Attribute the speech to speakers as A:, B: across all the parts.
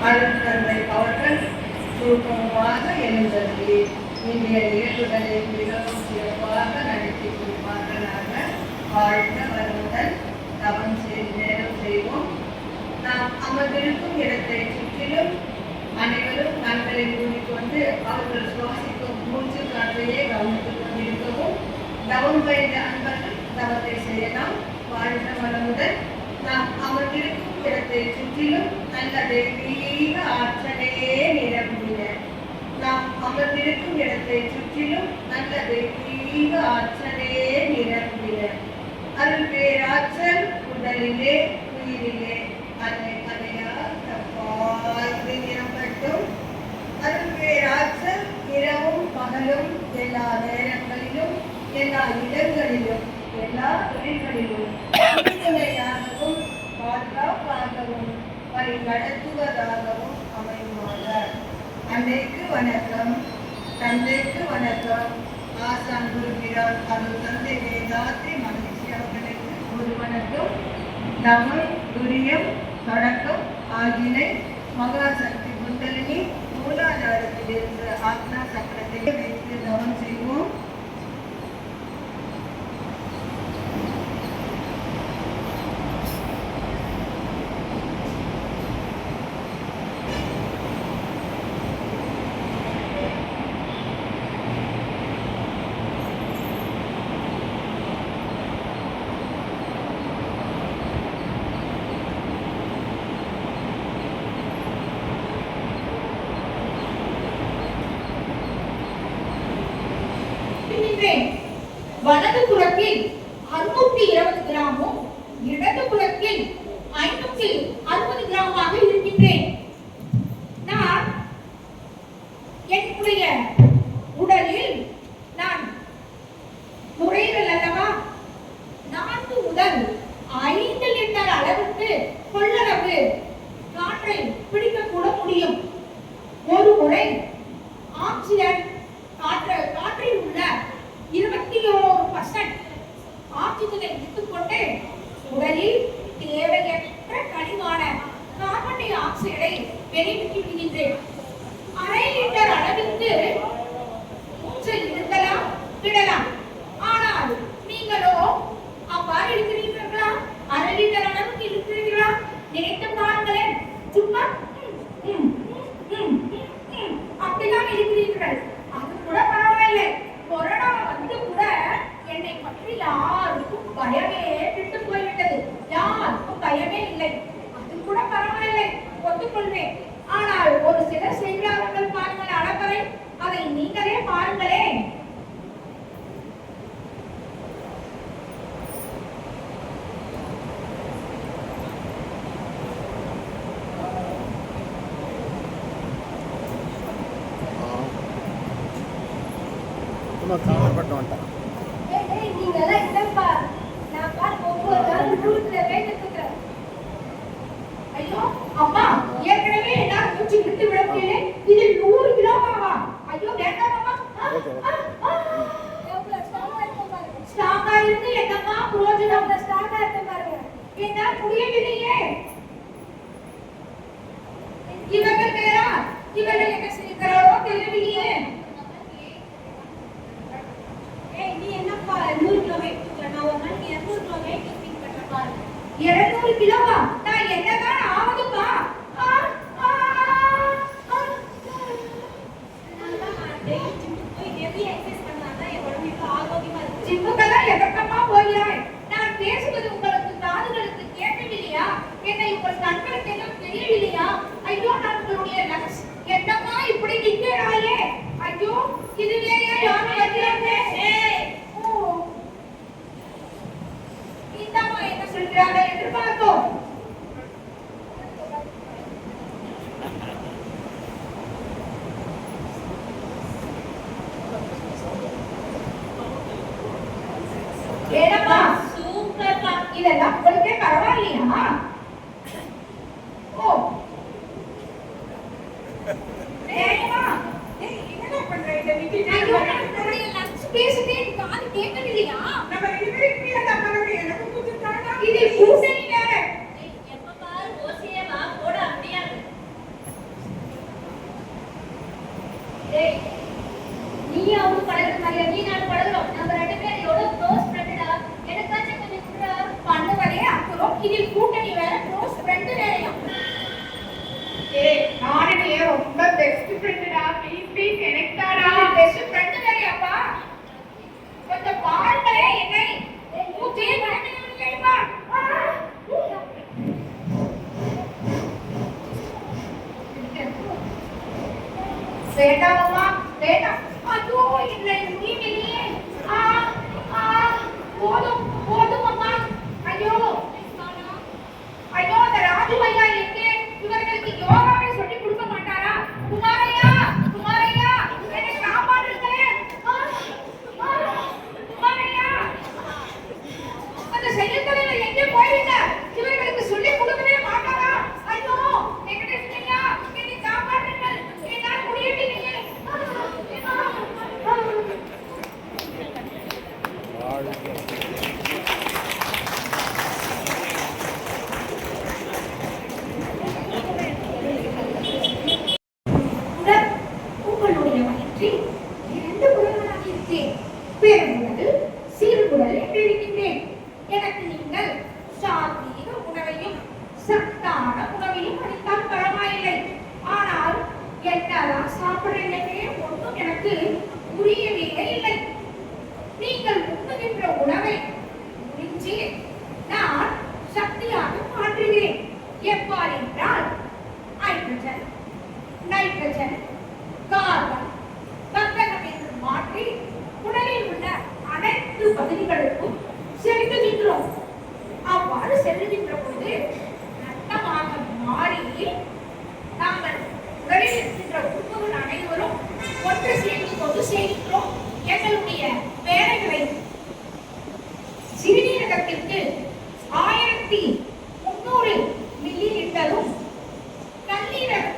A: அருட்தந்தை அவர்கள் சுருக்கமாக எழுந்தது இந்திய நிகழ்வுகளை மிகவும் சிறப்பாக நடத்தி கொடுப்பார்களாக வாழ்ந்த வருமுடன் தவம் நேரம் செய்வோம். நாம் அமர்ந்திருக்கும் இடத்தை சுற்றிலும் அனைவரும் கண்களை மூடிக்கொண்டு அவர்கள் சுவாசிக்கும் மூச்சு காற்றையே கவனித்துக் கொண்டிருக்கவும் தவம் பயின்ற அன்பர்கள் தவத்தை செய்யலாம். வாழ்ந்த வளமுடன் நாம் அமர்ந்திருக்கும் இடத்தை சுற்றிலும் நல்ல தெய்வீக ஆற்றலையே நிரம்பின. நாம் அமர்ந்திருக்கும் இடத்தை சுற்றிலும் நல்ல தெய்வீக ஆற்றலையே நிரம்பின. அருள் பேராற்றல் உடலிலே உயிரிலே அதை பாய்ந்து நிரம்பட்டும். அருள் பேராற்றல் இரவும் பகலும் எல்லா நேரங்களிலும் எல்லா இடங்களிலும் எல்லா துறைகளிலும் துணையாகவும் பாதுகாப்பாகவும் வழி நடத்துவதாகவும் அமையுமாக. அன்னைக்கு வணக்கம், தந்தைக்கு வணக்கம், ஆசான் குருபிரான் அருள் தந்தை வேதாத்ரி மகிழ்ச்சி அவர்களுக்கு ஒருவனுக்கும் நமன் துரியம் தொடக்கம் ஆகினை மகாசக்தி குண்டலினி மூலாதாரத்தில் இருந்த ஆத்மா சக்கரத்தை வைத்து தவம் செய்வோம்.
B: வலது புறத்தில் 620 கிராமும் இடது புறத்தில் 560 கிராமாக இருக்கின்றேன். நான் என்னுடைய உடலில் நான் நுரையீரல் அல்லவா 4 முதல் 5 லிட்டர் அளவுக்கு கொள்ளளவு காற்றை பிடிக்கக்கூட முடியும். ஒரு முறை ஆக்சிஜன் காற்றில் உள்ள 21% ஆக்சிஜனை எடுத்துக்கொண்டு உடலில் தேவையற்ற கனிவான கார்பன் டை ஆக்சைடை வெளியிட்டு விடுகின்றேன். 1/2 லிட்டர் அளவிற்கு மூச்சை இழுக்கலாம் விடலாம். ஆனால் நீங்களோ அவ்வாறு இருக்கிறீர்களா? 1/2 லிட்டர் அளவுக்கு இருக்கிறீர்களா? நினைத்து பாருங்களேன். சும்மா அப்படிதான் இருக்கிறீர்கள். அது கூட பரவாயில்லை. கொரோனா வந்து கூட என்னை பற்றி யாருக்கும் பயமே விட்டு போய்விட்டது. யாருக்கும் பயமே இல்லை. அது கூட பரவாயில்லை, ஒத்துக்கொள்வேன். ஆனால் ஒரு சிலர் செய்கிறார்கள் பாருங்கள் அடக்கரை. அதை நீங்களே பாருங்களேன். ஐயோ அம்மா, ஏற்கனவே நான் மூச்சு விட்டு விடப்பேன். இது 100 கிலோவா? ஐயோ வேண்டாமா? ஸ்டாக்கா இருந்து என்னம்மா பிரயோஜனம்? ஸ்டாக்கா இருக்கு பாருங்க. என்னால் முடியவில்லையே. இவர்கள் பேரா? இவர்கள் என்ன செய்கிறாரோ தெரியவில்லையே. நீ என்னப்பா 100 கிலோ வெயிட் தூக்குற? நான் ஒரு நாளைக்கு 200 கிலோ வெயிட் தூக்கிட்டு பண்றேன் பாரு. 200 கிலோவா? நான் என்னதான் ஆகுதுப்பா? ஜிம்முக்கெல்லாம் எதற்கம்மா போகிறாய்? நான் பேசுவது உங்களுக்கு காதுகளுக்கு கேட்கவில்லையா? என்னை உங்கள் கண்களுக்கு எல்லாம் தெரியவில்லையா? ஐயோ, நான் உங்களுடைய லக்ஸ் என்னம்மா இப்படி நிற்கிறாயே? ஐயோ, இதுவேயா யாரும் வருகிறாங்க? இந்தம்மா என்ன சொல்கிறாங்க என்று பார்த்தோம். ஏனம்மா சூப்பர்ப்பா, இதெல்லாம் உங்களுக்கே பரவாயில்லையா? ஓ ஏமா என்ன பண்ற? இந்த வீட்டுல லஞ்ச் பேசிட்டே காது கேட்கவில்லையா? நம்ம வீட்டுல நம்ம எனக்கு கொஞ்சம் தானா இது கூட்டணி வேற. எப்ப பாரு ஓசியே வா போட அப்படியே. டேய், நீ அவங்க பழகுற மாதிரியா? நீ நான் பழகுறோம். நம்ம 2 பேரும் எவ்வளவு க்ளோஸ் ஃப்ரெண்டா. எனக்காச்சும் கொஞ்சம் கூட பண்ணுவதே அப்புறம் இதில் கூட்டணி வேற, க்ளோஸ் ஃப்ரெண்ட் வேறயா? ஏய், நானே ரொம்ப பெஸ்ட் ஃப்ரெண்டா. ப்ளீஸ் எனக்கு தாடா. பெஸ்ட் ஃப்ரெண்ட் வேறயாப்பா? கொஞ்சம் பாருங்களே என்னை. மூச்சே வரவில்லைப்பா. வேண்டாமம்மா, வேண்டாம். ஐயோ, இல்லை முடியவில்லையே. போதும் போதும் அம்மா. ஐயோ ஐயோ, அந்த ராஜு ஐயா எங்கே? இவர்களுக்கு யோகாவை சொல்லி கொடுக்க மாட்டாரா? குமாரையா, குமாரையா, என்னை காப்பாற்றுங்களேன். குமாரையா, அந்த செயல் தலைவர் எங்கே போயிருங்க? இவர்களுக்கு சொல்லி கொடுக்கவே மாட்டாரா? ஐயோ, வெங்கடேசனையா, என்னை காப்பாற்றுங்கள். என்னால் முடியவில்லையே.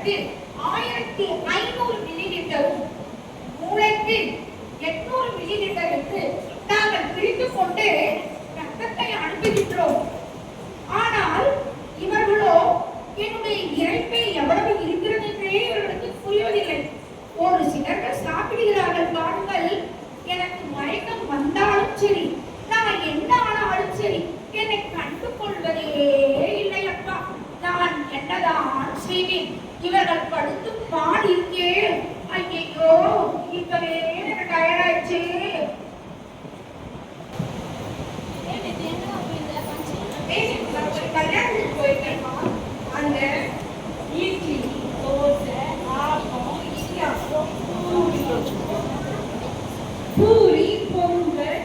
B: ரத்தத்தில் 1500 மில்லிலிட்டரும் மூளைக்கு 800 மில்லிலிட்டர் என்று நாங்கள் பிரித்துக் கொண்டு ரத்தத்தை அனுப்புகின்றோம். ஆனால் இவர்களோ என்னுடைய இறைப்பை எவ்வளவு இருக்கிறது என்றே இவர்களுக்கு புரிவதில்லை. ஒரு சிலர்கள் சாப்பிடுகிறார்கள் பாருங்கள். எனக்கு மயக்கம் வந்தாலும் சரி, நான் என்ன ஆனாலும் சரி, என்னை கண்டு கொள்வதே இல்லை அப்பா. நான் என்னதான் செய்வேன்? இவர்கள் படுத்து பாடியிருக்கே. ஐயோ, இப்பவே எனக்கு டயர்டாயிடுச்சு. கல்யாணத்துக்கு போயிருக்கேன்மா. அந்த இட்லி, தோசை, ஆப்பம், இடியாப்பம், பூரி, பொங்கல்,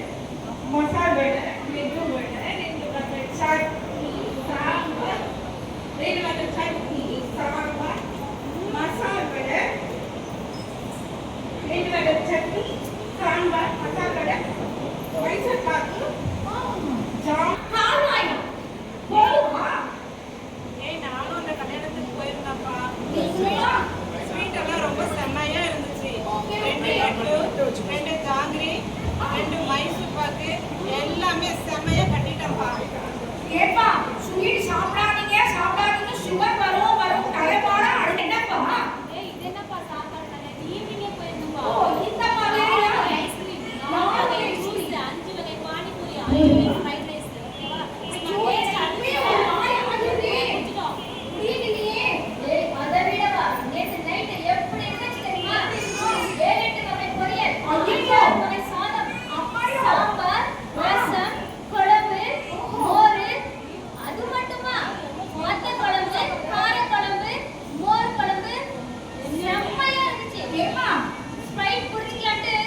B: மசால் வடை, மெது வடை, 2 வகை சட்னி, சாம்பார், 2 வகை சட்னி, சாம்பார், மசால் வடை, 2 வகை சட்னி, சாம்பார், மசால் வடை, மைசூர்பாக்கு, ஜாம், காளாயம். போதுமா?
C: நானும் அந்த கல்யாணத்துக்கு போயிருந்தேன்ப்பா.
B: நிஜமா?
C: ஸ்வீட் எல்லாம் ரொம்ப செம்மையா இருந்துச்சு.
B: ஓகே,
C: 2 லட்டு, 2 ஜாங்கிரி, 2 மைசூர் பாக்கு, எல்லாமே செம்மையா கட்டிட்டேன்ப்பா.
B: ஏப்பா, ஸ்வீட் சாப்பிடாதீங்க, சாப்பிடாதீங்க, சுகர் வரும் தலைப்பாடா. அடுத்து என்னப்பா?
D: இது என்னப்பா சாப்பாடு கல்யாணம் ஈவினிங்கே போயிருந்தோம்பா.
B: ஓ, இந்த மாதிரியா?
D: ஐஸ்கிரீம்,
B: 4 வகை
D: ஜூஸ், 5 வகை பானிபூரி, 5 வகை ஃப்ரைட் ரைஸ், ஓகேவா?
B: அப்படியே ஒரு மாதிரி வந்துருது.
D: முடிச்சிட்டோம்.
B: புரியலையே.
D: அதை விடவா நேற்று நைட்டு எப்படி இருந்துச்சு தெரியுமா? 7-8 வகை பொரியல்,
B: ஐயோ.
D: 6 வகை சாதம்,
B: அம்மாடியோ.
D: சாம்பார், ரசம், குழம்பு, மோர். அது மட்டுமா? வத்த குழம்பு, கார குழம்பு, மோர் குழம்பு, செம்மையா இருந்துச்சு.
B: ஏம்மா,
D: ஸ்ப்ரைட் குடிக்கலான்ட்டு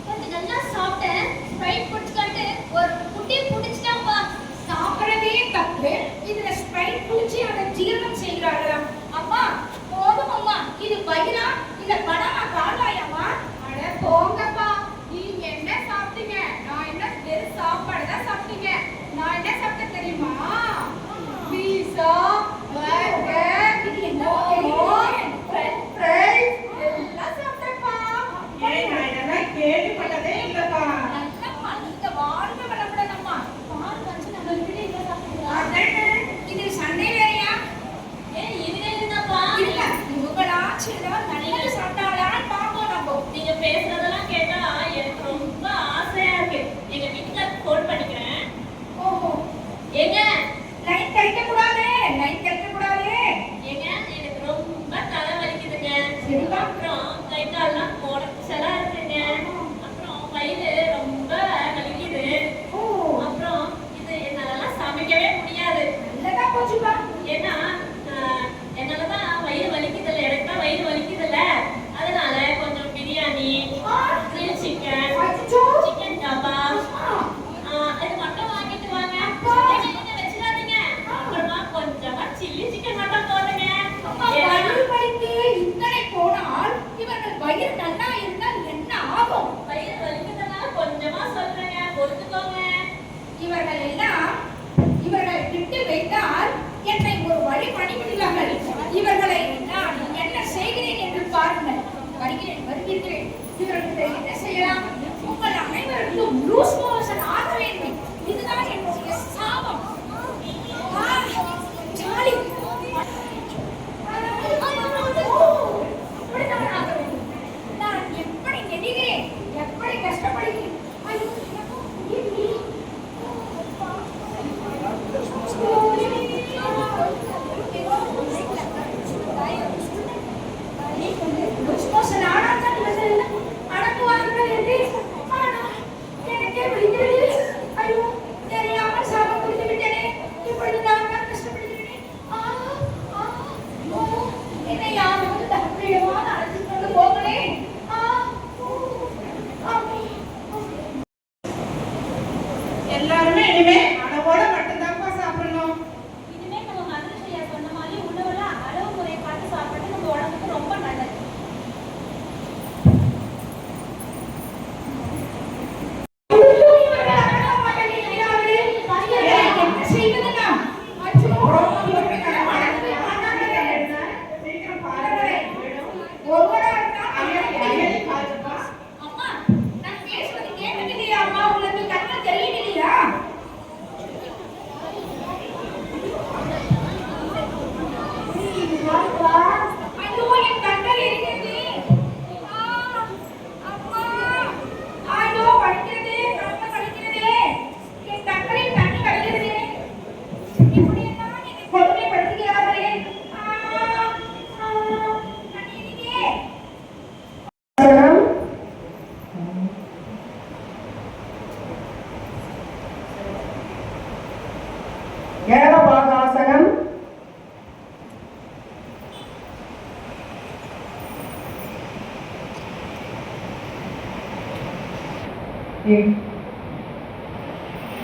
D: கொஞ்சம் நல்லா சாப்பிட்டேன். ஸ்ப்ரைட் குடிக்கலான்ட்டு ஒரு குட்டி குடிச்சிட்டாப்பா.
B: சாப்பிடவே தப்பு. இதுல ஸ்ப்ரைட் குடிச்சு அதை ஜீரணம் செய்கிறார்களாம். அம்மா, போதும் அம்மா. இது வயிறா இல்ல பணமா காலாயம்மா?
E: அட போங்கப்பா, நீங்க என்ன சாப்பிட்டீங்க? நான் என்ன வெறும் சாப்பாடு தான் சாப்பிட்டீங்க. நான் என்ன சாப்பிட்டேன் தெரியுமா? பீஸா, பர்கர்,
B: இது என்ன
E: மோமோ,
B: வகை?
E: ஃப்ரெஞ்ச் ஃப்ரைஸ் எல்லாம் சாப்பிட்டேன்ப்பா.
C: நான் இதெல்லாம் கேள்விப்பட்டதே இல்லப்பா.
B: நல்லம்மா, நீங்க வாழ்க வளமுடன் அம்மா.
D: பால் வச்சு நம்ம வீடு என்ன சாப்பிடுறோம்?
B: அடடே, இது சண்டை வேறையா?
D: இதுல இருந்தாப்பா.
B: இல்ல, இவங்களா சிலவா நல்லது சாப்பிட்டாங்களான்னு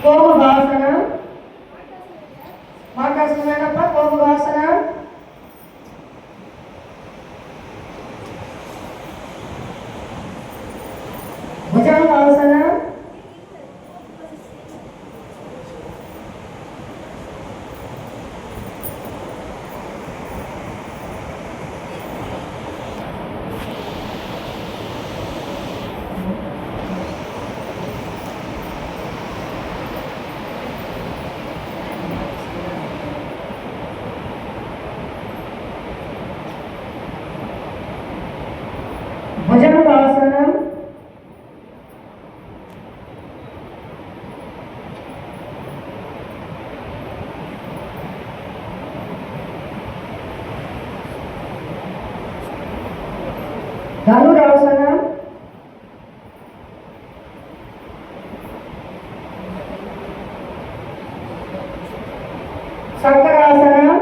A: கோமுகாசனம். மாட்டாசனம் வேணப்பா. கோமுகாசனம். புஜங்காசனம். भुजंगासनम. धनुरासनम. शंकरासनम.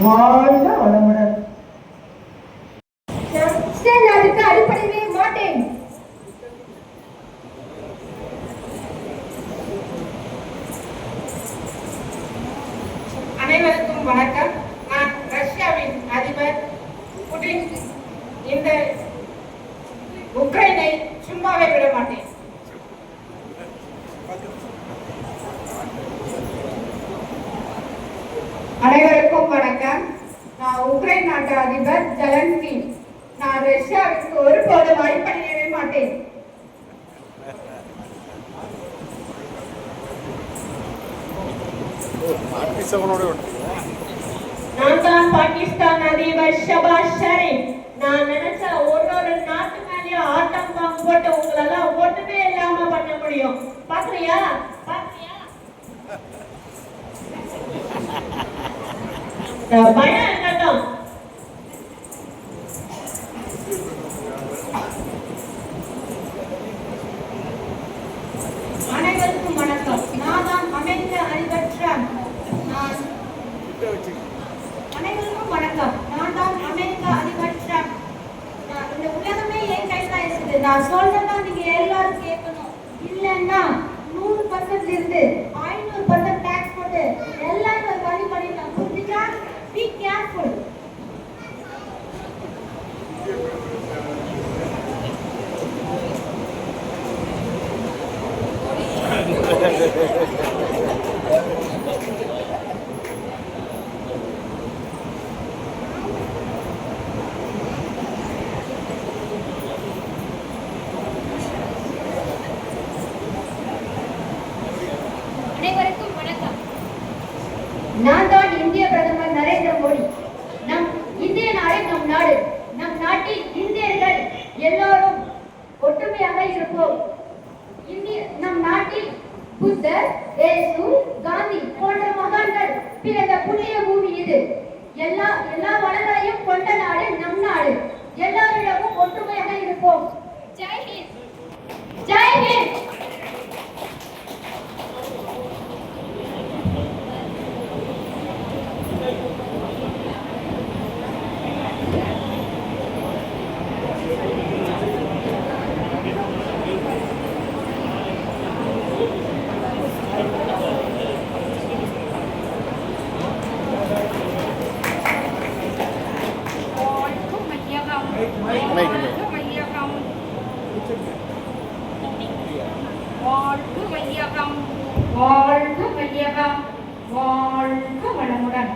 A: வாழ்க வளமுடன்.
E: அதுக்கு அடிப்படையிலே மாட்டேன்.
C: அனைவருக்கும் வணக்கம். நான் ரஷ்யாவின் அதிபர் புடின் இந்த உக்ரைனை சும்மாவே விட மாட்டேன்.
E: அனைவருக்கும் வணக்கம். நான் உக்ரைன் நாட்டு அதிபர் ஜெலன்ஸ்கி. நான் ரஷ்யாவிற்கு ஒருபோதும் அடிப்படையவே மாட்டேன்.
B: நான் தான் பாகிஸ்தான் அதிபர் ஷபாஸ் ஷரீப். நான் நினைச்சா ஒரு நாட்டு மேலேயும் ஆட்டம் பாம்பு போட்டு உங்களெல்லாம் ஒண்ணுமே இல்லாம பண்ண முடியும். பாக்குறியா பாக்குறியா? பயம் இருக்கட்டும்.
E: அனைவருக்கும் வணக்கம். நான் தான் அமெரிக்க அதிபர் ட்ரம்ப். அனைவருக்கும் வணக்கம். நான் தான் அமெரிக்க அதிபர் ட்ரம்ப். இந்த உலகமே என் கையில இருக்குது. நான் சொல்றதா நீங்க எல்லாரும் கேட்கணும். இல்லைன்னா 100% இருந்து 500% டாக்ஸ் போட்டு எல்லாரும் ஒரு வழி பண்ணிடலாம். புரிஞ்சுச்சா? Be careful.
D: அனைவருக்கும் வணக்கம்.
E: நான் தான் இந்திய பிரதமர் நரேந்திர மோடி. நம் இந்திய நாடு நம் நாடு. நம் நாட்டில் இந்தியர்கள் எல்லோரும் ஒற்றுமையாக இருப்போம். நம் நாட்டில் புத்தர், இயேசு, காந்தி போன்ற மகான்கள் பிறந்த புண்ணிய பூமி இது. எல்லா வளங்களையும் கொண்ட நாடு நம் நாடு. எல்லாரிடமும் ஒற்றுமையாக இருப்போம்.
D: ஜெய் ஹிந்த்.
E: ஜெய் ஹிந்த். வாழ்க வையகம். வாழ்க வளமுடன்.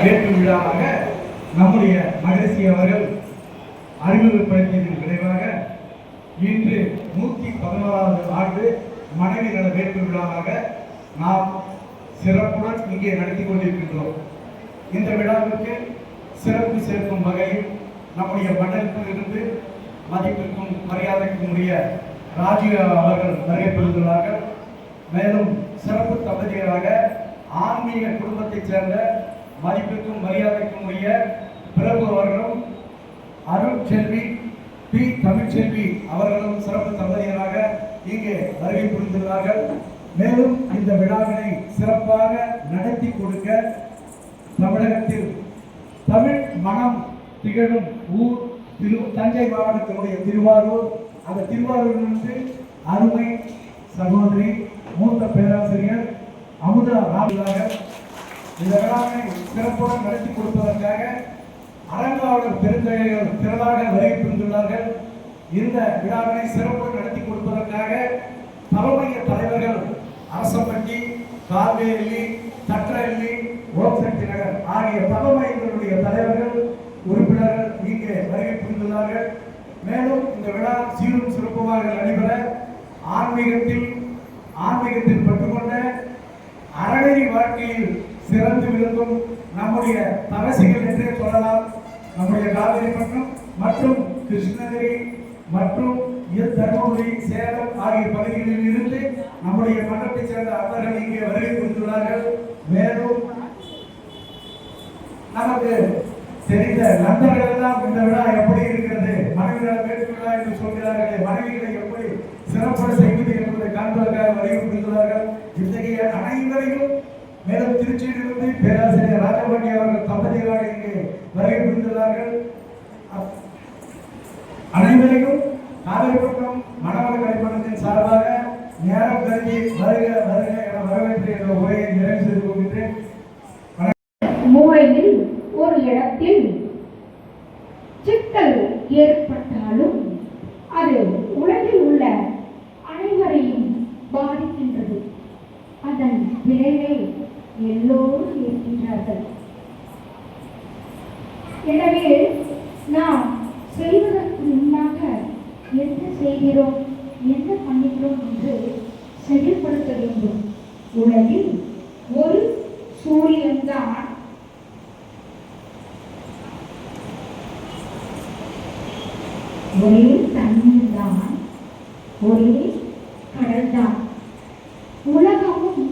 F: வேட்பு விழாவாக நம்முடைய மகரிஷி அவர்கள் அறிமுகப்படுத்தியதன் விளைவாக இன்று 111வது ஆண்டு மனைவி நல வேட்பு விழாவாக நாம் சிறப்புடன் இங்கே நடத்தி கொண்டிருக்கின்றோம். இந்த விழாவிற்கு சிறப்பு சேர்க்கும் வகையில் நம்முடைய மண்டலத்தில் இருந்து மதிப்பிற்கும் மரியாதைக்கும் உரிய ராஜீவ் அவர்கள் வருகை புரிந்துள்ளார்கள். மேலும் சிறப்பு தம்பதியராக ஆன்மீக குடும்பத்தைச் சேர்ந்த மதிப்பிற்கும் மரியாதைக்கும் உரிய பிரபு அவர்களும் அருள் செல்வி பி தமிழ்ச்செல்வி அவர்களும் சிறப்பு தம்பதியராக இங்கே வருகை புரிந்துள்ளார்கள். மேலும் இந்த விழாவினை சிறப்பாக நடத்தி கொடுக்க தமிழகத்தில் தமிழ் மனம் திகழும் ஊர் தஞ்சை மாவட்டத்தினுடைய திருவாரூர், அந்த திருவாரூரிலிருந்து அருமை சகோதரி மூத்த பேராசிரியர் அமுதா ராமநாதன் இந்த விழாவை சிறப்புடன் நடத்தி கொடுப்பதற்காக அரங்காவலர் பெருந்தகைகள் திரளாக வருகை புரிந்துள்ளார்கள். இந்த விழாவினை சிறப்புடன் நடத்தி கொடுப்பதற்காக தலைமைய தலைவர்கள் அரசம்பட்டி, காவேரி, தட்டரள்ளி, ஓம்சக்தி நகர் ஆகிய தலைமையினுடைய தலைவர்கள் உறுப்பினர்கள் இங்கே வருகை புரிந்துள்ளார்கள். மேலும் இந்த விழா சீரும் சிறப்புமாக நடைபெற ஆன்மீகத்தில் பெற்றுக்கொண்ட அறநெறி வாழ்க்கையில் சிறந்து விளங்கும் நம்முடைய தரசிகள் என்றே சொல்லலாம். நம்முடைய காவிரிப்பட்டினம் மற்றும் கிருஷ்ணகிரி மற்றும் தருமபுரி, சேலம் ஆகிய பகுதிகளில் இருந்து நம்முடைய மன்றத்தைச் சேர்ந்த அவர்கள் இங்கே வருகை புரிந்துள்ளார்கள். மேலும் நமக்கு தெரிந்த நண்பர்கள் எல்லாம் இந்த விழா எப்படி இருக்கிறது, மனைவிகள் வேற்று விழா என்று சொல்கிறார்களே, மனைவிகளை எப்படி சிறப்பாக செய்வது என்பதை காண்பதற்காக வருகை புரிந்துள்ளார்கள். இத்தகைய அனைவரையும் மேலும் திருச்சியிலிருந்து பேராசிரியர் ராஜபாண்டி அவர்கள் தம்பதிகளாக இங்கே வருகை புரிந்துள்ளார்கள். அனைவரையும் காவிரிப்பட்டினம் மணவள கலைமன்றத்தின் சார்பாக நேரம் கருதி வருக வருக என வரவேற்று என்ற உரையை நிறைவு செய்து கொள்கின்றேன்.
E: மூளையில் ஒரு இடத்தில் சிக்கல் ஏற்பட்டாலும் அது உலகில் உள்ள அனைவரையும் பாதிக்கின்றது. அதன் விளைவை எல்லோரும் ஏற்கின்றார்கள். எனவே நாம் செய்வதற்கு முன்னாக என்ன செய்கிறோம், என்ன பண்ணுகிறோம் என்று செயல்படுத்த வேண்டும். உலகில் ஒரு சூரியன் தான் ஒரே தண்ணீர் தான், ஒரே கடல் தான், உலகமும்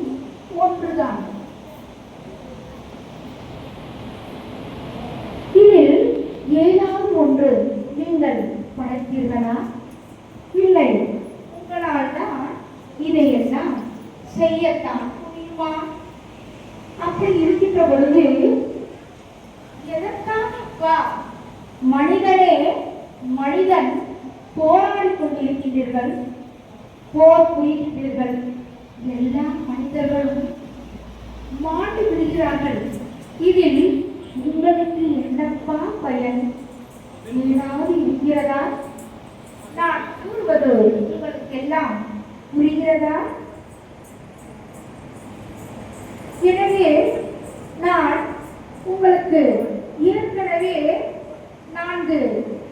E: ஒன்றுதான். இதில் ஏதாவது ஒன்று நீங்கள் படைத்தீர்களா? இல்லை. உங்களால் தான் இதையெல்லாம் செய்யத்தான் முடியுமா? அப்படி இருக்கின்ற பொழுது எதற்காக மனிதன் போராடி கொண்டிருக்கின்றீர்கள், போர் புரிகின்றீர்கள். எல்லா மனிதர்களும் மாண்டு விடுகிறார்கள். இதில் உங்களுக்கு என்னப்பா பயன்? ஏதாவது இருக்கிறதா? நான் கூறுவது உங்களுக்கு எல்லாம் புரிகிறதா? எனவே நான் உங்களுக்கு ஏற்கனவே 4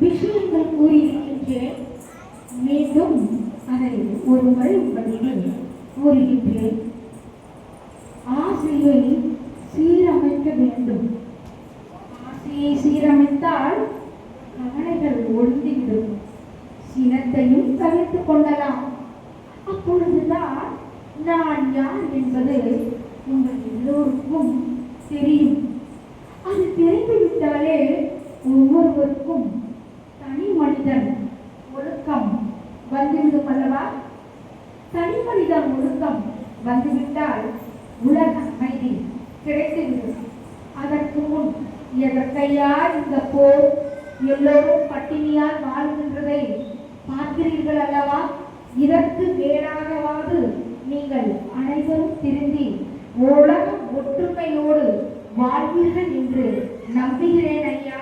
E: விஷயங்கள் கூறியிருக்கின்றேன். மீண்டும் அதை ஒரு முறை உங்களிடம் கூறுகின்றேன். ஆசையை சீரமைக்க வேண்டும். ஆசையை சீரமைத்தால் கவலைகள் ஒழிந்துவிடும். சினத்தையும் தவிர்த்துக் கொள்ளலாம். அப்பொழுதுதான் நான் யார் என்பது உங்கள் எல்லோருக்கும் தெரியும். அது தெரிந்துவிட்டாலே ஒவ்வொருவருக்கும் தனி மனிதன் ஒழுக்கம் வந்துவிடும் அல்லவா? தனி மனிதன் ஒழுக்கம் வந்துவிட்டால் உலக அமைதி கிடைத்துவிடும். அதற்கு முன் எதற்கையா இந்த போர்? எல்லோரும் பட்டினியால் வாழ்கின்றதை பார்க்கிறீர்கள் அல்லவா? இதற்கு வேறாகவாது நீங்கள் அனைவரும் திருந்தி உலக ஒற்றுமையோடு வாழ்வீர்கள் என்று நம்புகிறேன் ஐயா.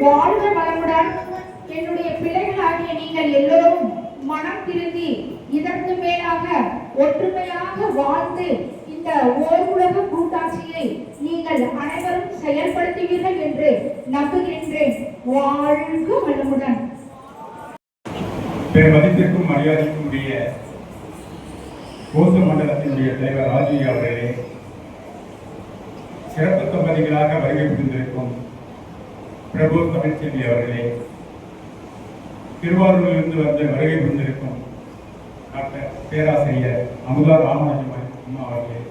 B: வாழ்க வளமுடன். என்னுடைய பிள்ளைகளாகிய நீங்கள் எல்லோரும் மனம் திருந்தி இதற்கு மேலாக ஒற்றுமையாக வாழ்ந்து இந்த ஓர் உலக கூட்டாட்சியை நீங்கள் அனைவரும் செயல்படுத்துவீர்கள் என்று நம்புகின்றேன். வாழ்க வளமுடன்.
G: பெருமதிப்பிற்கும் மரியாதைக்கும் உரிய கோச மண்டலத்தினுடைய தலைவர் ராஜி அவர்களே, சிறப்பு தம்பதிகளாக வருகை புரிந்திருக்கும் பிரபு தமிழ்ச்செல்வி அவர்களே, திருவாரூரிலிருந்து வந்து வருகை புரிந்திருக்கும் டாக்டர் பேராசிரியர் அமுதா ராமராஜன் அம்மா அவர்களே,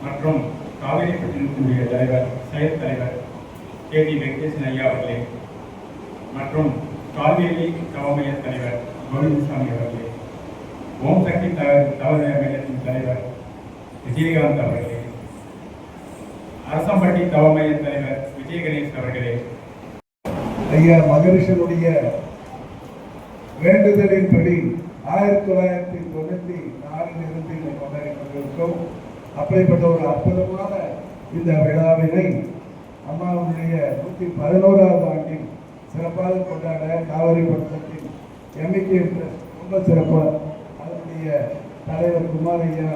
G: மற்றும் காவிரிப்பட்டினத்தினுடைய தலைவர் செயல் தலைவர் கே.டி. வெங்கடேசன் ஐயா அவர்களே, மற்றும் காவேரி தவமைய தலைவர் கோவிந்தசாமி அவர்களே, ஓம் சக்தி தவமைய மையத்தின் தலைவர் விஜயகாந்த் அவர்களே, அரசம்பட்டி தவமைய தலைவர் விஜய கணேஷ் அவர்களே,
F: ஐயா மகரிஷனுடைய வேண்டுதலின்படி 1994 இதை கொண்டாடி கொண்டிருக்கிறோம். அப்படிப்பட்ட ஒரு அற்புதமான இந்த விழாவினை அம்மாவுடைய 111வது ஆண்டில் சிறப்பாக கொண்டாட காவிரி பட்டணத்தின் எம்இகே ரொம்ப சிறப்பாக அதனுடைய தலைவர் குமாரையா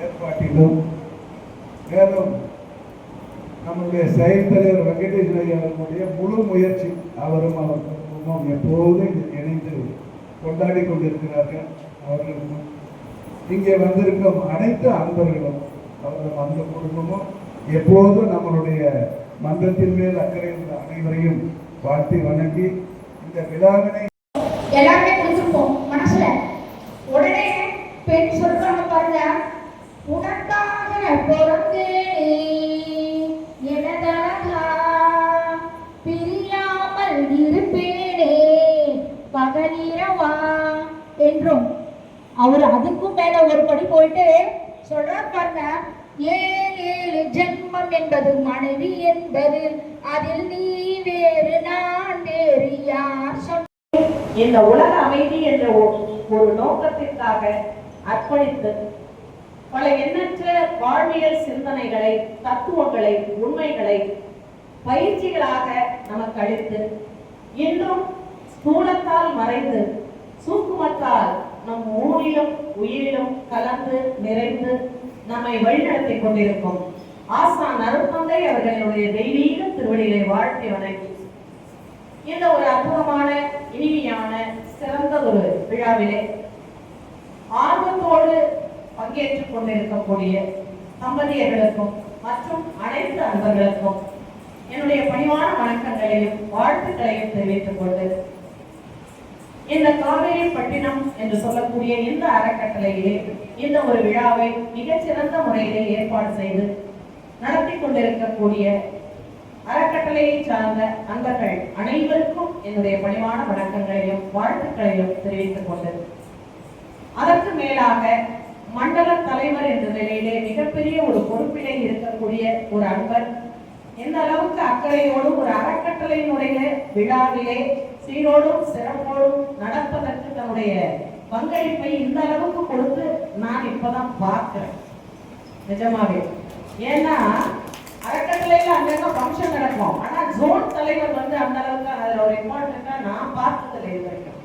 F: ஏற்பாட்டிலும், மேலும் நம்முடைய செயல் தலைவர் வெங்கடேசன் ஐயா அவர்களுடைய முழு முயற்சி, அவரும் அவர் குடும்பமும் எப்போதும் இணைந்து கொண்டாடி கொண்டிருக்கிறார்கள். அவர்களுக்கும் இங்கே வந்திருக்கும் அனைத்து அன்பர்களும் அவர்களும் அந்த குடும்பமும் எப்போதும் நம்மளுடைய மன்றத்தின் மேல் அக்கறை உள்ள அனைவரையும் வாழ்த்தி வணங்கி இந்த விழாவினை
B: எல்லாருமே புரிஞ்சுப்போம் மனசுல. உடனே பெண் சொல்றாங்க பாருங்க, உனக்காக பிறந்தேனே எனதழகா, பிரியாமல் இருப்பேனே பகலிரவா என்றும் அவர் அதுக்கும் மேல ஒரு படி போயிட்டு சொல்றார் பாருங்க, 7 ஜென்மம் என்பது மனைவி என்பது, அதில் நீ வேறு நான் வேறு யார் சொன்ன.
C: இந்த உலக அமைதி என்ற ஒரு நோக்கத்திற்காக அர்ப்பணித்து பல எண்ணற்ற வாழ்வியல் சிந்தனைகளை, தத்துவங்களை, உண்மைகளை பயிற்சிகளாக நமக்கு அளித்து இன்றும் ஸ்தூலத்தால் மறைந்து சூக்குமத்தால் நம் ஊரிலும் உயிரிலும் கலந்து நிறைந்து நம்மை வழிநடத்தி கொண்டிருக்கும் ஆசான் அருட்தந்தை அவர்களுடைய தெய்வீக திருவடிகளை வாழ்த்தி வணங்கி இந்த ஒரு அற்புதமான இனிமையான சிறந்த ஒரு விழாவிலே ஆர்வத்தோடு பங்கேற்றுக் கொண்டிருக்கக்கூடிய தம்பதியர்களுக்கும் மற்றும் அனைத்து அன்பர்களுக்கும் என்னுடைய பணிவான வணக்கங்களையும் வாழ்த்துக்களையும் தெரிவித்துக் கொண்டு இந்த காவேரி பட்டினம் என்று சொல்லக்கூடிய இந்த அறக்கட்டளையிலே இந்த ஒரு விழாவை மிகச்சிறந்த முறையிலே ஏற்பாடு செய்து நடத்தி கொண்டிருக்கக்கூடிய அறக்கட்டளையை சார்ந்த அன்பர்கள் அனைவருக்கும் என்னுடைய பணிவான வணக்கங்களையும் வாழ்த்துக்களையும் தெரிவித்துக் கொண்டு அதற்கு மேலாக மண்டல தலைவர் என்ற நிலையிலே மிகப்பெரிய ஒரு பொறுப்பிலே இருக்கக்கூடிய ஒரு அன்பர் எந்த அளவுக்கு அக்கறையோடு ஒரு அறக்கட்டளையினுடைய விழாவிலே சீரோடும் சிறப்போடும் நடப்பதற்கு தன்னுடைய பங்களிப்பை இந்த அளவுக்கு கொடுத்து நான் இப்பதான் பார்க்கிறேன். நிஜமாவே ஏன்னா அறக்கட்டளையில அங்கங்க ஃபங்க்ஷன் நடக்கும், ஆனா ஜோன் தலைவர் வந்து அந்த அளவுக்கு அதுல ஒரு இம்பார்ட்டன்டா நான் பார்த்ததில்லை இது வரைக்கும்.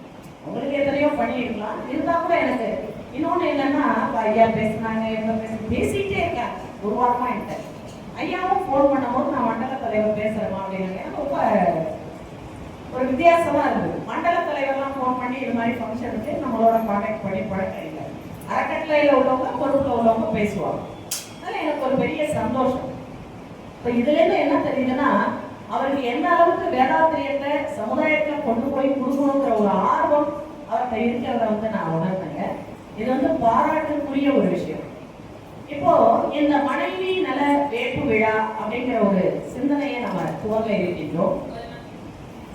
C: உங்களுக்கு எத்தனையோ பண்ணிருக்கலாம், இருந்தா கூட எனக்கு இன்னொன்னு என்னன்னா ஐயா பேசினாங்க, இவங்க பேசிட்டே இருக்காங்க ஒரு வாரமா என்கிட்ட. ஐயாவும் ஃபோன் பண்ணும்போது நான் மண்டல தலைவர் பேசுறேமா அப்படின்னு எனக்கு ரொம்ப ஒரு வித்தியாசமா இருந்தது. மண்டல தலைவர்லாம் ஃபோன் பண்ணி இது மாதிரி ஃபங்க்ஷனுக்கு நம்மளோட கான்டாக்ட் பண்ணி பழக்கம் இல்லை. அறக்கட்டளையில உள்ளவங்க பொறுப்புல உள்ளவங்க பேசுவாங்க. அதனால எனக்கு ஒரு பெரிய சந்தோஷம். இப்போ இதுல இருந்து என்ன தெரியுதுன்னா அவருக்கு எந்த அளவுக்கு வேதாத்திரியத்தை சமுதாயத்துல கொண்டு போய் கொடுக்கணுங்கிற ஒரு ஆர்வம் அவர்கிட்ட இருக்கிறத வந்து நான் உணர்ந்தேங்க. இது வந்து பாராட்டுக்குரிய ஒரு விஷயம். இப்போ இந்த மனைவி நல வேட்பு விழா அப்படிங்கிற ஒரு சிந்தனையை நம்ம துவங்க இருக்கின்றோம்.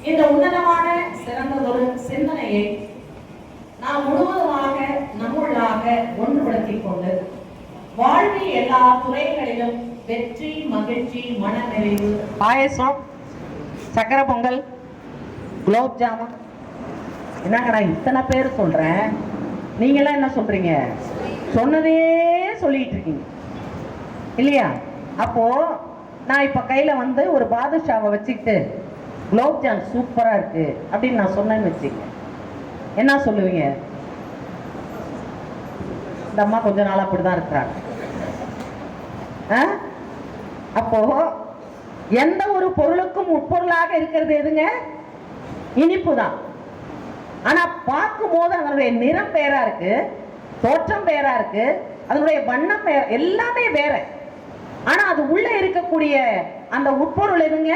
C: இந்த உன்னதமான சிறந்ததொரு சிந்தனையை நாம் முழுவதுமாக நம்முள்ளாக ஒன்றுபடுத்திக் கொண்டு வாழ்வில் எல்லா துறைகளிலும் வெற்றி, மகிழ்ச்சி, மன நிறைவு, பாயசம், சக்கரை பொங்கல், குலோப் ஜாமுன், என்னங்கடா இத்தனை பேர் சொல்றேன், நீங்களாம் என்ன சொல்றீங்க? சொன்னதே சொல்லிட்டு இருக்கீங்க இல்லையா? அப்போ நான் இப்போ கையில் வந்து ஒரு பாதுஷாவை வச்சுக்கிட்டு குலோப்ஜான் சூப்பராக இருக்கு அப்படின்னு நான் சொன்னேன்னு வச்சுக்க, என்ன சொல்லுவீங்க? இந்த அம்மா கொஞ்ச நாள் அப்படி தான் இருக்கிறாங்க. அப்போ எந்த ஒரு பொருளுக்கும் உட்பொருளாக இருக்கிறது எதுங்க? இனிப்பு தான். ஆனா பார்க்கும் போது அதனுடைய நிறம் வேறா இருக்கு, தோற்றம் வேறா இருக்கு, அதனுடைய வண்ணம் வேற, எல்லாமே வேற. ஆனா அது உள்ள இருக்கக்கூடிய அந்த உட்பொருள் எதுங்க?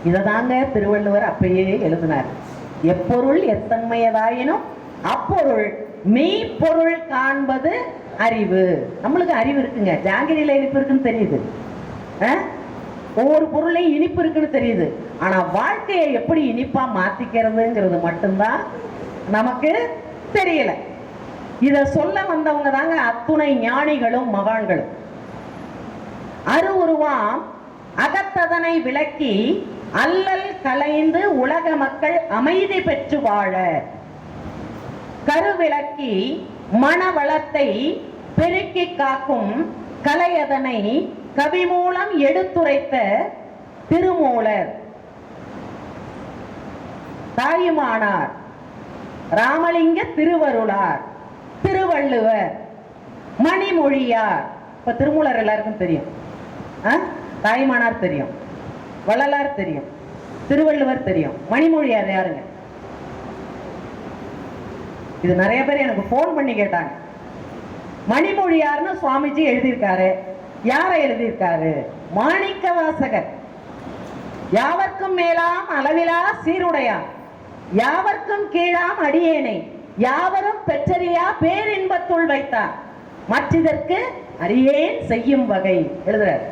C: இததாங்க திருவள்ளுவர் அப்பயே எழுதினார். எப்பொருள் எத்தன்மையதாயினும் அப்பொருள் மெய்ப்பொருள் காண்பது அறிவு. நம்மளுக்கு அறிவு இருக்குங்க, ஜாங்கிரியில இனிப்பு இருக்குன்னு தெரியுது, ஒவ்வொரு பொருளையும் இனிப்பு இருக்குன்னு தெரியுது. ஆனா வாழ்க்கையை எப்படி இனிப்பா மாத்திக்கிறதுங்கிறது மட்டும்தான் நமக்கு தெரியல. இத சொல்ல வந்தவங்க தாங்க அத்துணை ஞானிகளும் மகான்களும். அருவுருவாம் அகத்ததனை விளக்கி அல்லல் கலைந்து உலக மக்கள் அமைதி பெற்று வாழ, கருவிளக்கி மனவளத்தை பெருக்கி காக்கும் கலையதனை கவி மூலம் எடுத்துரைத்த திருமூலர், தாயுமானார், ராமலிங்க திருவருளார், திருவள்ளுவர், மணிமொழியார். இப்ப திருமூலர் எல்லாருக்கும் தெரியும், தாயுமானார் தெரியும், வள்ளலார் தெரியும், திருவள்ளுவர் தெரியும், மணிமொழியார் யாருங்க? இது நிறைய பேர் எனக்கு போன் பண்ணி கேட்டாங்க. மணிமொழியார்னு சுவாமிஜி எழுதியிருக்காரு. யாரை எழுதியிருக்காரு? மாணிக்க வாசகர். யாவர்க்கும் மேலாம் அளவிலா சீருடையார், யாவர்க்கும் கீழாம் அடியேனை, யாவரும் பெற்றறியா பேரின்பத்துள் வைத்தார், மற்றதற்கு அரியேன் செய்யும் வகை எழுதுறார்.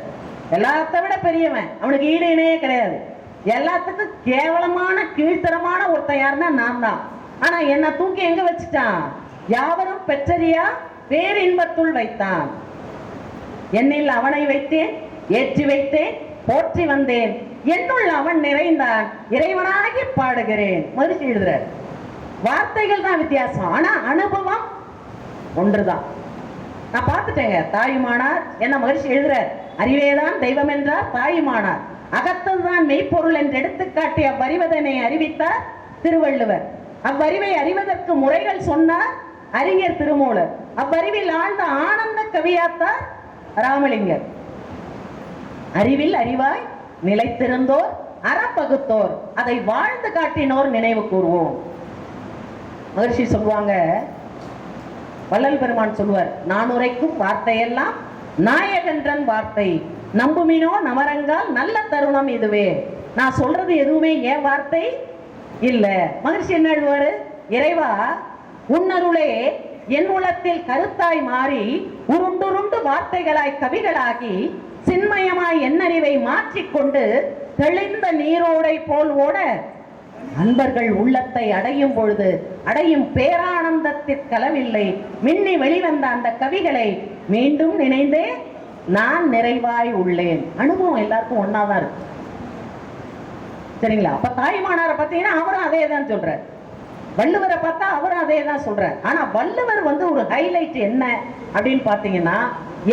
C: எல்லாத்த விட பெரியவன், அவனுக்கு ஈடு இணையே கிடையாது. எல்லாத்துக்கும் கேவலமான கீழ்த்தரமான ஒருத்தன் யாருன்னா நான் தான். ஆனா என்ன தூக்கி எங்க வச்சுட்டான்? யாவரும் பெற்றறியா பேரின்பத்துள் வைத்தான். என்னில் அவனை வைத்தேன், ஏற்றி வைத்தேன், போற்றி வந்தேன், என்னுள் அவன் நிறைந்தான், இறைவனாகி பாடுகிறேன். மகிழ்ச்சி எழுதுறார். வார்த்தைகள் தான் வித்தியாசம், ஆனா அனுபவம் ஒன்றுதான். நான் பார்த்துட்டேங்க. தாயுமானார் என்ன மகிழ்ச்சி எழுதுறார். அறிவேதான் தெய்வம் என்றார் தாயுமானார், அகத்ததுதான் மெய்ப்பொருள் என்று எடுத்துக்காட்டி அவ்வறிவதனை அறிவித்தார் திருவள்ளுவர். அவ்வறிவை அறிவதற்கு முறைகள் சொன்னார் அறிஞர் திருமூலர். அவ்வறிவில் ஆழ்ந்த ஆனந்த கவியாத்தார் ராமலிங்கர். அறிவில் அறிவாய் நிலைத்திருந்தோர், அறப்பகுத்தோர், அதை வாழ்ந்து காட்டினோர் நினைவு கூறுவோம். மகிழ்ச்சி சொல்லுவாங்க, வள்ளல் பெருமான் சொல்லுவார், நான் உரைக்கும் வார்த்தையெல்லாம் நாயகன்றன் வார்த்தை, நம்புமினோ நமரங்கால் நல்ல தருணம் இதுவே. நான் சொல்றது எதுவுமே என் வார்த்தை இல்ல. மகிழ்ச்சி என்ன எழுதுவாரு? இறைவா உன்னருளே என் உளத்தில் கருத்தாய் மாறி உருண்டுருண்டு வார்த்தைகளாய் கவிகளாகி சின்மயமாய் எண்ணறிவை மாற்றிக்கொண்டு தெளிந்த நீரோடை போல் ஓட அன்பர்கள் உள்ளத்தை அடையும் பொழுது அடையும் பேரானந்தத்திற்களவில்லை. மின்னி வெளிவந்த அந்த கவிகளை மீண்டும் நினைந்தே நான் நிறைவாய் உள்ளேன். அனுபவம் எல்லாருக்கும் ஒன்னாதான் இருக்கு, சரிங்களா? அப்ப தாய்மானாரை பார்த்தீங்கன்னா அவரும் அதே தான் சொல்றார், வள்ளுவரை பார்த்தா அவரும் அதே தான் சொல்றார். ஆனா வள்ளுவர் ஒரு ஹைலைட் என்ன அப்படின்னு பாத்தீங்கன்னா,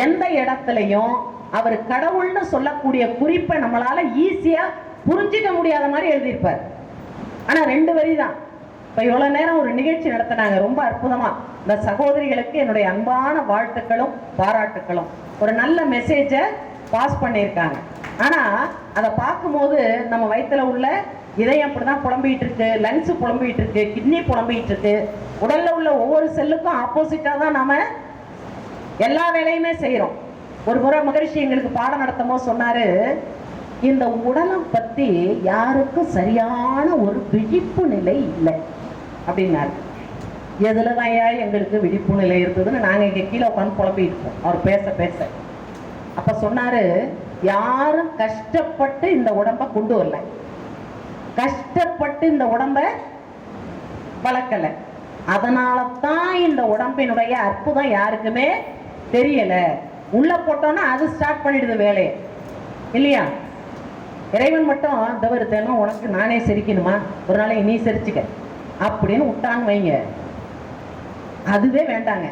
C: எந்த இடத்துலையும் அவர் கடவுள்னு சொல்லக்கூடிய குறிப்பை நம்மளால ஈஸியா புரிஞ்சிக்க முடியாத மாதிரி எழுதியிருப்பார். ஆனா 2 வரி தான். இப்ப இவ்வளவு நேரம் ஒரு நிகழ்ச்சி நடத்தினாங்க, ரொம்ப அற்புதமா. இந்த சகோதரிகளுக்கு என்னுடைய அன்பான வாழ்த்துக்களும் பாராட்டுக்களும். ஒரு நல்ல மெசேஜை பாஸ் பண்ணியிருக்காங்க. ஆனா அதை பார்க்கும்போது நம்ம வயிற்றுல உள்ள இதயம் அப்படிதான் புலம்பிட்டு இருக்கு, லங்ஸ் புலம்பிட்டு இருக்கு, கிட்னி புலம்பிட்டு இருக்கு. உடல்ல உள்ள ஒவ்வொரு செல்லுக்கும் ஆப்போசிட்டா தான் நாம எல்லா வேலையுமே செய்யறோம். ஒரு முறை மகரிஷி எங்களுக்கு பாடம் நடத்தும் போது சொன்னாரு, இந்த உடலை பத்தி யாருக்கும் சரியான ஒரு விழிப்பு நிலை இல்லை அப்படின்னாரு. எதுலதான் எங்களுக்கு விழிப்பு நிலை இருந்ததுன்னு நாங்க இங்க கீழே உட்காந்து புலம்பிட்டு இருக்கோம். அவர் பேச பேச அப்ப சொன்னாரு, யாரும் கஷ்டப்பட்டு இந்த உடம்ப கொண்டு வரல, கஷ்டப்பட்டு இந்த உடம்ப வளர்க்கல. அதனால தான் இந்த உடம்பினுடைய அற்புதம் யாருக்குமே தெரியல. உள்ள போட்டோம்னா அது ஸ்டார்ட் பண்ணிடுது வேலையை, இல்லையா? இறைவன் மட்டும் தவிர்த்தேனும் உனக்கு நானே சிரிக்கணுமா, ஒரு நாளைக்கு நீ சிரிச்சுக்க அப்படின்னு விட்டான்னு வைங்க, அதுவே வேண்டாங்க.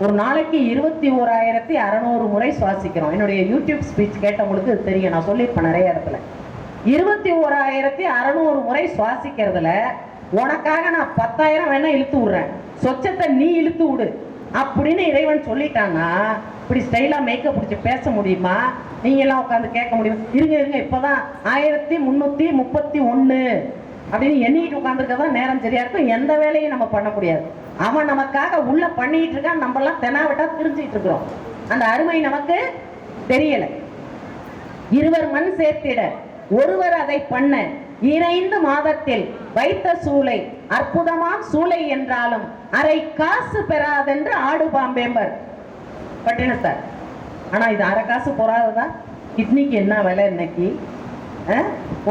C: ஒரு நாளைக்கு 21,600 முறை சுவாசிக்கிறோம். என்னுடைய யூடியூப் ஸ்பீச் கேட்டவங்களுக்கு இது தெரியும், நான் சொல்லியிருப்பேன் நிறைய இடத்துல. 21,600 முறை சுவாசிக்கிறதுல உனக்காக நான் 10,000 வேணா இழுத்து விடுறேன், சொச்சத்தை நீ இழுத்து விடு அப்படின்னு இறைவன் சொல்லிட்டான்னா இப்படி ஸ்டைலா மேக்கப் பிடிச்சி பேச முடியுமா? நீங்க எல்லாம் உட்காந்து கேட்க முடியும்? இருங்க இப்பதான் 1331 அப்படின்னு எண்ணிக்கிட்டு உட்காந்துருக்கதான் நேரம் சரியா இருக்கும். எந்த வேலையும் நம்ம பண்ண முடியாது. அவன் நமக்காக உள்ள பண்ணிட்டு இருக்கான், நம்ம எல்லாம் தெனாவிட்டா தெரிஞ்சுட்டு இருக்கிறோம். அந்த அருமை நமக்கு தெரியல. இருவர் மண் சேர்த்திட ஒருவர் அதை பண்ண 2 மாதத்தில் வைத்த சூளை அற்புதமான சூளை என்றாலும் அரை காசு பெறாதென்று ஆடு பாம்பேம்பர் பட்டினத்தார். ஆனா இது அரை காசு போறாததான். கிட்னிக்கு என்ன விலை இன்னைக்கு?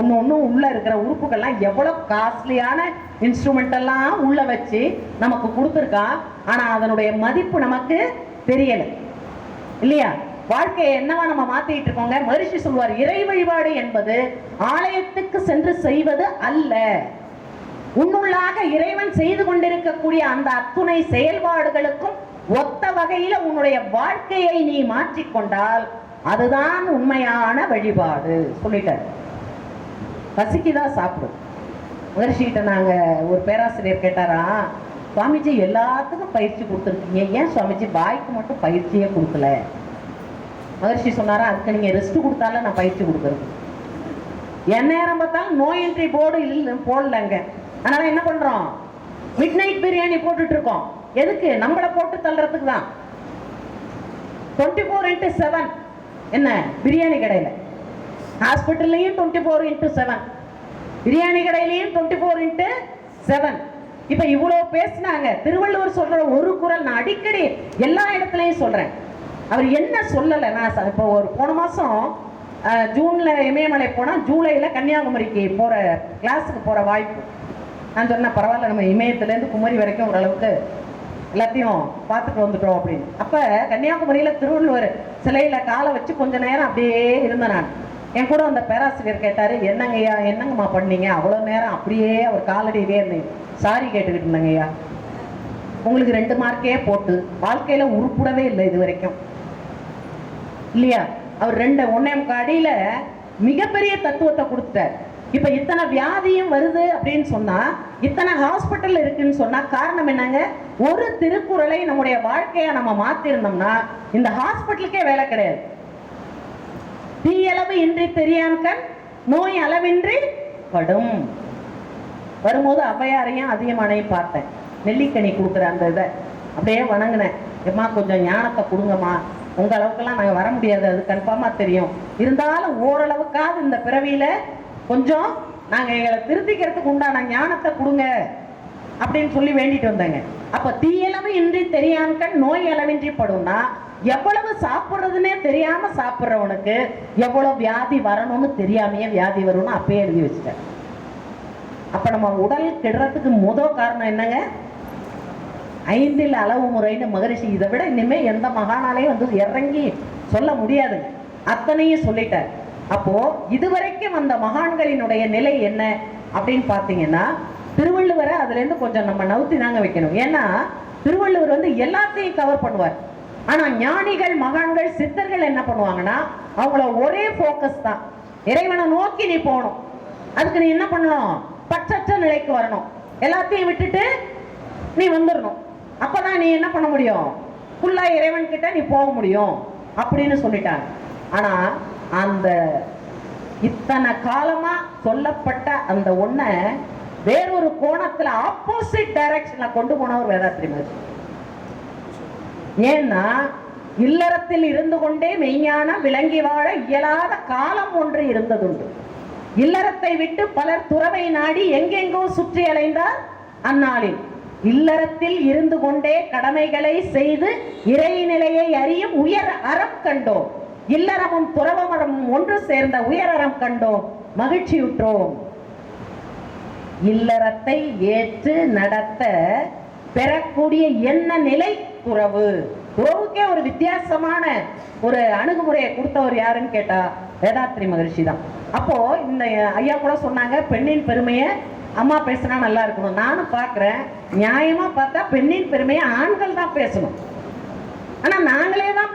C: ஒன்று உள்ள இருக்கிற உறுப்புகள்லாம் எவ்வளவு காஸ்ட்லியான இன்ஸ்ட்ருமெண்ட் எல்லாம் உள்ள வச்சு நமக்கு கொடுத்துருக்கான். ஆனா அதனுடைய மதிப்பு நமக்கு தெரியல இல்லையா? வாழ்க்கையை என்னவா நம்ம மாத்திட்டு இருக்கோங்க? மகரிஷி சொல்வார், இறை வழிபாடு என்பது ஆலயத்துக்கு சென்று செய்வது அல்ல. உன்னுள்ளாக இறைவன் செய்து கொண்டிருக்கக்கூடிய அந்த அத்துணை செயல்பாடுகளுக்கும் ஒத்த வகையில உன்னுடைய வாழ்க்கையை நீ மாற்றிக்கொண்டால் அதுதான் உண்மையான வழிபாடு சொல்லிட்டார். பசிக்குதான் சாப்பிடும். மகரிஷிகிட்ட நாங்க ஒரு பேராசிரியர் கேட்டாரா, சுவாமிஜி எல்லாத்துக்கும் பயிற்சி கொடுத்துருக்கீங்க, ஏன் சுவாமிஜி வாய்க்கு மட்டும் பயிற்சியே கொடுக்கல? மகரிஷி சொன்னாரா, அதுக்கு நீங்க ரெஸ்ட் கொடுத்தால நான் பயிற்சி கொடுக்கறது. என் நேரம் பார்த்தாலும் நோ என்ட்ரி போர்டு இல்லை போடலங்க. அதனால என்ன பண்றோம்? மிட் நைட் பிரியாணி போட்டுட்டு இருக்கோம். எதுக்கு? நம்மளை போட்டு தள்ளுறதுக்கு தான். 24x7 என்ன பிரியாணி கடையில, ஹாஸ்பிட்டல்லையும் 24x7, பிரியாணி கடையிலையும் 24x7. இப்ப இவ்வளவு பேசினாங்க. திருவள்ளுவர் சொல்ற ஒரு குறள் நான் அடிக்கடி எல்லா இடத்துலையும் சொல்றேன். அவர் என்ன சொல்லலை? நான் இப்போ ஒரு போன மாசம் ஜூன்ல இமயமலை போனா ஜூலைல கன்னியாகுமரிக்கு போற கிளாஸுக்கு போற வாய்ப்பு. நான் சொன்னேன் பரவாயில்ல, நம்ம இமயத்துலேருந்து குமரி வரைக்கும் ஓரளவுக்கு எல்லாத்தையும் பார்த்துட்டு வந்துட்டோம் அப்படின்னு. அப்ப கன்னியாகுமரியில திருவள்ளுவர் சிலையில காலை வச்சு கொஞ்ச நேரம் அப்படியே இருந்தேன் நான். என் கூட அந்த பேராசிரியர் கேட்டாரு, என்னங்கய்யா என்னங்கம்மா பண்ணீங்க அவ்வளவு நேரம்? அப்படியே அவர் காலடியிலே இருந்தேன். சாரி கேட்டுக்கிட்டு இருந்தேங்கய்யா, உங்களுக்கு 2 மார்க்கே போட்டு வாழ்க்கையில உருப்படவே இல்லை இது வரைக்கும் இல்லையா? அவர் 1.25 அடியில மிகப்பெரிய தத்துவத்தை கொடுத்துட்டார். இப்ப இத்தனை வியாதியும் வருது அப்படின்னு சொன்னா, இத்தனை ஹாஸ்பிட்டல் இருக்குன்னு சொன்னா காரணம் என்னங்க? ஒரு திருக்குறளை நம்முடைய வாழ்க்கையை நம்ம மாத்திருந்தோம்னா இந்த ஹாஸ்பிட்டலுக்கே வேலை கிடையாது. தீயளவு இன்றி தெரியான்கண் நோய் அளவின்றி படும். வரும்போது ஔவையாரையும் அதிகமானையும் பார்த்தேன். நெல்லிக்கனி கொடுக்குற அந்த இதை அப்படியே வணங்கினேன். ஏம்மா கொஞ்சம் ஞானத்தை கொடுங்கம்மா, உங்க அளவுக்கெல்லாம் நாங்கள் வர முடியாது, அது கன்ஃபார்மா தெரியும். இருந்தாலும் ஓரளவுக்காவது இந்த பிறவியில கொஞ்சம் நாங்கள் எங்களை திருத்திக்கிறதுக்கு உண்டான ஞானத்தை கொடுங்க அப்படின்னு சொல்லி வேண்டிட்டு வந்தாங்க. அப்ப தீயளவு இன்றி தெரியான்கண் நோய் அளவின்றி படும்னா எவ்வளவு சாப்பிட்றதுன்னே தெரியாம சாப்பிட்றவனுக்கு எவ்வளவு வியாதி வரணும்னு தெரியாமையே வியாதி வரும்னு அப்பயே எழுதி வச்சுட்டேன். அப்ப நம்ம உடல் கெடுறதுக்கு முதல் காரணம் என்னங்க? 5 அளவு முறைன்னு மகரிஷி இதை விட இனிமே எந்த மகானாலையும் வந்து இறங்கி சொல்ல முடியாது, அத்தனையும் சொல்லிட்டார். அப்போ இதுவரைக்கும் அந்த மகான்களினுடைய நிலை என்ன அப்படின்னு பாத்தீங்கன்னா, திருவள்ளுவரை அதுல இருந்து கொஞ்சம் நம்ம நவுத்தி தாங்க வைக்கணும். ஏன்னா திருவள்ளுவர் வந்து எல்லாத்தையும் கவர் பண்ணுவார். ஆனா ஞானிகள் மகான்கள் சித்தர்கள் என்ன பண்ணுவாங்கன்னா, அவங்கள ஒரே போக்கஸ் தான், இறைவனை நோக்கி நீ போகணும். அதுக்கு நீ என்ன பண்ணணும்? பற்றற்ற நிலைக்கு வரணும். எல்லாத்தையும் விட்டுட்டு நீ வந்துடணும். அப்பதான் நீ என்ன பண்ண முடியும்? ஃபுல்லா இறைவன் கிட்ட நீ போக முடியும் அப்படின்னு சொல்லிட்டாங்க. ஆனா அந்த இத்தனை காலமா சொல்லப்பட்ட அந்த ஒன்றை வேறொரு கோணத்துல ஆப்போசிட் டைரக்ஷன்ல கொண்டு போனவர் வேதாத்ரி மகரிஷி. ஏன்னா இல்லறத்தில் இருந்து கொண்டே மெய்ஞான விளங்கி வாழ இயலாத காலம் ஒன்று இருந்ததுண்டு. இல்லறத்தை விட்டு பலர் துறவை நாடி எங்கெங்கோ சுற்றி அலைந்தார். அந்நாளில் இல்லறத்தில் இருந்து கொண்டே கடமைகளை செய்து இறைநிலையை அறியும் உயர் அறம் கண்டோம். இல்லறமும் துறவமும் ஒன்று சேர்ந்த உயர் அறம் கண்டோம், மகிழ்ச்சியுற்றோம். இல்லறத்தை ஏற்று நடத்த பெறக்கூடிய என்ன நிலை துறவு. துறவுக்கே ஒரு வித்தியாசமான ஒரு அணுகுமுறையை கொடுத்தவர் யாருன்னு கேட்டா வேதாத்ரி மகரிஷி தான். அப்போ இந்த ஐயா கூட சொன்னாங்க, பெண்ணின் பெருமையை அம்மா பேசினா நல்லா இருக்கணும். நானும் பார்க்குறேன், நியாயமா பார்த்தா பெண்ணின் பெருமையை ஆண்கள் தான் பேசணும்.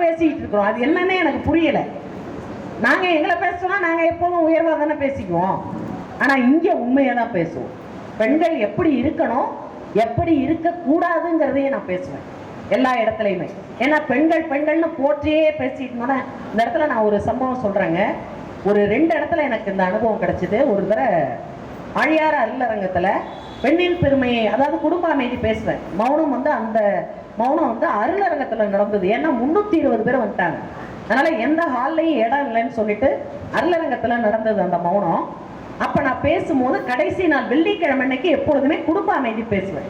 C: பேசிட்டு இருக்கிறோம். அது என்னன்னே எனக்கு புரியல. நாங்க எங்களை பேசுனா நாங்க எப்போதும் உயர்வா தானே பேசிக்குவோம். ஆனா இங்க உண்மையை தான் பேசுவோம். பெண்கள் எப்படி இருக்கணும், எப்படி இருக்கக்கூடாதுங்கிறதையும் நான் பேசுவேன் எல்லா இடத்துலையுமே. ஏன்னா பெண்கள் பெண்கள்னு போற்றியே பேசிட்டு இந்த இடத்துல நான் ஒரு சம்பவம் சொல்றேங்க. ஒரு 2 இடத்துல எனக்கு இந்த அனுபவம் கிடைச்சிது. ஒரு தடவை ஆழியார் அருளரங்கத்துல பெண்ணின் பெருமையை, அதாவது குடும்ப அமைதி பேசுவேன். மௌனம் வந்து அந்த மௌனம் வந்து அருளரங்கத்துல நடந்தது. ஏன்னா 320 பேர் வந்துட்டாங்க. அதனால எந்த ஹால்லையும் இடம் இல்லைன்னு சொல்லிட்டு அருளரங்கத்துல நடந்தது அந்த மௌனம். அப்ப நான் பேசும்போது கடைசி நாள் வெள்ளிக்கிழமை அன்னைக்கு எப்பொழுதுமே குடும்ப அமைதி பேசுவேன்.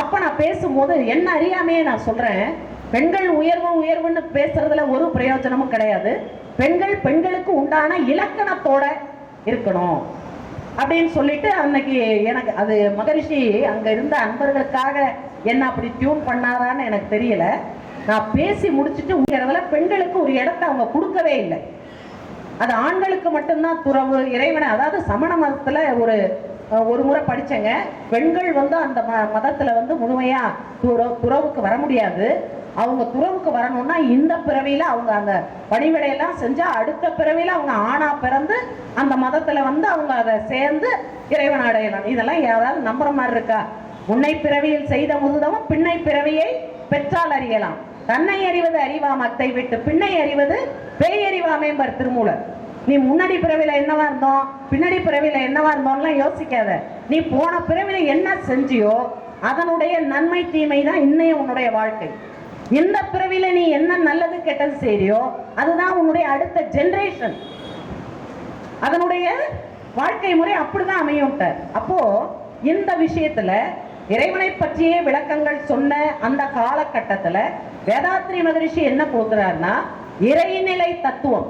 C: அப்ப நான் பேசும்போது என்ன அறியாமையே நான் சொல்றேன், பெண்கள் உயர்வுன்னு பேசுறதுல ஒரு பிரயோஜனமும் கிடையாது. பெண்கள் பெண்களுக்கு உண்டான இலக்கணத்தோட இருக்கணும் அப்படின்னு சொல்லிட்டு அன்னைக்கு எனக்கு அது மகரிஷி அங்க இருந்த அன்பர்களுக்காக என்ன அப்படி டியூன் பண்ணாரான்னு எனக்கு தெரியல. நான் பேசி முடிச்சுட்டு உயர்வுல பெண்களுக்கு ஒரு இடத்தை அவங்க கொடுக்கவே இல்லை. அது ஆண்களுக்கு மட்டும்தான் துறவு இறைவனை, அதாவது சமண மதத்துல ஒரு முறை படிச்சேங்க. பெண்கள் வந்து அந்த மதத்துல வந்து முழுமையா துறவுக்கு வர முடியாது. அவங்க துறவுக்கு வரணும்னா இந்த பிறவியில அவங்க அந்த பணிவிடையெல்லாம் செஞ்சா அடுத்த பிறவியில அவங்க ஆணா பிறந்து அந்த மதத்துல வந்து அவங்க அதை சேர்ந்து இறைவன் அடையலாம். இதெல்லாம் யாராவது நம்புற மாதிரி இருக்கா? முன்னை பிறவியில் செய்த முதுதமும் பின்னை பிறவியை பெற்றால் அறியலாம். தன்னை அறிவது அறிவாமத்தை விட்டு பின்னை அறிவது பேய் அறிவாமேம்பர் திருமூலர். நீ முன்னாடி பிறவில என்னவா இருந்தோம், பின்னாடி பிறவில என்னவா இருந்தோம்லாம் யோசிக்காத. நீ போன பிறவில என்ன செஞ்சியோ அதனுடைய நன்மை தீமை தான் இன்னைய உன்னுடைய வாழ்க்கை. இந்த பிறவில நீ என்ன நல்லது கெட்டது செய்யறியோ அதுதான் உன்னுடைய அடுத்த ஜெனரேஷன். அதனுடைய வாழ்க்கை முறை அப்படிதான் அமையும். அப்போ இந்த விஷயத்துல இறைவனை பற்றிய விளக்கங்கள் சொன்ன அந்த காலகட்டத்துல வேதாத்ரி மகரிஷி என்ன கொடுக்கிறார்னா, இறைநிலை தத்துவம்,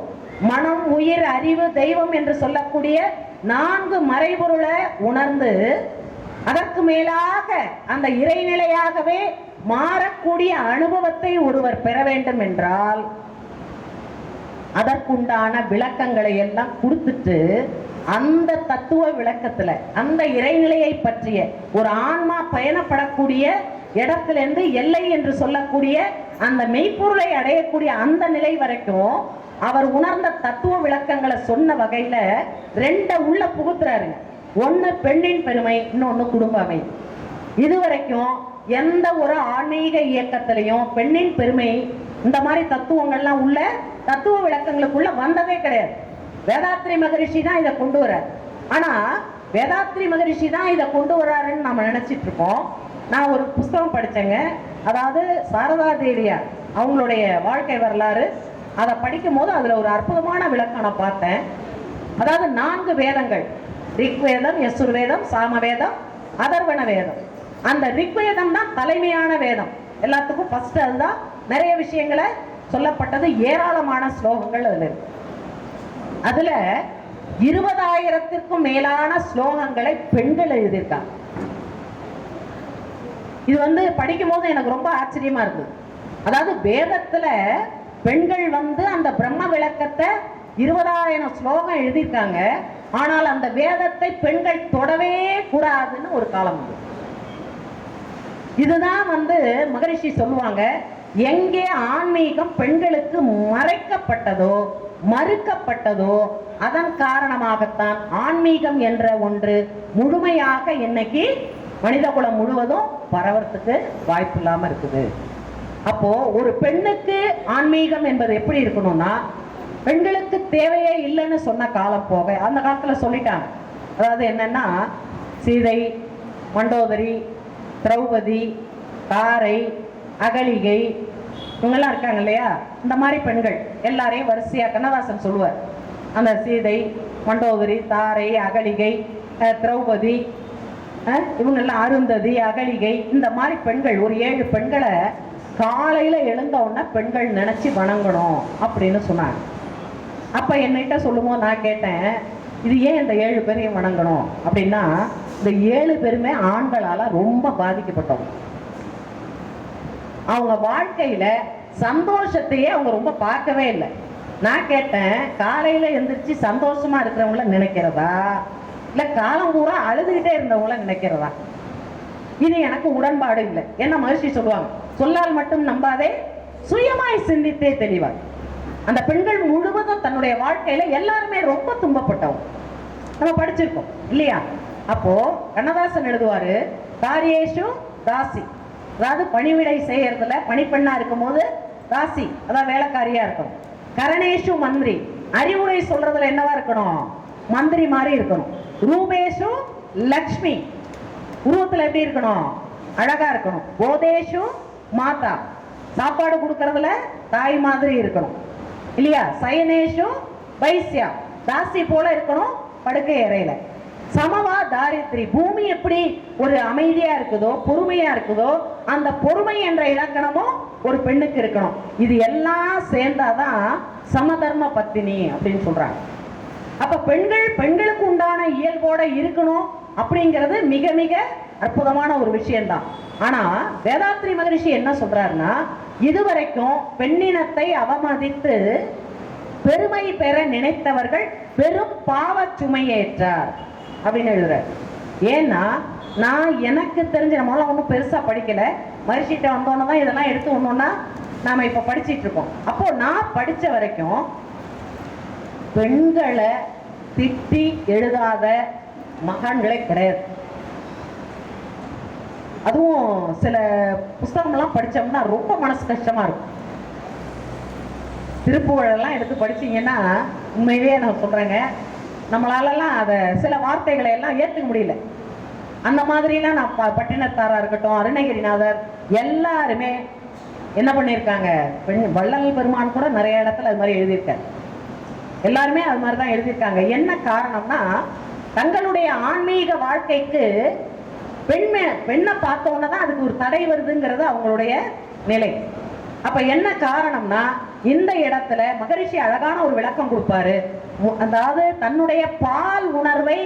C: மனம், உயிர், அறிவு, தெய்வம் என்று சொல்லக்கூடிய 4 மறைபொருளை உணர்ந்து அதற்கு மேலாக அந்த இறைநிலையாகவே மாறக்கூடிய அனுபவத்தை ஒருவர் பெற வேண்டும் என்றால் அதற்குண்டான விளக்கங்களை எல்லாம் கொடுத்துட்டு அந்த தத்துவ விளக்கத்துல அந்த இறைநிலையை பற்றிய ஒரு ஆன்மா பயணப்படக்கூடிய இடத்திலிருந்து எல்லை என்று சொல்லக்கூடிய அந்த மெய்ப்பொருளை அடையக்கூடிய அந்த நிலை வரைக்கும் அவர் உணர்ந்த தத்துவ விளக்கங்களை சொன்ன வகையில 2 உள்ள புகுத்துறாருங்க. ஒன்னு பெண்ணின் பெருமை, இன்னொன்னு குடும்ப அமைதி. இதுவரைக்கும் எந்த ஒரு ஆன்மீக இயக்கத்திலையும் பெண்ணின் பெருமை இந்த மாதிரி தத்துவங்கள்லாம் உள்ள தத்துவ விளக்கங்களுக்குள்ள வந்ததே கிடையாது. வேதாத்ரி மகரிஷி தான் இதை கொண்டு வர்றார். ஆனா வேதாத்ரி மகரிஷி தான் இதை கொண்டு வர்றாருன்னு நம்ம நினைச்சிட்டு இருக்கோம். நான் ஒரு புஸ்தகம் படிச்சேங்க. அதாவது சாரதா தேவியார் அவங்களுடைய வாழ்க்கை வரலாறு. அதை படிக்கும் போது அதுல ஒரு அற்புதமான விளக்கம் நான் பார்த்தேன். அதாவது 4 வேதங்கள், ரிக்வேதம், யசுர்வேதம், சாமவேதம், அதர்வண வேதம். அந்த ரிக்வேதம் தான் தலைமையான வேதம். எல்லாத்துக்கும் ஃபர்ஸ்ட் அதுதான். நிறைய விஷயங்களை சொல்லப்பட்டது, ஏராளமான ஸ்லோகங்கள் அதுல இருக்கு. அதுல 20,000க்கும் மேலான ஸ்லோகங்களை பெண்கள் எழுதியிருக்காங்க. இது வந்து படிக்கும் போது எனக்கு ரொம்ப ஆச்சரியமா இருந்தது. அதாவது வேதத்துல பெண்கள் வந்து அந்த பிரம்ம விளக்கத்தை 20,000 ஸ்லோகம் எழுதியிருக்காங்க. ஆனால் அந்த வேதத்தை பெண்கள் தொடவே கூடாதுன்னு ஒரு காலம் உண்டு. இதுதான் வந்து மகரிஷி சொல்லுவாங்க, எங்கே ஆன்மீகம் பெண்களுக்கு மறைக்கப்பட்டதோ மறுக்கப்பட்டதோ அதன் காரணமாகத்தான் ஆன்மீகம் என்ற ஒன்று முழுமையாக இன்னைக்கு மனித குலம் முழுவதும் பரவறதுக்கு வாய்ப்பு இல்லாம இருக்குது. அப்போ ஒரு பெண்ணுக்கு ஆன்மீகம் என்பது எப்படி இருக்கணும்னா, பெண்களுக்கு தேவையே இல்லைன்னு சொன்ன காலம் போக அந்த காலத்துல சொல்லிட்டாங்க. அதாவது என்னன்னா, சீதை, மண்டோதரி, திரௌபதி, தாரை, அகலிகை இவங்கெல்லாம் இருக்காங்க இல்லையா, இந்த மாதிரி பெண்கள் எல்லாரையும் வரிசையா கண்ணதாசன் சொல்லுவார். அந்த சீதை, மண்டோதரி, தாரை, அகலிகை, திரௌபதி, இவங்கெல்லாம் அருந்ததி, அகலிகை, இந்த மாதிரி பெண்கள் ஒரு 7 பெண்களை காலையில எழுந்த உடனே பெண்கள் நினைச்சு வணங்கணும் அப்படின்னு சொன்னாங்க. அப்ப என்கிட்ட சொல்லும்போது நான் கேட்டேன், இது ஏன் இந்த 7 பேரையும் வணங்கணும் அப்படின்னா, இந்த 7 பேருமே ஆண்களால ரொம்ப பாதிக்கப்பட்டவங்க. அவங்க வாழ்க்கையில சந்தோஷத்தையே அவங்க ரொம்ப பார்க்கவே இல்லை. நான் கேட்டேன், காலையில எந்திரிச்சு சந்தோஷமா இருக்கிறவங்கள நினைக்கிறதா இல்ல காலம் பூரா அழுதுகிட்டே இருந்தவங்கள நினைக்கிறதா? இது எனக்கு உடன்பாடு இல்லை. என்ன மகிழ்ச்சி சொல்லுவாங்க, சொல்லால் மட்டும் நம்பாதே சுயமாய் சிந்தித்தே தெளிவார். அந்த பெண்கள் முழுவதும் தன்னுடைய வாழ்க்கையில எல்லாருமே ரொம்ப துன்பப்பட்டவங்க. நம்ம படிச்சிருக்கோம் இல்லையா? அப்போ கண்ணதாசன் எழுதுவாரு, காரியேஷு தாசி, அதாவது பணிவிடை செய்யறதுல பணிப்பெண்ணா இருக்கும் போது தாசி, அதாவது வேலைக்காரியா இருக்கணும். கரணேஷு மந்திரி, அறிவுரை சொல்றதுல என்னவா இருக்கணும்? மந்திரி மாதிரி இருக்கணும். ரூபேஷு லக்ஷ்மி, உருவத்துல எப்படி இருக்கணும்? அழகா இருக்கணும். போதேஷு மாதா, சாப்பாடு கொடுக்கறதுல தாய் மாதிரி இருக்கணும் இல்லையா? சயனேஷு வைசியா, தாசி போல இருக்கணும் படுக்கை அறையில. சமவா தாரித்ரி, பூமி எப்படி ஒரு அமைதியா இருக்குதோ பொறுமையா இருக்குதோ அந்த பொறுமை என்ற இலக்கணமும் ஒரு பெண்ணுக்கு இருக்கணும். இது எல்லாம் சேர்ந்தாதான் சமதர்ம பத்தினி அப்படின்னு சொல்றாங்க. அப்ப பெண்களுக்கு உண்டான இயல்போட இருக்கணும் அப்படிங்கிறது மிக மிக அற்புதமான ஒரு விஷயம்தான். ஆனா வேதாத்ரி மகரிஷி என்ன சொல்றாருன்னா, இதுவரைக்கும் பெண்ணினத்தை அவமதித்து பெருமை பெற நினைத்தவர்கள் பெரும் பாவ சுமையேற்றார் அப்படின்னு எழுதுறாரு. ஏன்னா நான் எனக்கு தெரிஞ்ச, நம்மளால ஒன்றும் பெருசா படிக்கல, மகரிஷிட்ட வந்தோன்னு தான் இதெல்லாம் எடுத்து ஒன்னொன்னா நாம இப்ப படிச்சிட்டு இருக்கோம். அப்போ நான் படிச்ச வரைக்கும் பெண்களை திட்டி எழுதாத மகான்களே கிடையாது. அதுவும் சில புஸ்தகம்லாம் படிச்சோம்னா ரொம்ப மனசு கஷ்டமா இருக்கும். திருப்புகழெல்லாம் எடுத்து படிச்சீங்கன்னா உண்மையிலேயே நான் சொல்றேங்க, நம்மளாலலாம் அதை சில வார்த்தைகளை எல்லாம் ஏற்றுக்க முடியல. அந்த மாதிரிலாம் நான் பட்டினத்தாரா இருக்கட்டும், அருணகிரிநாதர் எல்லாருமே என்ன பண்ணியிருக்காங்க, வள்ளல் பெருமான் கூட நிறைய இடத்துல அது மாதிரி எழுதியிருக்காரு. எல்லாருமே அது மாதிரி தான் எழுதியிருக்காங்க. என்ன காரணம்னா, தங்களுடைய ஆன்மீக வாழ்க்கைக்கு பெண்ணை பார்த்தோன்னே தான் அதுக்கு ஒரு தடை வருதுங்கிறது அவங்களுடைய நிலை. அப்ப என்ன காரணம்னா, இந்த இடத்துல மகரிஷி அழகான ஒரு விளக்கம் கொடுப்பாரு. அதாவது தன்னுடைய பால் உணர்வை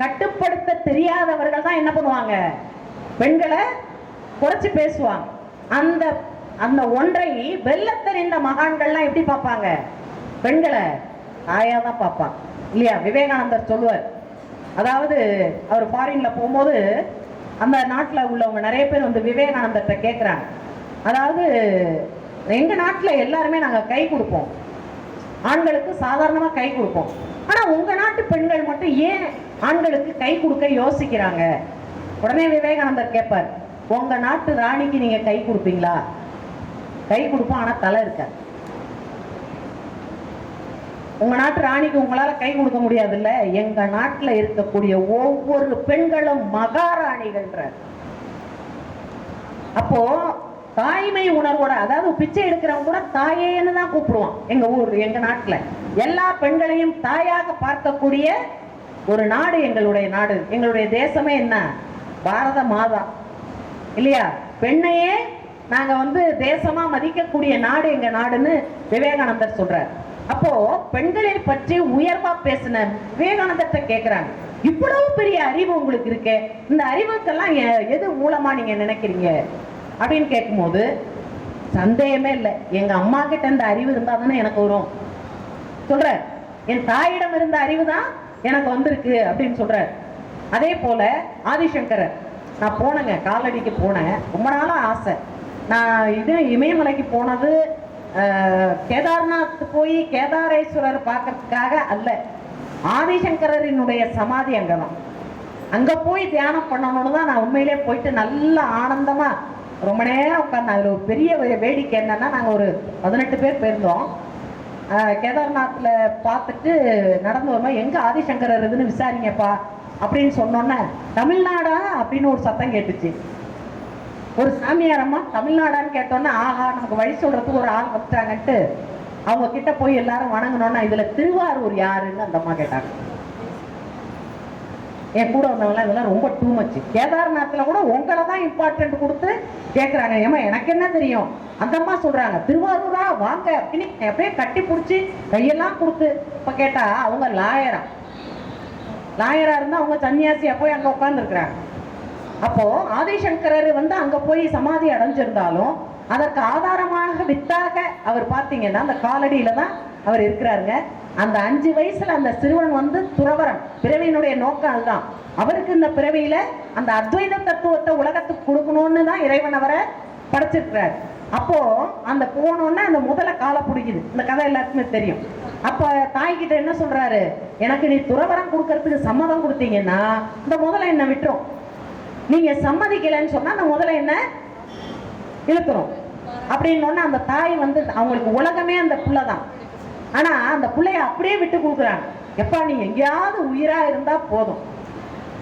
C: கட்டுப்படுத்த தெரியாதவர்கள் தான் என்ன பண்ணுவாங்க, பெண்களை குறைச்சு பேசுவாங்க. அந்த அந்த ஒன்றை வெல்லத்தறிந்த மகான்கள்லாம் எப்படி பார்ப்பாங்க, பெண்களை தாயா தான் பார்ப்பாங்க இல்லையா? விவேகானந்தர் சொல்லுவார், அதாவது அவர் ஃபாரின்ல போகும்போது அந்த நாட்டில் உள்ளவங்க நிறைய பேர் வந்து விவேகானந்தர்கிட்ட கேட்குறாங்க, அதாவது எங்க நாட்டில் எல்லாருமே நாங்கள் கை கொடுப்போம், ஆண்களுக்கு சாதாரணமாக கை கொடுப்போம், ஆனால் உங்க நாட்டு பெண்கள் மட்டும் ஏன் ஆண்களுக்கு கை கொடுக்க யோசிக்கிறாங்க? உடனே விவேகானந்தர் கேட்பார், உங்க நாட்டு ராணிக்கு நீங்க கை கொடுப்பீங்களா? கை கொடுப்போம், ஆனா தலை இருக்காது. உங்க நாட்டு ராணிக்கு உங்களால கை கொடுக்க முடியாது இல்ல, எங்க நாட்டுல இருக்கக்கூடிய ஒவ்வொரு பெண்களும் மகாராணிகள்ன்ற. அப்போ தாய்மை உணர்வோட, அதாவது பிச்சை எடுக்கிறவங்க கூட தாயேன்னு தான் கூப்பிடுவான். எங்க ஊர், எங்க நாட்டுல எல்லா பெண்களையும் தாயாக பார்க்கக்கூடிய ஒரு நாடு எங்களுடைய நாடு. எங்களுடைய தேசமே என்ன, பாரத மாதா இல்லையா? பெண்ணையே நாங்க வந்து தேசமா மதிக்கக்கூடிய நாடு எங்க நாடுன்னு விவேகானந்தர் சொல்றார். அப்போ பெண்களை பற்றி உயர்வா பேசின விவேகானந்தத்தை கேட்கிறாங்க, இவ்வளவு பெரிய அறிவு உங்களுக்கு இருக்கு, இந்த அறிவுக்கெல்லாம் எது மூலமா நீங்க நினைக்கிறீங்க அப்படின்னு கேட்கும்போது, சந்தேகமே இல்லை, எங்க அம்மா கிட்ட இந்த அறிவு இருந்தா தானே எனக்கு வரும் சொல்ற, என் தாயிடம் இருந்த அறிவு தான் எனக்கு வந்திருக்கு அப்படின்னு சொல்றாரு. அதே போல ஆதிசங்கரர், நான் போனேங்க, காலடிக்கு போனேன், ரொம்ப நாளா ஆசை. நான் இது இமயமலைக்கு போனது கேதார்நாத் போய் கேதாரேஸ்வரர் பார்க்கறதுக்காக அல்ல, ஆதிசங்கரனுடைய சமாதி அங்கதான், அங்க போய் தியானம் பண்ணணும்னு தான் நான் உண்மையிலே போயிட்டு நல்ல ஆனந்தமா ரொம்ப நேரம் உட்காந்து. அதுல ஒரு பெரிய வேடிக்கை என்னன்னா, நாங்க ஒரு 18 பேர் போயிருந்தோம். கேதார்நாத்ல பார்த்துட்டு நடந்து வரும்போது, எங்க ஆதிசங்கரர் இதுன்னு விசாரிங்கப்பா அப்படின்னு சொன்னோன்னே, தமிழ்நாடா அப்படின்னு ஒரு சத்தம் கேட்டுச்சு. ஒரு சாமியாரம்மா தமிழ்நாடான்னு கேட்டோன்னா, ஆஹா நமக்கு வழி சொல்றதுக்கு ஒரு ஆள் வந்துட்டாங்கன்ட்டு அவங்க கிட்ட போய் எல்லாரும் வணங்கணும்னா, இதுல திருவாரூர் யாருன்னு அந்த அம்மா கேட்டாங்க. என் கூட வந்தவங்களாம் இதெல்லாம் ரொம்ப டூ மச்சு, கேதார்நாத்ல கூட உங்களை தான் இம்பார்ட்டன்ட் கொடுத்து கேட்குறாங்க. ஏமா எனக்கு என்ன தெரியும், அந்த அம்மா சொல்றாங்க திருவாரூரா வாங்க அப்படின்னு அப்படியே கட்டி பிடிச்சி கையெல்லாம் கொடுத்து. இப்ப கேட்டா அவங்க லாயரா இருந்தா அவங்க சன்னியாசியா போய் அங்க உட்கார்ந்துருக்குறாங்க. அப்போ ஆதிசங்கரர் வந்து அங்க போய் சமாதி அடைஞ்சிருந்தாலும் அதற்கு ஆதாரமாக வித்தாக அவர் பார்த்தீங்கன்னா அந்த காலடியில தான் அவர் இருக்கிறாருங்க. அந்த 5 வயசுல அந்த சிறுவன் வந்து துறவரம், பிறவியினுடைய நோக்கம் அதுதான். அவருக்கு இந்த பிறவியில அந்த அத்வைத தத்துவத்தை உலகத்துக்கு கொடுக்கணும்னு தான் இறைவன் அவரை படைச்சிருக்கிறார். அப்போ அந்த போனோன்னா அந்த முதல்ல காலை பிடிக்குது. இந்த கதை எல்லாருக்குமே தெரியும். அப்ப தாய்கிட்ட என்ன சொல்றாரு, எனக்கு நீ துறவரம் கொடுக்கறதுக்கு சம்மதம் கொடுத்தீங்கன்னா இந்த முதல்ல என்ன விட்டுரும், நீங்க சம்மதிக்கலைன்னு சொன்னா அந்த முதல்ல என்ன இழுத்துரும் அப்படின்னு அந்த தாய் வந்து அவங்களுக்கு உலகமே அந்த புள்ளதான். ஆனா அந்த பிள்ளைய அப்படியே விட்டு கொடுக்குறாங்க. எப்பா நீ எங்கேயாவது உயிரா இருந்தா போதும்,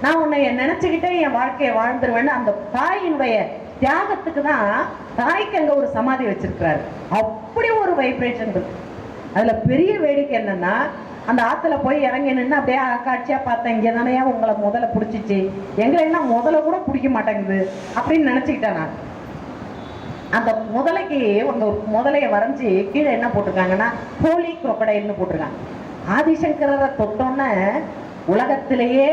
C: நான் உன்னை நினைச்சுக்கிட்டே என் வாழ்க்கையை வாழ்ந்துருவேன்னு அந்த தாயினுடைய தியாகத்துக்கு தான் தாய்க்கு அங்க ஒரு சமாதி வச்சிருக்கிறாரு. அப்படி ஒரு வைப்ரேஷன் இருக்கு. அதுல பெரிய வேடிக்கை என்னன்னா, அந்த ஆத்துல போய் இறங்கி நின்று அப்படியே காட்சியா பார்த்தேன், இங்கே தானே உங்களை முதல்ல பிடிச்சிச்சு, எங்களை என்ன முதல்ல கூட பிடிக்க மாட்டேங்குது அப்படின்னு நினைச்சுக்கிட்டேன் நான். அந்த முதலைக்கு அந்த முதலையை வரைஞ்சி கீழே என்ன போட்டிருக்காங்கன்னா ஹோலி குரோக்கடைல்னு போட்டிருக்காங்க. ஆதிசங்கரரை தொட்டோன்னு உலகத்திலேயே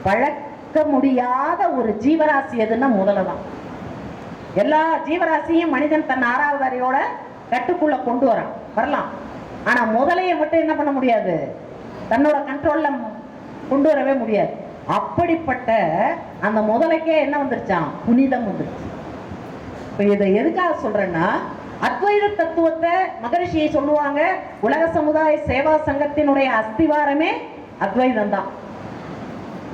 C: பழக்க முடியாத ஒரு ஜீவராசி எதுன்னா முதலை தான். எல்லா ஜீவராசியும் மனிதன் தன் 6வது அறிவோட கட்டுக்குள்ள கொண்டு வரலாம். ஆனா முதலையை மட்டும் என்ன பண்ண முடியாது, தன்னோட கண்ட்ரோல்ல கொண்டு வரவே முடியாது. அப்படிப்பட்ட அந்த முதலைக்கே என்ன வந்துருச்சான், புனிதம் வந்துருச்சு. இப்ப இதை எதுக்காக சொல்றேன்னா, அத்வைத தத்துவத்தை மகரிஷியை சொல்லுவாங்க, உலக சமுதாய சேவா சங்கத்தினுடைய அஸ்திவாரமே அத்வைதம் தான்.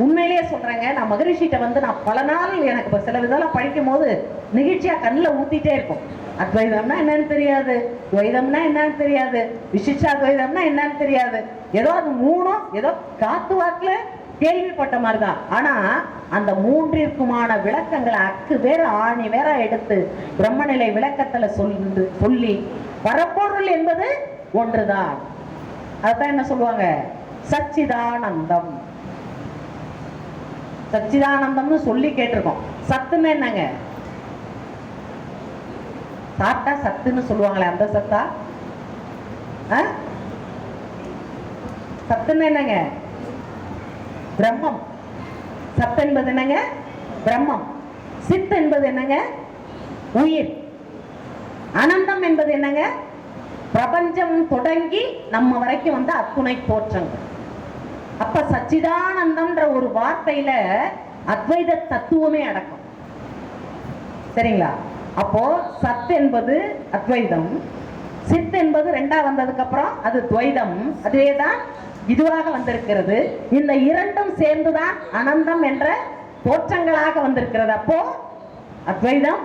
C: உண்மையிலேயே சொல்றேங்க, நான் மகரிஷிட்ட வந்து நான் பல நாள் எனக்கு இப்போ சில இதெல்லாம் படிக்கும் போது நிகழ்ச்சியா கண்ணில் ஊத்திட்டே இருக்கும். அத்வைதம்னா என்னன்னு தெரியாது, துவைதம்னா என்னன்னு தெரியாது, விசிஷ்டாத்வைதம்னா என்னன்னு தெரியாது, ஏதோ அது மூணும் ஏதோ காத்து வாக்குல கேள்விப்பட்ட மாதிரிதான். ஆனா அந்த மூன்றிற்குமான விளக்கங்களை அக்கு வேற ஆணி வேற எடுத்து பிரம்மநிலை விளக்கத்துல சொல்லி பரப்பொருள் என்பது ஒன்றுதான். அதுதான் என்ன சொல்லுவாங்க, சச்சிதானந்தம். சச்சிதானந்தம்னு சொல்லி கேட்டிருக்கோம். சத்துன்னு என்னங்க, சாப்பிட்டா சத்துன்னு சொல்லுவாங்களே அந்த சத்தா? சத்துன்னு என்னங்க, பிரம்மம். சத்து என்பது என்னங்க, பிரம்மம். சித் என்பது என்னங்க, உயிர். அனந்தம் என்பது என்னங்க, பிரபஞ்சம் தொடங்கி நம்ம வரைக்கும் வந்த அத்துணை தோற்றங்கள். அப்ப சச்சிதானந்தம்ன்ற ஒரு வார்த்தையில அத்வைத தத்துவமே அடக்கம். சரிங்களா? அப்போ சத் என்பது அத்வைதம், சித் என்பது 2ஆ வந்ததுக்கு அப்புறம் அது துவைதம், அதேதான் இதுவாக வந்திருக்கிறது. இந்த இரண்டும் சேர்ந்துதான் அனந்தம் என்ற தோற்றங்களாக வந்திருக்கிறது. அப்போ அத்வைதம்,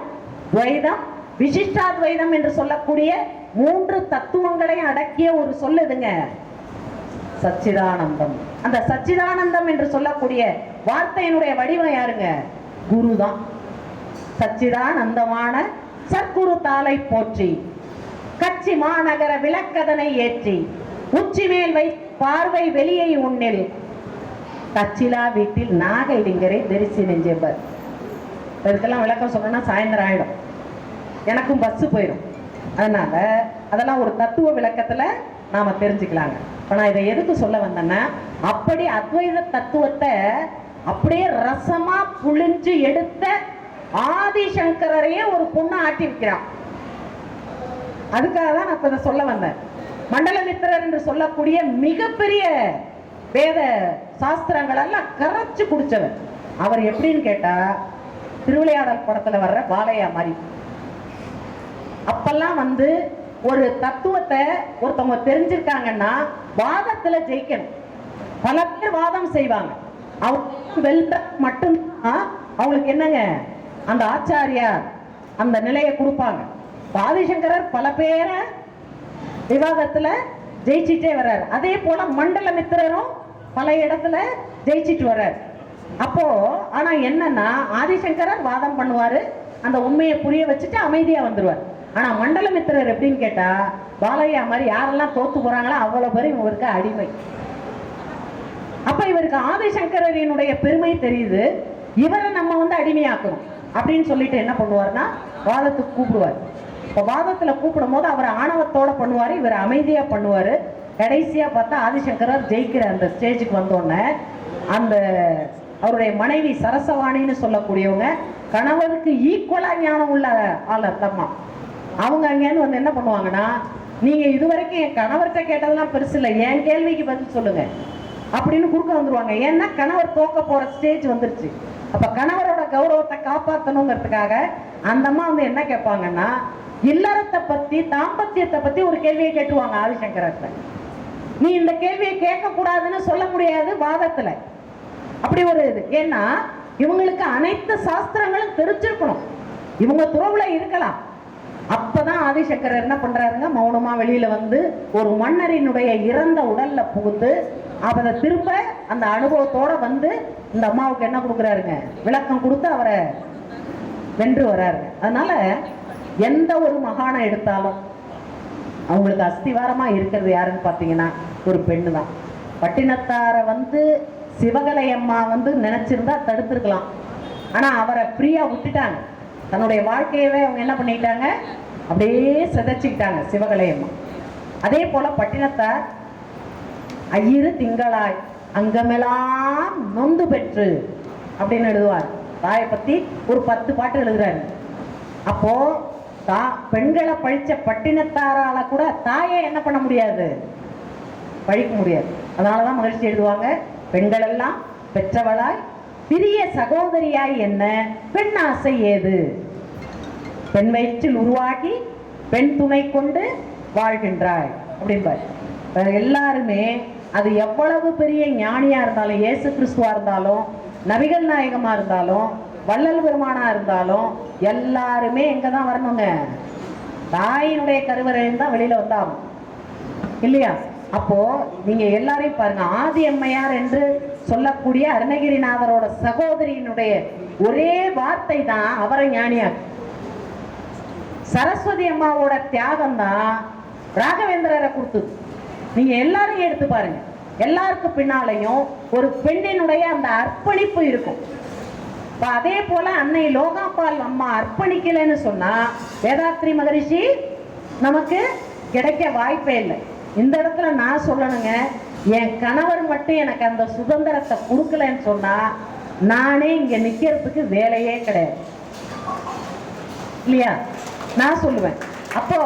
C: துவைதம், விசிஷ்டாத்வைதம் என்று சொல்லக்கூடிய 3 தத்துவங்களை அடக்கிய ஒரு சொல்லுதுங்க சச்சிதானந்தம். அந்த சச்சிதானந்தம் என்று சொல்லக்கூடிய வார்த்தையினுடைய வடிவம் யாருங்க, குரு தான். சச்சிதானந்தமான சற்குரு தாளை போற்றி கட்சி மாநகர விளக்கதனை ஏற்றி உச்சி மேல் வை பார்வை வெளியை உன்னில் தச்சிலா வீட்டில் நாகைலிங்கரை தரிசி நெஞ்சேம்பர். இதுக்கெல்லாம் விளக்கம் சொன்னா சாயந்தரம் ஆயிடும், எனக்கும் பஸ் போயிடும். அதனால அதெல்லாம் ஒரு தத்துவ விளக்கத்துல நாம தெரிஞ்சுக்கலாங்க. இப்ப நான் இதை எதுக்கு சொல்ல வந்தேன்னா, அப்படி அத்வைத தத்துவத்தை அப்படியே ரசமா புழிஞ்சு எடுத்த ஆதிசங்கரையே ஒரு பொண்ணு ஆட்டி வைக்கிறான். அதுக்காக தான் நான் இப்ப இதை சொல்ல வந்தேன். மண்டலமித்திரர் என்று சொல்லக்கூடிய மிகப்பெரிய வேத சாஸ்திரங்கள் எல்லாம் கரைச்சு குடிச்சவர் அவர். எப்படின்னு கேட்டா, திருவிளையாடல் படத்துல வர்ற பாலையா மாதிரி. அப்பெல்லாம் வந்து ஒரு தத்துவத்தை ஒருத்தவங்க தெரிஞ்சிருக்காங்கன்னா வாதத்துல ஜெயிக்கணும். பல பேர் வாதம் செய்வாங்க, அவங்க வெல்ற மட்டும்தான் அவங்களுக்கு என்னங்க அந்த ஆச்சாரியார் அந்த நிலையை கொடுப்பாங்க. ஆதிசங்கரர் பல பேரை விவாதத்துல ஜெயிச்சுட்டே வர்றாரு. அதே போல மண்டலமித்திரரும் பல இடத்துல ஜெயிச்சுட்டு வர்றாரு. அப்போ ஆனா என்னன்னா, ஆதிசங்கரர் வாதம் பண்ணுவாரு, அந்த உண்மையை புரிய வச்சுட்டு அமைதியா வந்துருவார். ஆனா மண்டலமித்திரர் எப்படின்னு கேட்டா, பாலையா மாதிரி யாரெல்லாம் தோத்து போறாங்களோ அவ்வளவு பேரும் இவருக்கு அடிமை. அப்ப இவருக்கு ஆதிசங்கரனுடைய பெருமை தெரியுது, இவரை நம்ம வந்து அடிமையாக்கணும் அப்படின்னு சொல்லிட்டு என்ன பண்ணுவார்னா, வாதத்துக்கு கூப்பிடுவார். இப்போ வாதத்தில் கூப்பிடும் போது அவர் ஆணவத்தோட பண்ணுவார், இவர் அமைதியா பண்ணுவார். கடைசியா பார்த்தா ஆதிசங்கரர் ஜெயிக்கிற அந்த ஸ்டேஜுக்கு வந்தோடனே அந்த அவருடைய மனைவி சரசவாணின்னு சொல்லக்கூடியவங்க, கணவருக்கு ஈக்குவலா ஞானம் உள்ள ஆள் அர்த்தமா, அவங்க அங்கேன்னு வந்து என்ன பண்ணுவாங்கன்னா, நீங்க இதுவரைக்கும் என் கணவர்கிட்ட கேட்டதெல்லாம் பெருசு இல்லை, என் கேள்விக்கு பதில் சொல்லுங்க அப்படின்னு குறுக்க வந்துருவாங்க. ஏன்னா கணவர் தோக்க போற ஸ்டேஜ் வந்துருச்சு. அப்ப கணவரோட கௌரவத்தை காப்பாற்றணுங்கிறதுக்காக அந்த அம்மா வந்து என்ன கேட்பாங்கன்னா, இல்லறத்தை பத்தி, தாம்பத்தியத்தை பத்தி ஒரு கேள்வியை கேட்டுருவாங்க ஆதிசங்கரத்தை. நீ இந்த கேள்வியை கேட்க கூடாதுன்னு சொல்ல முடியாது வாதத்துல. அப்படி ஒரு இது. ஏன்னா இவங்களுக்கு அனைத்து சாஸ்திரங்களும் தெரிஞ்சிருக்கணும். இவங்க துறவுல இருக்கலாம். அப்பதான் ஆதிசங்கரர் என்ன பண்றாருங்க, மௌனமா வெளியில வந்து ஒரு மன்னரினுடைய இறந்த உடல்ல புகுந்து அவரை திரும்ப அந்த அனுபவத்தோட வந்து இந்த அம்மாவுக்கு என்ன கொடுக்குறாருங்க, விளக்கம் கொடுத்து அவரை வென்று வர்றாருங்க. அதனால எந்த ஒரு மகானை எடுத்தாலும் அவங்களுக்கு அஸ்திவாரமா இருக்கிறது யாருன்னு பார்த்தீங்கன்னா ஒரு பெண்ணு தான். பட்டினத்தாரை வந்து சிவகலை அம்மா வந்து நினைச்சிருந்தா தடுத்திருக்கலாம். ஆனா அவரை ஃப்ரீயா விட்டுட்டாங்க. தன்னுடைய வாழ்க்கையவே அவங்க என்ன பண்ணிட்டாங்க, அப்படியே சிதைச்சிக்கிட்டாங்க சிவகலை அம்மா. அதே போல பட்டினத்தார் ஐயிரு திங்களாய் அங்கமெல்லாம் நொந்து பெற்று அப்படின்னு எழுதுவார். தாயை பத்தி ஒரு 10 பாட்டு எழுதுறாரு. அப்போ பெண்களை பழிச்ச பட்டினத்தாரால கூட தாயை என்ன பண்ண முடியாது, பழிக்க முடியாது. அதனாலதான் மகிழ்ச்சி எழுதுவாங்க, பெண்கள் எல்லாம் பெற்றவளாய் பிரிய சகோதரியாய் என்ன பெண் ஆசை ஏது, பெண் வயிற்றில் உருவாகி பெண் துணை கொண்டு வாழ்கின்றாய் அப்படின்பார். எல்லாருமே அது எவ்வளவு பெரிய ஞானியா இருந்தாலும், இயேசு கிறிஸ்துவா இருந்தாலும், நபிகள் நாயகமா இருந்தாலும், வள்ளல் பெருமானா இருந்தாலும் எல்லாருமே எங்க தான் வரணுங்க, தாயினுடைய கருவறையில் தான் வெளியில வந்தாகும் இல்லையா? அப்போ நீங்க எல்லாரையும் பாருங்க, ஆதி அம்மையார் என்று சொல்லக்கூடிய அருணகிரிநாதரோட சகோதரியினுடைய ஒரே வார்த்தை தான் அவரை ஞானியார். சரஸ்வதி அம்மாவோட தியாகம் தான் ராகவேந்திரரை கொடுத்தது. நீங்க எல்லாரையும் எடுத்து பாருங்க, எல்லாருக்கும் பின்னாலையும் ஒரு பெண்ணினுடைய அந்த அர்ப்பணிப்பு இருக்கும். அதே போல அன்னை லோகாம்பாள் அம்மா அர்ப்பணிக்கலைன்னு சொன்னா வேதாத்ரி மகரிஷி நமக்கு கிடைக்க வாய்ப்பே இல்லை. இந்த இடத்துல நான் சொல்லணுங்க, என் கணவர் மட்டும் எனக்கு அந்த சுதந்திரத்தை கொடுக்கலன்னு சொன்னா நானே இங்க நிக்கிறதுக்கு வேலையே கிடையாது இல்லையா? நான் சொல்லுவேன். அப்போ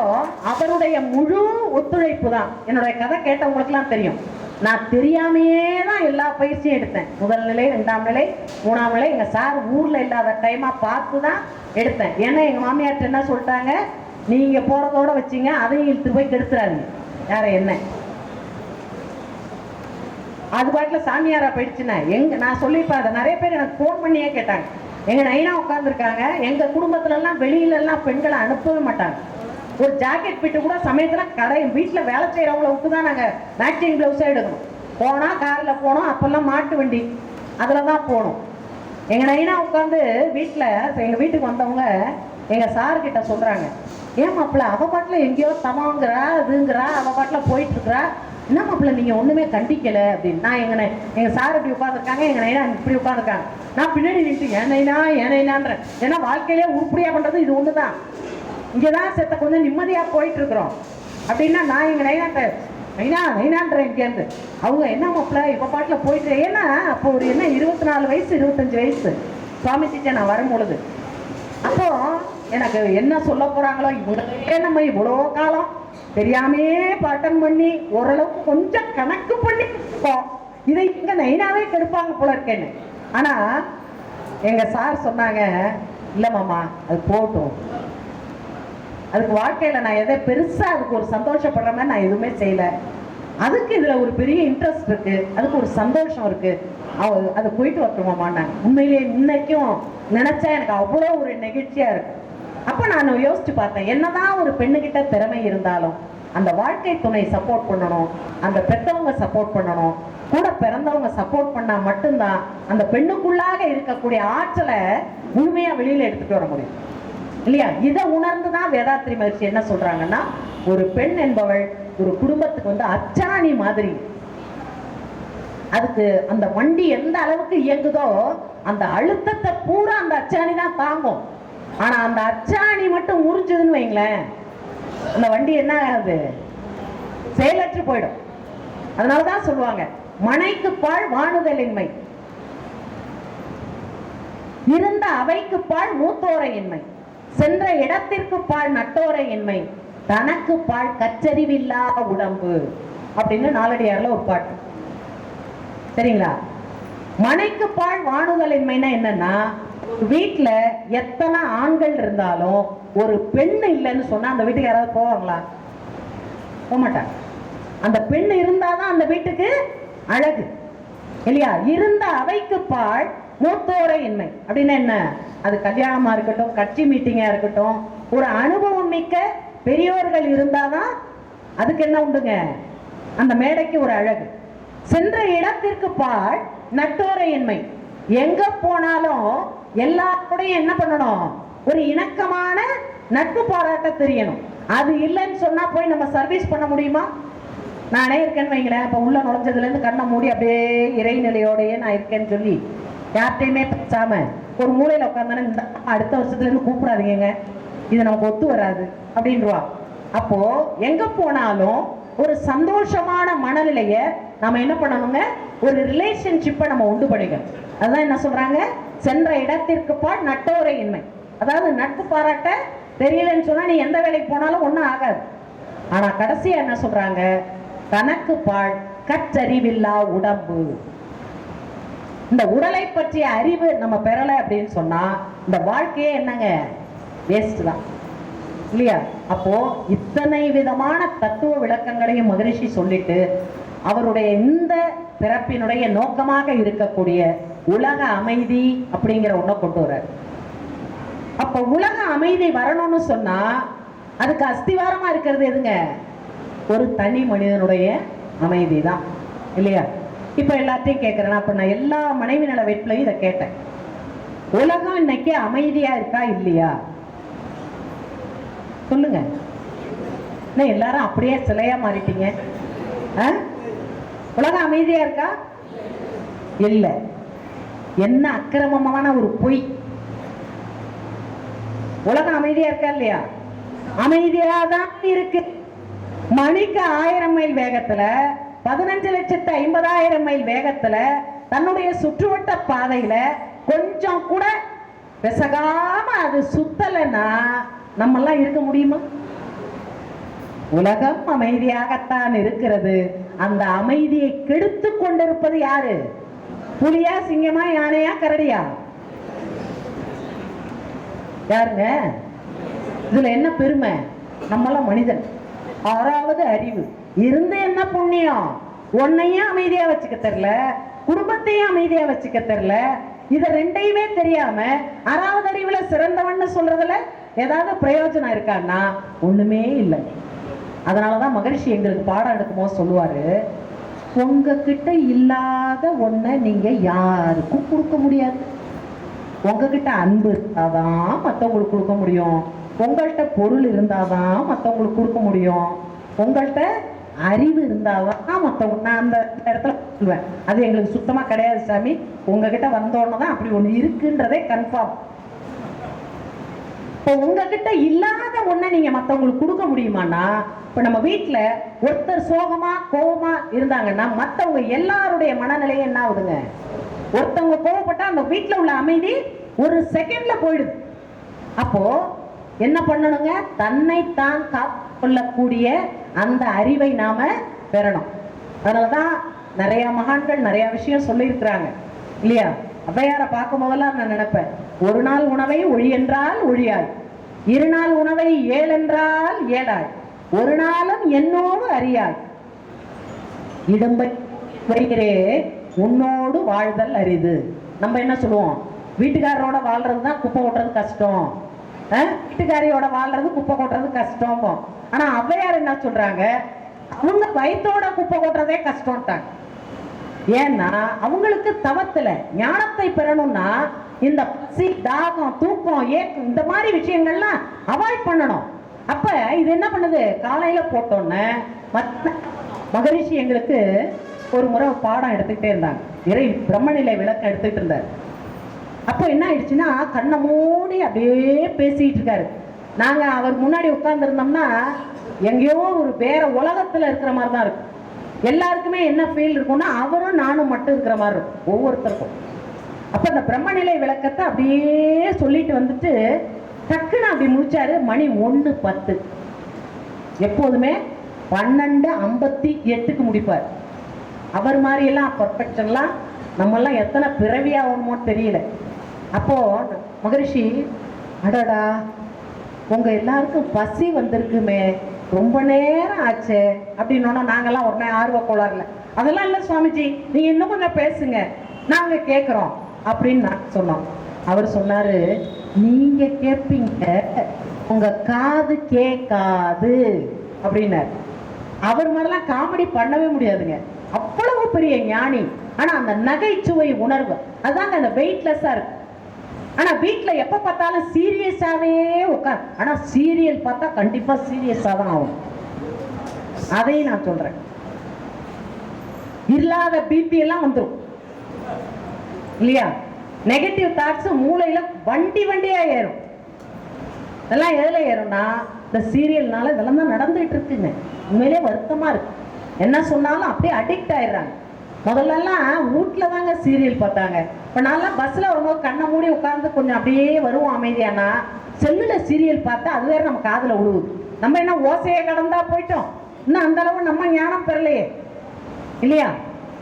C: அவருடைய முழு ஒத்துழைப்பு தான். என்னுடைய கதை கேட்டவங்களுக்குலாம் தெரியும், நான் தெரியாமையே தான் எல்லா பயிற்சியும் எடுத்தேன். முதல் நிலை, 2ஆம் நிலை, 3ஆம் நிலை எங்க சார் ஊர்ல இல்லாத டைமா பார்த்து தான் எடுத்தேன். ஏன்னா எங்க மாமியார்ட்ட என்ன சொல்லிட்டாங்க, நீங்க போறதோட வச்சீங்க, அதையும் இழுத்து போய் கெடுத்துறாதீங்க. யார என்ன அது பாட்டுல சாமியாரா போயிடுச்சுன்னா எங்க நான் சொல்லிப்பேன். அதை நிறைய பேர் எனக்கு போன் பண்ணியே கேட்டாங்க. எங்க நைனா உட்காந்துருக்காங்க, எங்க குடும்பத்துல எல்லாம் வெளியில எல்லாம் பெண்களை அனுப்பவே மாட்டாங்க. ஒரு ஜாக்கெட் பிட்டு கூட சமயத்துல கடை வீட்டுல வேலை செய்யறவங்களை விட்டு தான் நாங்க மேட்சிங் பிளவுஸா எடுக்கணும். போனா கார்ல போனோம், அப்பெல்லாம் மாட்டு வண்டி அதுலதான் போனோம். எங்க நைனா உட்காந்து வீட்டுல எங்க வீட்டுக்கு வந்தவங்க எங்க சார் கிட்ட சொல்றாங்க, ஏன் மாப்பிள்ள அவ பாட்டுல எங்கேயோ தமாங்கிறா அதுங்கிறா, அவ பாட்டுல போயிட்டு இருக்கிறா, என்ன மாப்பிள்ள நீங்க ஒண்ணுமே கண்டிக்கல அப்படின்னு. நான் எங்க சார் இப்படி உட்காந்துருக்காங்க, எங்க நைனா இப்படி உட்காந்துருக்காங்க, நான் பின்னாடி நின்று ஏன் நைனான்றேன். ஏன்னா வாழ்க்கையிலே உருப்படியா பண்றது இது ஒண்ணுதான். இங்கதான் செத்த கொஞ்சம் நிம்மதியா போயிட்டு இருக்கிறோம் அப்படின்னா நான் எங்க நைனான்றேன் இங்கேருந்து. அவங்க என்ன மாப்பிள்ள இப்ப பாட்டுல போயிட்டு, ஏன்னா அப்போ ஒரு என்ன 24 வயசு 25 வயசு சுவாமிஜிட்ட நான் வரும்பொழுது. அப்போ எனக்கு என்ன சொல்ல போறாங்களோ, இவங்களே நம்ம இவ்வளோ காலம் தெரியாமே பாட்டம் பண்ணி ஓரளவுக்கு கொஞ்சம் கணக்கு பண்ணி இதை இங்க நைனாவே கெடுப்பாங்க போல இருக்கேன்னு. ஆனா எங்க சார் சொன்னாங்க, இல்ல மாமா அது போட்டும், அதுக்கு வாழ்க்கையில நான் எதை பெருசா அதுக்கு ஒரு சந்தோஷப்படுற மாதிரி நான் எதுவுமே செய்யல, அதுக்கு இதுல ஒரு பெரிய இன்ட்ரெஸ்ட் இருக்கு, அதுக்கு ஒரு சந்தோஷம் இருக்கு, அது போயிட்டு வரட்டுமாமான்னாங்க. உண்மையிலேயே இன்னைக்கும் நினைச்சா எனக்கு அவ்வளோ ஒரு நெகிழ்ச்சியா இருக்கு. அப்ப நான் யோசிச்சு பார்த்தேன், என்னதான் ஒரு பெண்ணுகிட்ட திறமை இருந்தாலும் அந்த வாழ்க்கை துணை சப்போர்ட் பண்ணணும், அந்த பெற்றவங்க சப்போர்ட் பண்ணணும், கூட பிறந்தவங்க சப்போர்ட் பண்ணா மட்டும்தான் அந்த பெண்ணுக்குள்ளாக இருக்கக்கூடிய ஆற்றலை முழுமையா வெளியில எடுத்துட்டு வர முடியும் இல்லையா? இதை உணர்ந்துதான் வேதாத்ரி மகர்ஷி என்ன சொல்றாங்கன்னா, ஒரு பெண் என்பவள் ஒரு குடும்பத்துக்கு வந்து அச்சாணி மாதிரி. அதுக்கு அந்த வண்டி எந்த அளவுக்கு இயங்குதோ அந்த அழுத்தத்தை பூரா அந்த அச்சாணி தான் தாங்கும். ஆனா அந்த அச்சாணி மட்டும் முறிஞ்சதுன்னு வைங்களேன், அந்த வண்டி என்ன ஆகுது, செயலற்று போயிடும். அதனாலதான் சொல்லுவாங்க, மனைக்கு பால் வாணுதலின்மை, இருந்த அவைக்கு பால் மூத்தோரை இன்மை, சென்ற இடத்திற்கு பால் நட்டோரை இன்மை, தனக்கு பால் கச்சரிவில்லா உடம்பு அப்படின்னு நாலடியார்ல ஒரு பாட்டு. சரிங்களா? மனைக்கு பால் வாணுதலின்மைனா என்னன்னா, வீட்டுல எத்தனை ஆண்கள் இருந்தாலும் ஒரு பெண் இல்லைன்னு சொன்னா அந்த வீட்டுக்கு யாராவது போவாங்களா? போக மாட்டாங்க. அந்த பெண் இருந்தாதான் அந்த வீட்டுக்கு அழகு இல்லையா? இருந்த அவைக்கு பாழ் மூத்தோரை இன்மை அப்படின்னா என்ன? அது கல்யாணமா இருக்கட்டும், கட்சி மீட்டிங்கா இருக்கட்டும், ஒரு அனுபவம் மிக்க பெரியோர்கள் இருந்தாதான் அதுக்கு என்ன உண்டுங்க, அந்த மேடைக்கு ஒரு அழகு. சென்ற இடத்திற்கு பாழ் நட்டோரை இன்மை. எங்க போனாலும் எல்லாரோடையும் என்ன பண்ணணும், ஒரு இணக்கமான நட்பு பாராட்ட தெரியணும். அது இல்லைன்னு சொன்னா போய் நம்ம சர்வீஸ் பண்ண முடியுமா? நானே இருக்கேன்னு வைங்களேன், இப்போ உள்ள நுழைஞ்சதுலேருந்து கண்ணை மூடி அப்படியே இறைநிலையோடையே நான் இருக்கேன்னு சொல்லி யார்கிட்டையுமே பேசாம ஒரு மூலையில் உட்காந்தானே இந்த அடுத்த வருஷத்துலேருந்து கூப்பிடாதீங்க, இது நமக்கு ஒத்து வராது அப்படின்றவா. அப்போ எங்க போனாலும் ஒரு சந்தோஷமான மனநிலையை நம்ம என்ன பண்ணணுங்க, ஒரு ரிலேஷன்ஷிப்பை நம்ம உண்டு பண்ணிக்கணும். அதுதான் என்ன சொல்றாங்க, சென்ற இடத்திற்கு பால் நட்டோரை இன்மை. அதாவது நட்பு பாராட்ட தெரியலன்னு சொன்னா நீ எந்த வேலைக்கு போனாலும் ஒன்றும் ஆகாது. ஆனா கடைசியா என்ன சொல்றாங்க, தனக்கு பால் கற்றறிவில்லா உடம்பு. இந்த உடலை பற்றிய அறிவு நம்ம பெறலை அப்படின்னு சொன்னா இந்த வாழ்க்கையே என்னங்க, வேஸ்ட் தான் இல்லையா? அப்போ இத்தனை விதமான தத்துவ விளக்கங்களையும் மகரிஷி சொல்லிட்டு அவருடைய இந்த பிறப்பினுடைய நோக்கமாக இருக்கக்கூடிய உலக அமைதி அப்படிங்கிற ஒன்றை கொண்டு வர்றார். அப்ப உலக அமைதி வரணும்னு சொன்னா அதுக்கு அஸ்திவாரமா இருக்கிறது எதுங்க, ஒரு தனி மனிதனுடைய அமைதி தான் இல்லையா? இப்ப எல்லாத்தையும் கேட்கிறேன். அப்ப நான் எல்லா மனைவி நல வீட்லையும் இதை கேட்டேன், உலகம் இன்னைக்கு அமைதியா இருக்கா இல்லையா? சொல்லுங்க. எல்லாரும் அப்படியே சிலையா மாறிட்டீங்க. உலகம் அமைதியா இருக்கா? இல்ல. என்ன அக்கிரமமான ஒரு பொய். உலகம் அமைதியா இருக்கா இல்லையா? அமைதியா தான் இருக்கு. மணிக்கு 1000 மைல் வேகத்துல 15,50,000 மைல் வேகத்துல தன்னுடைய சுற்றுவட்ட பாதையில கொஞ்சம் கூட பெசகாம அது சுத்தலைன்னா நம்ம எல்லாம் இருக்க முடியுமா? உலகம் அமைதியாகத்தான் இருக்கிறது. அந்த அமைதியை கெடுத்து கொண்டிருப்பது யாரு? புலியா, சிங்கமா, யானையா, கரடியா? யாருங்க? இதுல என்ன பெருமை? நம்மளாம் மனிதன். 6வது அறிவு இருந்து என்ன புண்ணியம்? உன்னையும் அமைதியா வச்சுக்க தெரியல, குடும்பத்தையும் அமைதியா வச்சுக்க தெரியல. இத ரெண்டையுமே தெரியாம 6வது அறிவுல சிறந்தவன்னு சொல்றதுல ஏதாவது பிரயோஜனம் இருக்கான்னா ஒண்ணுமே இல்லை. அதனாலதான் மகரிஷி எங்களுக்கு பாடம் எடுக்கும்போது சொல்லுவாரு, உங்ககிட்ட இல்லாத ஒன்றை நீங்க யாருக்கும் கொடுக்க முடியாது. உங்ககிட்ட அன்பு இருந்தாதான் மற்றவங்களுக்கு கொடுக்க முடியும். உங்கள்கிட்ட பொருள் இருந்தாதான் மற்றவங்களுக்கு கொடுக்க முடியும். உங்கள்கிட்ட அறிவு இருந்தாதான் மற்றவங்க. நான் அந்த இடத்துல சொல்லுவேன், அது எங்களுக்கு சுத்தமா கிடையாது சாமி, உங்ககிட்ட வந்தோன்னு தான் அப்படி ஒண்ணு இருக்குன்றதே கன்ஃபார்ம். இப்போ உங்ககிட்ட இல்லாத ஒன்றை நீங்க மற்றவங்களுக்கு கொடுக்க முடியுமானா, இப்போ நம்ம வீட்டில் ஒருத்தர் சோகமா கோபமா இருந்தாங்கன்னா மற்றவங்க எல்லாருடைய மனநிலையும் என்ன ஆகுதுங்க? ஒருத்தவங்க கோவப்பட்டா அந்த வீட்டில் உள்ள அமைதி ஒரு செகண்ட்ல போயிடுது. அப்போ என்ன பண்ணணுங்க, தன்னைத்தான் காத்துக்கொள்ளக்கூடிய அந்த அறிவை நாம பெறணும். அதனாலதான் நிறைய மகான்கள் நிறைய விஷயம் சொல்லியிருக்கிறாங்க இல்லையா? ஔவையாரை பார்க்கும் போதெல்லாம் நான் நினைப்பேன், ஒரு நாள் உணவை ஒழி என்றால் ஒழியாய், 2 நாள் உணவை ஏழ் என்றால் ஏழாய், ஒரு நாளும் என்னோடு அறியாய், இடும்பை வைக்கிறே உன்னோடு வாழ்தல் அரிது. நம்ம என்ன சொல்லுவோம், வீட்டுக்காரரோட வாழ்றது தான் குப்பை கொட்டுறது கஷ்டம், வீட்டுக்காரியோட வாழ்றது குப்பை கொட்டுறது கஷ்டம். ஆனா ஔவையார் என்ன சொல்றாங்க, அவங்க வயிற்றோட குப்பை கொட்டுறதே கஷ்டம்ட்டாங்க. ஏன்னா அவங்களுக்கு தவத்துல ஞானத்தை பெறணும்னா இந்த பசி, தாகம், தூக்கம், ஏக்கம் இந்த மாதிரி விஷயங்கள்லாம் அவாய்ட் பண்ணணும். அப்ப இது என்ன பண்ணுது, காலையில போட்டோன்னு மகரிஷி எங்களுக்கு ஒரு முறை பாடம் எடுத்துக்கிட்டே இருந்தாங்க. இறை பிரம்மநிலை விளக்கம் எடுத்துக்கிட்டு இருந்தார். அப்போ என்ன ஆயிடுச்சுன்னா கண்ணை மூடி அப்படியே பேசிட்டு இருக்காரு. நாங்க அவர் முன்னாடி உட்கார்ந்து இருந்தோம்னா எங்கேயோ ஒரு வேற உலகத்துல இருக்கிற மாதிரி தான் இருக்கும். எல்லாருக்குமே என்ன ஃபீல் இருக்கும்னா அவரும் நானும் மட்டும் இருக்கிற மாதிரி இருக்கும் ஒவ்வொருத்தருக்கும். அப்ப அந்த பிரம்மநிலை விளக்கத்தை அப்படியே சொல்லிட்டு வந்துட்டு டக்குன்னு அப்படி முடிச்சாரு. மணி 1:10. எப்போதுமே 12:58 முடிப்பார். அவர் மாதிரி எல்லாம் பர்ஃபெக்ஷன்லாம் நம்மெல்லாம் எத்தனை பிறவியாகணுமோ தெரியல. அப்போ மகரிஷி, அடடா உங்க எல்லாருக்கும் பசி வந்திருக்குமே, ரொம்ப நேரம் ஆச்சு அப்படின்னோன்னா நாங்கெல்லாம் உடனே ஆர்வ கோளாறுல அதெல்லாம் இல்லை சுவாமிஜி, நீங்க இன்னும் கொஞ்சம் பேசுங்க, நாங்க கேட்குறோம் அப்படின்னு நான் சொன்னோம். அவர் சொன்னாரு, நீங்க கேட்பீங்க, உங்க காது கேட்காது அப்படின்னாரு. அவர் மாதிரிலாம் காமெடி பண்ணவே முடியாதுங்க, அவ்வளவு பெரிய ஞானி. ஆனா அந்த நகைச்சுவை உணர்வு அதாங்க அந்த வெயிட்லெஸ்ஸா இருக்கு. ஆனா வீட்டுல எப்ப பார்த்தாலும் சீரியஸாவே உட்கார், ஆனா சீரியல் பார்த்தா கண்டிப்பா சீரியஸா தான் ஆகும். அதையும் நான் சொல்றேன். இல்லாத பிபி எல்லாம் வந்துடும் இல்லையா? நெகட்டிவ் தாட்ஸ் மூளையில வண்டி வண்டியா ஏறும். இதெல்லாம் எதுல ஏறும்னா இந்த சீரியல்னால இதெல்லாம் தான் நடந்துட்டு இருக்குங்க. உண்மையிலே வருத்தமா இருக்கு. என்ன சொன்னாலும் அப்படியே அடிக்ட் ஆயிடுறாங்க. முதல்லலாம் வீட்டில் தாங்க சீரியல் பார்த்தாங்க. இப்போ நான்லாம் பஸ்ஸில் வரும்போது கண்ணை மூடி உட்காந்து கொஞ்சம் அப்படியே வருவோம் அமைதியானா, செல்லில் சீரியல் பார்த்தா அது வேற நம்ம காதில் விழுவுது. நம்ம என்ன ஓசையை கடந்தா போயிட்டோம், இன்னும் அந்த அளவு நம்ம ஞானம் பெறலையே இல்லையா?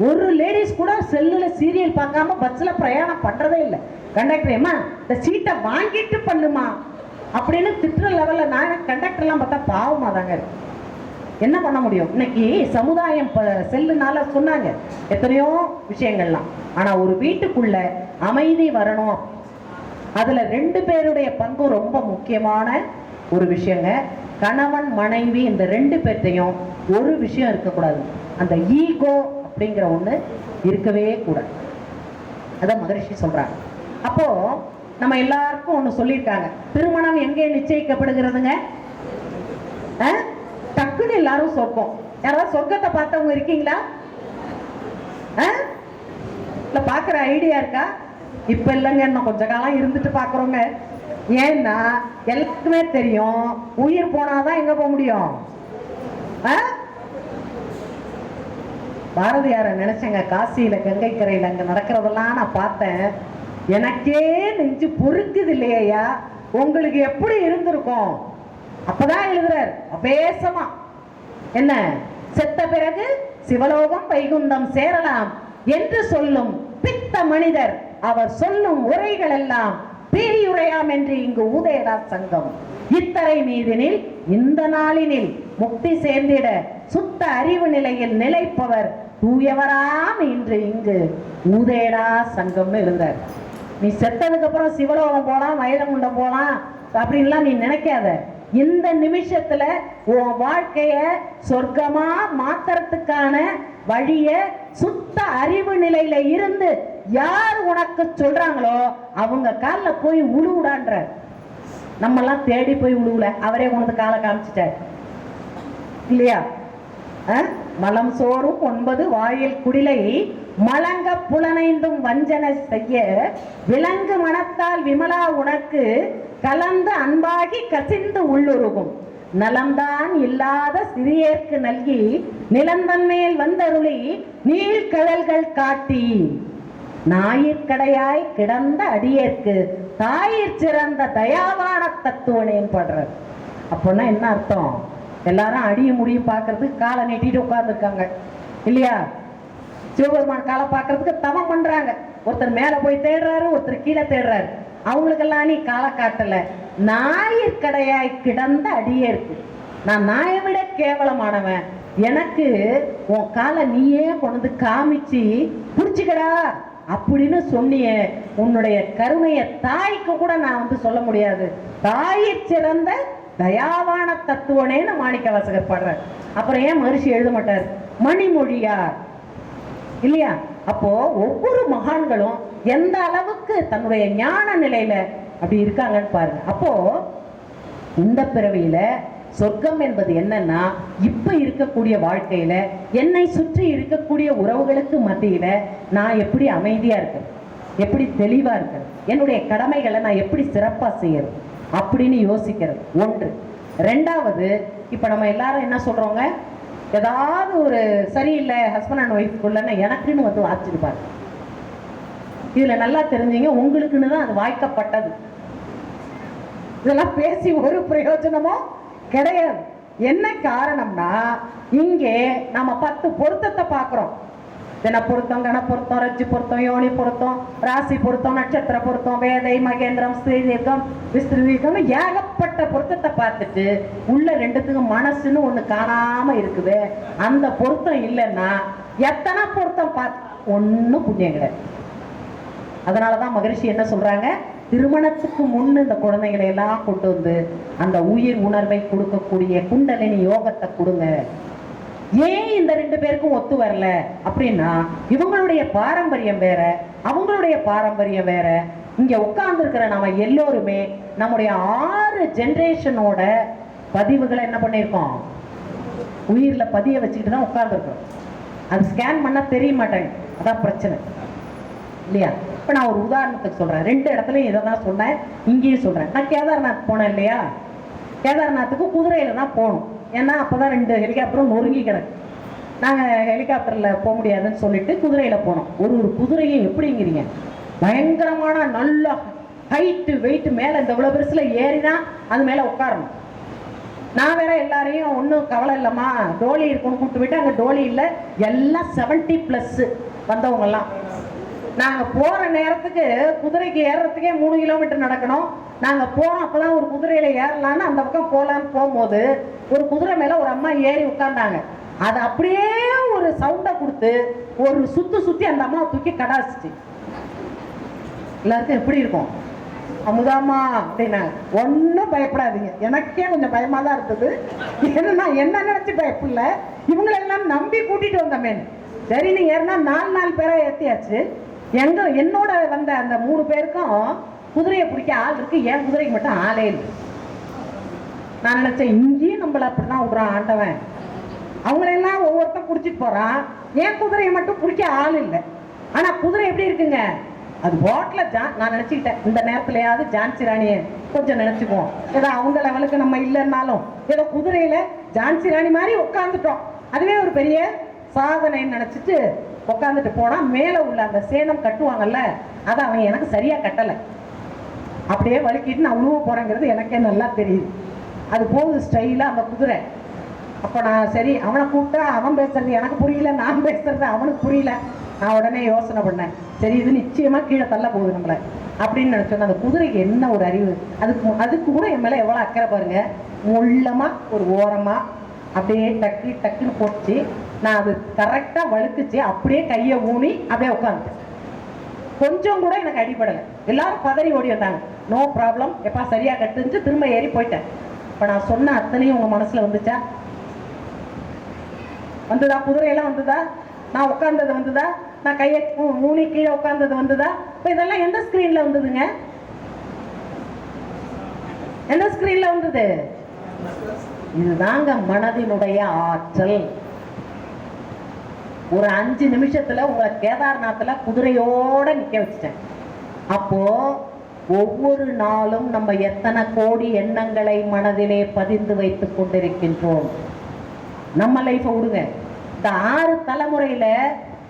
C: ஒரு லேடிஸ் கூட செல்லில் சீரியல் பார்க்காம பஸ்ஸில் பிரயாணம் பண்ணுறதே இல்லை. கண்டக்டரேம்மா இந்த சீட்டை வாங்கிட்டு பண்ணுமா அப்படின்னு திட்டுற லெவலில் நான் கண்டக்டர்லாம் பார்த்தா பாவமாக தாங்க இருக்கு. என்ன பண்ண முடியும்? இன்னைக்கு சமுதாயம் செல்லுனால சொன்னாங்க எத்தனையோ விஷயங்கள்லாம். ஆனா ஒரு வீட்டுக்குள்ள அமைதி வரணும், அதுல 2 பேருடைய பங்கு ரொம்ப முக்கியமான ஒரு விஷயங்க. கணவன் மனைவி இந்த 2 பேர்த்தையும் ஒரு விஷயம் இருக்கக்கூடாது, அந்த ஈகோ அப்படிங்கிற ஒண்ணு இருக்கவே கூடாது. அதான் மகரிஷி சொல்றாங்க. அப்போ நம்ம எல்லாருக்கும் ஒண்ணு சொல்லியிருக்காங்க, திருமணம் எங்கே நிச்சயிக்கப்படுகிறதுங்க? டக்குன்னு எல்லாரும் சொர்க்கம். யாராவது சொர்க்கத்தை பார்த்தவங்க இருக்கீங்களா? இல்ல பாக்குற ஐடியா இருக்கா? இப்ப இல்லைங்க, இன்னும் கொஞ்ச காலம் இருந்துட்டு பாக்குறோங்க. ஏன்னா எல்லாருக்குமே தெரியும் உயிர் போனாதான் எங்க போக முடியும். பாரதியார நினைச்சேங்க, காசியில கங்கை கரையில அங்க நடக்கிறதெல்லாம் நான் பார்த்தேன். எனக்கே நெஞ்சு பொறுக்குது இல்லையா? உங்களுக்கு எப்படி இருந்திருக்கும்? அப்பதான் எழுதுறார் அபேசமா, என்ன செத்த பிறகு சிவலோகம் வைகுந்தம் சேரலாம் என்று சொல்லும் பித்த மனிதர் அவர் சொல்லும் உரைகள் எல்லாம் பேயுரையாம் என்று இங்கு ஊதேடா சங்கம். இத்தரை மீதினில் இந்த நாளினில் முக்தி சேர்ந்திட சுத்த அறிவு நிலையில் நிலைப்பவர் தூயவராம் இன்று இங்கு ஊதேடா சங்கம்னு இருந்தார். நீ செத்ததுக்கு அப்புறம் சிவலோகம் போலாம், வைரமுண்டம் போலாம் அப்படின்லாம் நீ நினைக்காத. இந்த நிமிஷத்துல உன் வாழ்க்கைய சொர்க்கமா மாத்துறதுக்கான வழிய சுத்த அறிவு நிலையில இருந்து யார் உனக்கு சொல்றாங்களோ அவங்க காலில் போய் உழுவுடான்ற. நம்ம எல்லாம் தேடி போய் உழுவுல, அவரே உனது காலை காமிச்சிட்டார் இல்லையா? மலம் சோறும் 9 வாயில் குடிலை மலங்க புலனைந்தும் வஞ்சனை செய்ய விலங்கு மனத்தால் விமலா உனக்கு கலந்து அன்பாகி கசிந்து உள்ளுருகும் நலம்தான் இல்லாத சிறியேற்கு நல்கி நிலந்தன் மேல் வந்தருளி நீழ்கடல்கள் காட்டி ஞாயிற்கடையாய் கிடந்த அடியேற்கு தாயிற் சிறந்த தயாவான தத்துவனேன்னு பாடுறார். அப்படின்னா என்ன அர்த்தம்? எல்லாரும் அடிய முடியும் பார்க்கறதுக்கு காலை நீட்டிட்டு உட்கார்ந்துருக்காங்க இல்லையா? சிவபெருமான் காலை பார்க்கறதுக்கு தவம் பண்றாங்க. ஒருத்தர் மேல போய் தேடுறாரு, ஒருத்தர் கீழே தேடுறாரு. அவங்களுக்கெல்லாம் நீ காலை காட்டல. ஞாயிற்கடையாய் கிடந்த அடியே இருக்கு. நான் நாயை விட கேவலமானவன், எனக்கு உன் காலை நீயே கொண்டு காமிச்சு புடிச்சுக்கடா அப்படின்னு சொன்னிய. உன்னுடைய கருணைய தாய்க்கு கூட நான் சொல்ல முடியாது. தாயிற் சிறந்த தயாவான தத்துவனேன்னு மாணிக்க வாசகர் பாடுறார். அப்புறம் ஏன் மகரிஷி எழுத மாட்டார்? மணிமொழியார் இல்லையா? அப்போ ஒவ்வொரு மகான்களும் எந்த அளவுக்கு தன்னுடைய ஞான நிலையில அப்படி இருக்காங்கன்னு பாருங்க. அப்போ இந்த பிறவியில சொர்க்கம் என்பது என்னன்னா, இப்ப இருக்கக்கூடிய வாழ்க்கையில என்னை சுற்றி இருக்கக்கூடிய உறவுகளுக்கு மத்தியில நான் எப்படி அமைதியா இருக்கிறது, எப்படி தெளிவா இருக்கிறது, என்னுடைய கடமைகளை நான் எப்படி சிறப்பா செய்யறது அப்படின்னு யோசிக்கிறது ஒன்று. ரெண்டாவது, இப்ப நம்ம எல்லாரும் என்ன சொல்றோங்க, ஏதாவது ஒரு சரியில்லை ஹஸ்பண்ட் அண்ட் ஒய்ஃப்குள்ளன்னா எனக்குன்னு வாச்சிருப்பாரு. இதுல நல்லா தெரிஞ்சீங்க, உங்களுக்குன்னு தான் அது வாய்க்கப்பட்டது. இதெல்லாம் பேசி ஒரு பிரயோஜனமும் கிடையாது. என்ன காரணம்னா, இங்கே நம்ம 10 பொருத்தத்தை பார்க்கிறோம். தின பொருத்தம், கண பொருத்தம், ரஜ்ஜு பொருத்தம், யோனி பொருத்தம், ராசி பொருத்தம், நட்சத்திர பொருத்தம், வேதை, மகேந்திரம், ஸ்ரீதீர்க்கம், விஸ்திருதீர்க்கம், ஏகப்பட்ட பொருத்தத்தை பார்த்துட்டு உள்ள ரெண்டுத்துக்கும் மனசுன்னு ஒண்ணு காணாம இருக்குது. அந்த பொருத்தம் இல்லைன்னா எத்தனை பொருத்தம் பார்த்து ஒன்னும் புண்ணியம் கிடையாது. அதனாலதான் மகரிஷி என்ன சொல்றாங்க, திருமணத்துக்கு முன்னு இந்த குழந்தைகளை எல்லாம் கொண்டு வந்து அந்த உயிர் உணர்வை கொடுக்கக்கூடிய குண்டலினி யோகத்தை கொடுங்க. ஏன் இந்த 2 பேருக்கும் ஒத்து வரல அப்படின்னா, இவங்களுடைய பாரம்பரியம் வேற, அவங்களுடைய பாரம்பரியம் வேற. இங்க உட்கார்ந்து இருக்கிற நம்ம எல்லோருமே நம்முடைய 6 ஜெனரேஷனோட பதிவுகளை என்ன பண்ணியிருக்கோம், உயிர்ல பதிய வச்சுக்கிட்டு தான் உட்கார்ந்துருக்கோம். அது ஸ்கேன் பண்ணா தெரிய மாட்டேங்குது, அதான் பிரச்சனை இல்லையா? இப்போ நான் ஒரு உதாரணத்துக்கு சொல்றேன், 2 இடத்துலையும் இதை தான் சொன்னேன், இங்கேயும் சொல்றேன். நான் கேதார்நாத் போனேன் இல்லையா, கேதார்நாத்துக்கு குதிரையில தான் போகணும். ஏன்னா அப்போதான் 2 ஹெலிகாப்டரும் நொறுங்கி கிடக்கு. நாங்கள் ஹெலிகாப்டரில் போக முடியாதுன்னு சொல்லிட்டு குதிரையில் போனோம். ஒரு குதிரையும் எப்படிங்கிறீங்க, பயங்கரமான நல்ல ஹைட்டு வெயிட், மேலே இந்த இவ்வளோ பெருசில் ஏறினா அது மேலே உட்காரணும். நான் வேற எல்லாரையும் ஒன்றும் கவலை இல்லைம்மா, டோலி இருக்குன்னு கூப்பிட்டு போயிட்டு, அங்கே டோலி இல்லை, எல்லாம் 70+ வந்தவங்கெல்லாம். நாங்கள் போகிற நேரத்துக்கு குதிரைக்கு ஏறுறதுக்கே 3 கிலோமீட்டர் நடக்கணும். நாங்கள் போகிறோம், அப்போ தான் ஒரு குதிரையில் ஏறலான்னு அந்த பக்கம் போகலான்னு போகும்போது ஒரு குதிரை மேலே ஒரு அம்மா ஏறி உட்கார்ந்தாங்க. அது அப்படியே ஒரு சவுண்டை கொடுத்து ஒரு சுற்றி அந்த அம்மா தூக்கி கடாசிச்சு. எல்லாருக்கும் எப்படி இருக்கும், அமுதாமா அப்படின்னாங்க. ஒன்றும் பயப்படாதீங்க, எனக்கே கொஞ்சம் பயமாக தான் இருந்தது. ஏன்னா என்ன நினச்சி பயப்படல, இவங்களெல்லாம் நம்பி கூட்டிகிட்டு வந்தமேன்னு. சரி நீ ஏறினா 4 பேரை ஏற்றியாச்சு. என்னோட வந்த அந்த 3 பேருக்கும் குதிரையை பிடிக்க ஆள் இருக்கு, என் குதிரைக்கு மட்டும் ஆளே இல்லை. நான் நினைச்சேன் இங்கேயும் நம்மள அப்படிதான் விடுறான் ஆண்டவன், அவங்களெல்லாம் ஒவ்வொருத்தரும் பிடிச்சிட்டு போறான், என் குதிரையை மட்டும் பிடிக்க ஆள் இல்லை. ஆனா குதிரை எப்படி இருக்குங்க, அது போட்ல நான் நினைச்சுக்கிட்டேன் இந்த நேரத்துலயாவது ஜான்சி ராணியை கொஞ்சம் நினைச்சுக்குவோம். ஏதோ அவங்க லெவலுக்கு நம்ம இல்லைன்னாலும் ஏதோ குதிரையில ஜான்சி ராணி மாதிரி உட்காந்துட்டோம், அதுவே ஒரு பெரிய சாதனைன்னு நினைச்சிட்டு உட்காந்துட்டு போனா, மேல உள்ள அந்த சேதம் கட்டுவாங்கல்ல, அதை அவன் எனக்கு சரியா கட்டலை. அப்படியே வலிக்கிட்டு நான் உழுவ போறேங்கிறது எனக்கே நல்லா தெரியுது. அது போகுது ஸ்டைலா அந்த குதிரை. அப்போ நான் சரி அவனை கூப்பிட்டா அவன் பேசுறது எனக்கு புரியல, நான் பேசுறது அவனுக்கு புரியல. நான் உடனே யோசனை பண்ணேன், சரி இது நிச்சயமா கீழே தள்ள போகுது நம்மளை அப்படின்னு நினைச்சோன்னா, அந்த குதிரைக்கு என்ன ஒரு அறிவு, அதுக்கு கூட என் மேலே எவ்வளோ அக்கறை பாருங்க. முள்ளமா ஒரு ஓரமா அப்படியே டக்குன்னு போட்டுச்சு. நான் அது கரெக்டாக வழுக்குச்சு, அப்படியே கையை ஊனி அப்படியே உட்காந்துட்டேன். கொஞ்சம் கூட எனக்கு அடிபடலை. எல்லாரும் பதறி ஓடி வந்தாங்க, நோ ப்ராப்ளம், எப்பா சரியா கட்டுச்சு, திரும்ப ஏறி போயிட்டேன். இப்போ நான் சொன்ன அத்தனையும் உங்க மனசுல வந்துச்சா, வந்துதா? குதிரையெல்லாம் வந்துதா? நான் உட்கார்ந்தது வந்துதா? நான் கையை ஊனி கீழே உட்கார்ந்தது வந்துதா? இப்போ இதெல்லாம் எந்த ஸ்கிரீன்ல வந்ததுங்க, எந்த ஸ்கிரீன்ல வந்தது? இதுதாங்க மனதினுடைய ஆற்றல். ஒரு 5 நிமிஷத்துல உங்களை கேதார்நாத்ல குதிரையோட நிக்க வச்சுட்டேன். அப்போ ஒவ்வொரு நாளும் நம்ம எத்தனை கோடி எண்ணங்களை மனதிலே பதிந்து வைத்துக் கொண்டிருக்கின்றோம். நம்ம லைஃபை விடுங்க, இந்த 6 தலைமுறையில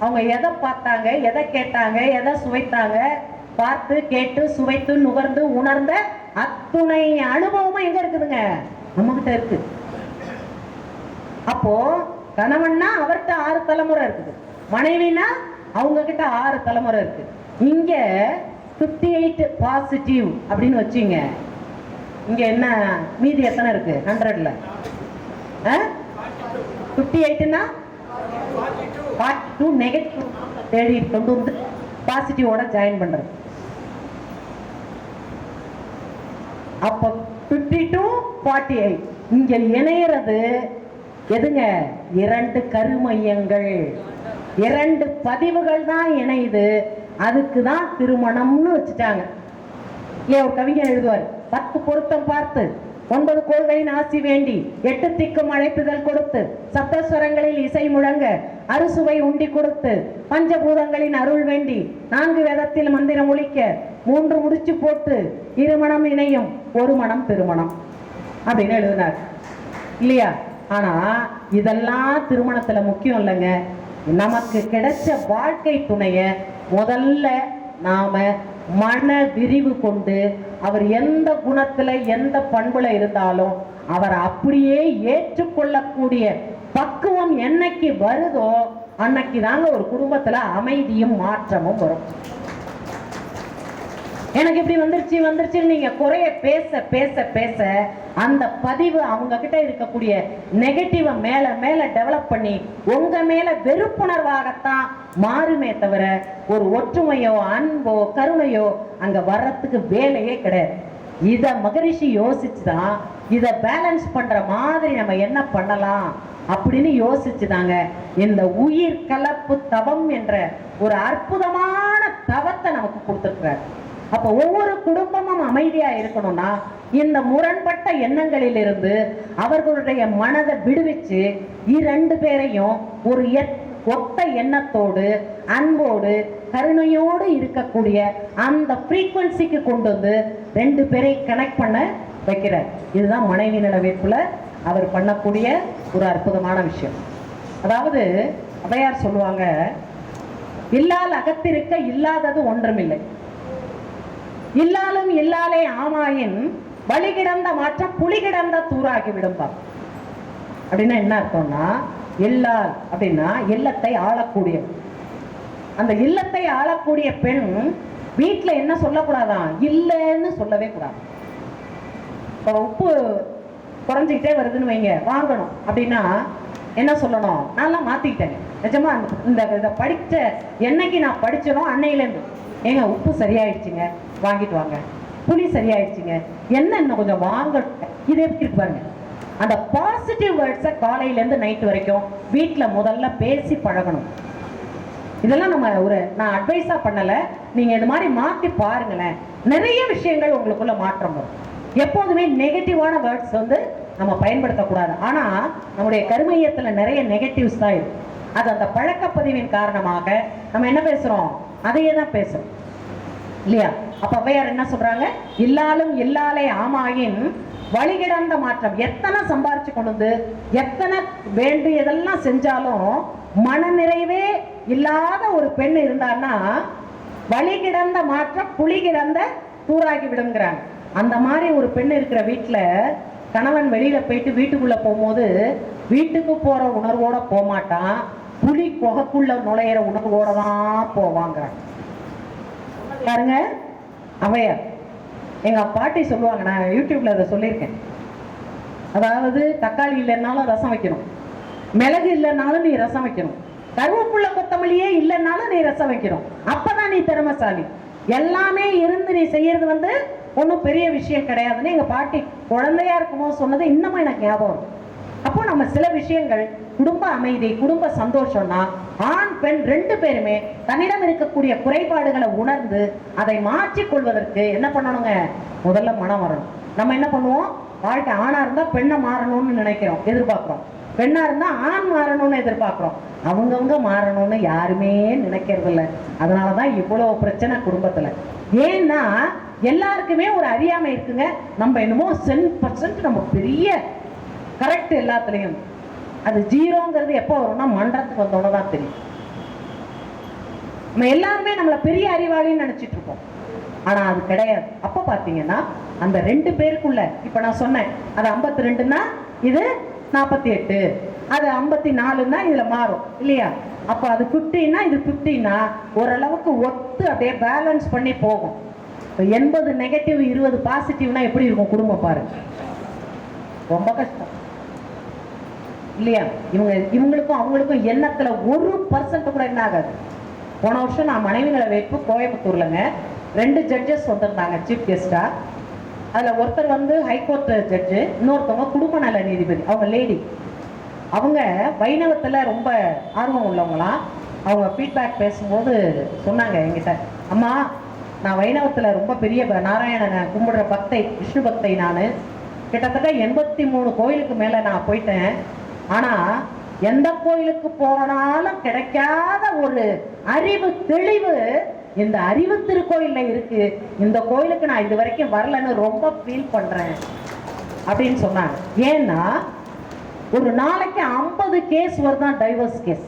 C: அவங்க எதை பார்த்தாங்க, எதை கேட்டாங்க, எதை சுவைத்தாங்க, பார்த்து கேட்டு சுவைத்து நுகர்ந்து உணர்ந்த அத்துணை அனுபவமும் எங்க இருக்குதுங்க, நம்ம கிட்ட இருக்கு. அப்போ கணவன்னா அவர்கிட்ட 6 தலைமுறை இருக்குது, மனைவினா அவங்க கிட்ட 6 தலைமுறை இருக்கு. இங்க 58 பாசிட்டிவ் அப்படின்னு வச்சுங்க, இங்க என்ன மீதி எத்தனை இருக்கு 100ல? 58னா 42 நெகட்டிவ் தேடி கொண்டு வந்து பாசிட்டிவோட ஜாயின் பண்றது. அப்போ 52 48 இங்க இணையறது எதுங்க? 2 கருமையங்கள், 2 பதிவுகள் தான் இணையுது. அதுக்கு தான் திருமணம்னு வச்சுட்டாங்க. இல்லையா? ஒரு கவிஞர் எழுதுவார், 10 பொருத்தம் பார்த்து 9 கோள்களின் ஆசி வேண்டி 8 திக்கும் அழைப்புதல் கொடுத்து சப்தஸ்வரங்களில் இசை முழங்க அறுசுவை உண்டி கொடுத்து பஞ்சபூதங்களின் அருள் வேண்டி 4 வேதத்தில் மந்திரம் ஒலிக்க 3 முடிச்சு போட்டு இருமணம் இணையும் 1 மனம் திருமணம் அப்படின்னு எழுதினார் இல்லையா? ஆனா இதெல்லாம் திருமணத்துல முக்கியம் இல்லைங்க. நமக்கு கிடைச்ச வாழ்க்கை துணைய முதல்ல நாம மன விரிவு கொண்டு, அவர் எந்த குணத்துல எந்த பண்புல இருந்தாலும் அவரை அப்படியே ஏற்றுக்கொள்ளக்கூடிய பக்குவம் என்னைக்கு வருதோ அன்னைக்கு தாங்க ஒரு குடும்பத்துல அமைதியும் மாற்றமும் வரும். எனக்கு இப்படி வந்துருச்சு நீங்க குறைய பேச பேச பேச அந்த பதிவு அவங்க கிட்ட இருக்கக்கூடிய நெகட்டிவ மேல மேல டெவலப் பண்ணி உங்க மேல வெறுப்புணர்வாகத்தான் மாறுமே தவிர ஒரு ஒற்றுமையோ அன்போ கருணையோ அங்க வர்றதுக்கு வேலையே கிடையாது. இத மகரிஷி யோசிச்சுதான் இத பேலன்ஸ் பண்ற மாதிரி நம்ம என்ன பண்ணலாம் அப்படின்னு யோசிச்சுதாங்க இந்த உயிர் கலப்பு தவம் என்ற ஒரு அற்புதமான தவத்தை நமக்கு கொடுத்துருக்கிறார். அப்ப ஒவ்வொரு குடும்பமும் அமைதியா இருக்கணும்னா இந்த முரண்பட்ட எண்ணங்களிலிருந்து அவர்களுடைய மனதை விடுவிச்சு இரண்டு பேரையும் ஒரு ஒத்த எண்ணத்தோடு அன்போடு கருணையோடு இருக்கக்கூடிய அந்த ஃப்ரீக்வன்சிக்கு கொண்டு வந்து ரெண்டு பேரையும் கனெக்ட் பண்ண வைக்கிறார். இதுதான் மனைவி நிலவேற்புல அவர் பண்ணக்கூடிய ஒரு அற்புதமான விஷயம். அதாவது அவையார் சொல்லுவாங்க, இல்லால் அகத்திருக்க இல்லாதது ஒன்றுமில்லை, இல்லாலும் இல்லாலே ஆமாயின் வழி கிடந்த மாற்றம் புலி கிடந்த தூராகி விடும்பா. அப்படின்னா என்ன அர்த்தம்னா, இல்லால் அப்படின்னா இல்லத்தை ஆளக்கூடிய, அந்த இல்லத்தை ஆளக்கூடிய பெண் வீட்டுல என்ன சொல்லக்கூடாதான், இல்லைன்னு சொல்லவே கூடாது. இப்போ உப்பு குறைஞ்சிக்கிட்டே வருதுன்னு வைங்க, வாங்கணும் அப்படின்னா என்ன சொல்லணும், நான்லாம் மாத்திக்கிட்டேன் நிஜமா. இந்த இதை படிச்ச என்னைக்கு நான் படிச்சனோ அன்னையிலேருந்து, ஏங்க உப்பு சரியாயிடுச்சுங்க வாங்கிட்டு வாங்க, புளி சரியாயிடுச்சுங்க என்ன இன்னும் கொஞ்சம் வாங்க, இது எப்படி இருக்கு பாருங்க. அந்த பாசிட்டிவ் வேர்ட்ஸை காலையிலேருந்து நைட்டு வரைக்கும் வீட்டில் முதல்ல பேசி பழகணும். இதெல்லாம் நம்ம நான் அட்வைஸா பண்ணல, நீங்க இது மாதிரி மாற்றி பாருங்களேன், நிறைய விஷயங்கள் உங்களுக்குள்ள மாற்றம் வரும். எப்போதுமே நெகட்டிவான வேர்ட்ஸ் நம்ம பயன்படுத்தக்கூடாது. ஆனா நம்முடைய கருமையத்துல நிறைய நெகட்டிவ்ஸ் தான் இருக்கு. அது அந்த பழக்கப்பதிவின் காரணமாக நம்ம என்ன பேசுறோம், அதையே தான் பேசுறோம் இல்லையா. அப்ப அவையார் என்ன சொல்றாங்க, இல்லாலும் இல்லாலே ஆமாயின் வழிகிடந்த மாற்றம். எத்தனை சம்பாரிச்சு கொண்டு வந்து எத்தனை வேண்டியதெல்லாம் செஞ்சாலும் மன நிறைவே இல்லாத ஒரு பெண் இருந்தான்னா வழி கிடந்த மாற்றம் புலி கிடந்த தூராகி விடுங்கிறாங்க. அந்த மாதிரி ஒரு பெண் இருக்கிற வீட்டுல கணவன் வெளியில போயிட்டு வீட்டுக்குள்ள போகும்போது வீட்டுக்கு போற உணர்வோட போகமாட்டான், புலி குகைக்குள்ள நுழையிற உணர்வோட தான் போவாங்கிறாங்க. பாருங்க அவையார். எங்க பாட்டி சொல்லுவாங்க, நான் யூடியூப்ல அதை சொல்லியிருக்கேன். அதாவது தக்காளி இல்லைன்னாலும் ரசம் வைக்கணும், மிளகு இல்லைன்னாலும் நீ ரசம் வைக்கணும், கருவேப்புள்ள கொத்தமல்லியே இல்லைன்னாலும் நீ ரசம் வைக்கணும், அப்பதான் நீ திறமைசாலி. எல்லாமே இருந்து நீ செய்யறது ஒன்றும் பெரிய விஷயம் கிடையாதுன்னு எங்க பாட்டி குழந்தையா இருக்கும்போது சொன்னது இன்னமும் எனக்கு ஞாபகம் இருக்கும். அப்போ நம்ம சில விஷயங்கள், குடும்ப அமைதி குடும்ப சந்தோஷம்னா ஆண் பெண் ரெண்டு பேருமே தன்னிடம் இருக்கக்கூடிய குறைபாடுகளை உணர்ந்து அதை மாற்றிக் கொள்வதற்கு என்ன பண்ணணுங்க, முதல்ல மனம் வரணும். நம்ம என்ன பண்ணுவோம், வாழ்க்கை ஆணா இருந்தா பெண்ணை மாறணும்னு நினைக்கிறோம், எதிர்பார்க்கிறோம், பெண்ணா இருந்தா ஆண் மாறணும்னு எதிர்பார்க்கிறோம். அவங்கவுங்க மாறணும்னு யாருமே நினைக்கிறது இல்லை. அதனாலதான் இவ்வளவு பிரச்சனை குடும்பத்துல. ஏன்னா எல்லாருக்குமே ஒரு அறியாமை இருக்குங்க. நம்ம என்னமோ 10% நம்ம பெரிய கரெக்ட் எல்லாத்துலயும், அது ஜீரோங்கிறது எப்போ வரும்னா மன்றத்துக்கு வந்தோன்னு தான் தெரியும். நம்ம எல்லாருமே நம்மள பெரிய அறிவாளின்னு நினைச்சிட்டு இருக்கோம், ஆனா அது கிடையாது. அப்ப பாத்தீங்கன்னா அந்த ரெண்டு பேருக்குள்ள, இப்ப நான் சொன்னேன் அது 52ன்னா இது 48, அது 54ன்னா இதுல மாறும் இல்லையா. அப்ப அது 50ன்னா இது 50ன்னா ஓரளவுக்கு ஒத்து அப்படியே பேலன்ஸ் பண்ணி போகும். 80 நெகட்டிவ் 20 பாசிட்டிவ்னா எப்படி இருக்கும் குடும்பம் பாருங்க, ரொம்ப கஷ்டம் இல்லையா. இவங்களுக்கும் அவங்களுக்கும் எண்ணத்துல 1% கூட என்ன ஆகாது. போன வருஷம் நான் மனைவிகளை வைப்பு கோயம்புத்தூர்லங்க 2 ஜட்ஜஸ் வந்திருந்தாங்க சீஃப் கெஸ்டா. அதுல ஒருத்தர் ஹைகோர்ட் ஜட்ஜு, இன்னொருத்தவங்க குடும்ப நல நீதிபதி, அவங்க லேடி. அவங்க வைணவத்துல ரொம்ப ஆர்வம் உள்ளவங்களாம். அவங்க ஃபீட்பேக் பேசும்போது சொன்னாங்க என்கிட்ட, அம்மா நான் வைணவத்துல ரொம்ப பெரிய நாராயணனை கும்பிடுற பக்தை, விஷ்ணு பக்தை. நான் கிட்டத்தட்ட 83 கோயிலுக்கு மேல நான் போயிட்டேன். ஆனா எந்த கோயிலுக்கு போனாலும் கிடைக்காத ஒரு அறிவு தெளிவு இந்த அறிவு திருக்கோயில்ல இருக்கு. இந்த கோயிலுக்கு நான் இது வரைக்கும் வரலன்னு ரொம்ப ஃபீல் பண்றேன் அப்படின்னு சொன்னாங்க. ஏன்னா ஒரு நாளைக்கு 50 கேஸ் வருதான் டைவர்ஸ் கேஸ்.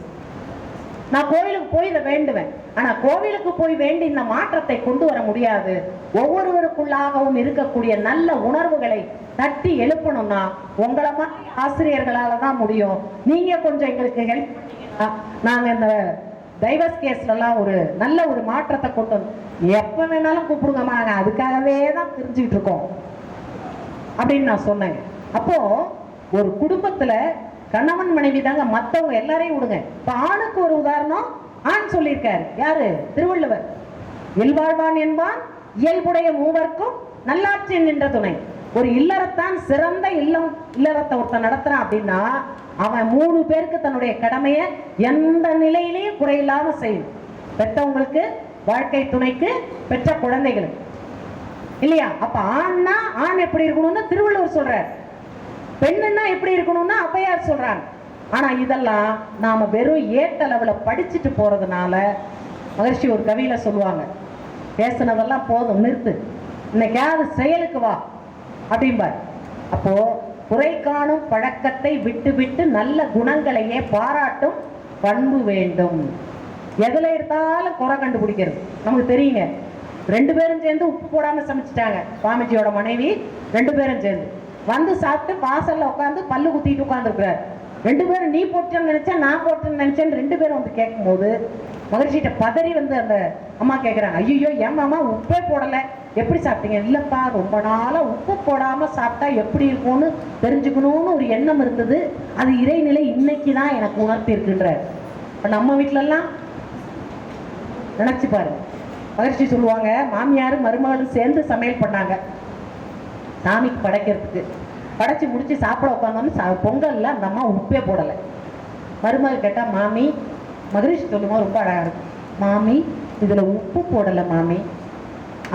C: நான் கோயிலுக்கு போய் இதை வேண்டுவேன், ஆனா கோவிலுக்கு போய் வேண்டி இந்த மாற்றத்தை கொண்டு வர முடியாது. ஒவ்வொருவருக்குள்ளாகவும் இருக்கக்கூடிய நல்ல உணர்வுகளை தட்டி எழுப்பணும்னா உங்களை மாதிரி ஆசிரியர்களால தான் முடியும். நீங்க கொஞ்சம் எங்களுக்கு ஹெல்ப் பண்ணீங்கன்னா நாங்கள் இந்த டைவர்ஸ் கேஸ்லலாம் ஒரு நல்ல ஒரு மாற்றத்தை கொண்டு வந்து எப்போ வேணாலும் கூப்பிடுங்கம்மா, நாங்கள் அதுக்காகவே தான் தெரிஞ்சுக்கிட்டு இருக்கோம் அப்படின்னு நான் சொன்னேங்க. அப்போ ஒரு குடும்பத்துல கணவன் மனைவி தாங்க, மற்றவங்க எல்லாரையும் விடுங்க. இப்போ ஆணுக்கு ஒரு உதாரணம் ஆண் சொல்லியிருக்காரு, யாரு? திருவள்ளுவர். இல்வாழ்வான் என்பான் இயல்புடைய மூவர்க்கும் நல்லாட்சி நின்ற துணை. ஒரு இல்லறத்தான் சிறந்த இல்லறத்தை ஒருத்தன் நடத்துறான் அப்படின்னா அவன் 3 பேருக்கு தன்னுடைய கடமையை எந்த நிலையிலையும் குறையில்லாம செய்யும். பெற்றவங்களுக்கு, வாழ்க்கை துணைக்கு, பெற்ற குழந்தைகளுக்கு, இல்லையா? அப்ப ஆண்னா ஆண் எப்படி இருக்கணும்னு திருவள்ளுவர் சொல்றார், பெண்ணுன்னா எப்படி இருக்கணும்னா ஔவையார் சொல்றாங்க. ஆனா இதெல்லாம் நாம வெறும் ஏட்டளவுல படிச்சுட்டு போறதுனால, மகர்ஷி ஒரு கவியில சொல்லுவாங்க, பேசுனதெல்லாம் போதும் நிறுத்து, இன்னைக்காவது செயலுக்கு வா அப்படிம்பார். அப்போ குறை காணும் பழக்கத்தை விட்டு விட்டு நல்ல குணங்களையே பாராட்டும் பண்பு வேண்டும். எதுல இருந்தாலும் குறை கண்டுபிடிக்கிறது நமக்கு தெரியுங்க. 2 பேரும் சேர்ந்து உப்பு போடாம சமைச்சிட்டாங்க, சுவாமிஜியோட மனைவி 2 பேரும் சேர்ந்து வந்து சாப்பிட்டு வாசல்ல உட்காந்து பல்லு குத்திட்டு உட்காந்துருக்கிறார். 2 பேரும் நீ போட்டேன்னு நினைச்சேன், நான் போட்டேன்னு நினைச்சேன்னு 2 பேரும் வந்து கேட்கும் போது மகிழ்ச்சிகிட்ட பதறி வந்து அந்த அம்மா கேட்குறாங்க, ஐயோ ஏன் மாமா உப்பே போடலை, எப்படி சாப்பிட்டீங்க? இல்லைப்பா, ரொம்ப நாளாக உப்பு போடாமல் சாப்பிட்டா எப்படி இருக்கும்னு தெரிஞ்சுக்கணும்னு ஒரு எண்ணம் இருந்தது, அது இறைநிலை இன்னைக்கு தான் எனக்கு உணர்த்தி இருக்குன்றார். இப்போ நம்ம வீட்டிலலாம் நினச்சி பாருங்க, மகிழ்ச்சி சொல்லுவாங்க, மாமியார் மருமகளும் சேர்ந்து சமையல் பண்ணாங்க சாமிக்கு படைக்கிறதுக்கு. படைச்சி முடிச்சு சாப்பிட உட்காந்தோன்னு பொங்கலில் அந்த அம்மா உப்பே போடலை. மருமகள் கேட்டால், மாமி, மகிழ்ச்சி சொல்லுவோம் ரொம்ப அழகாக இருக்கும், மாமி இதில் உப்பு போடலை மாமி.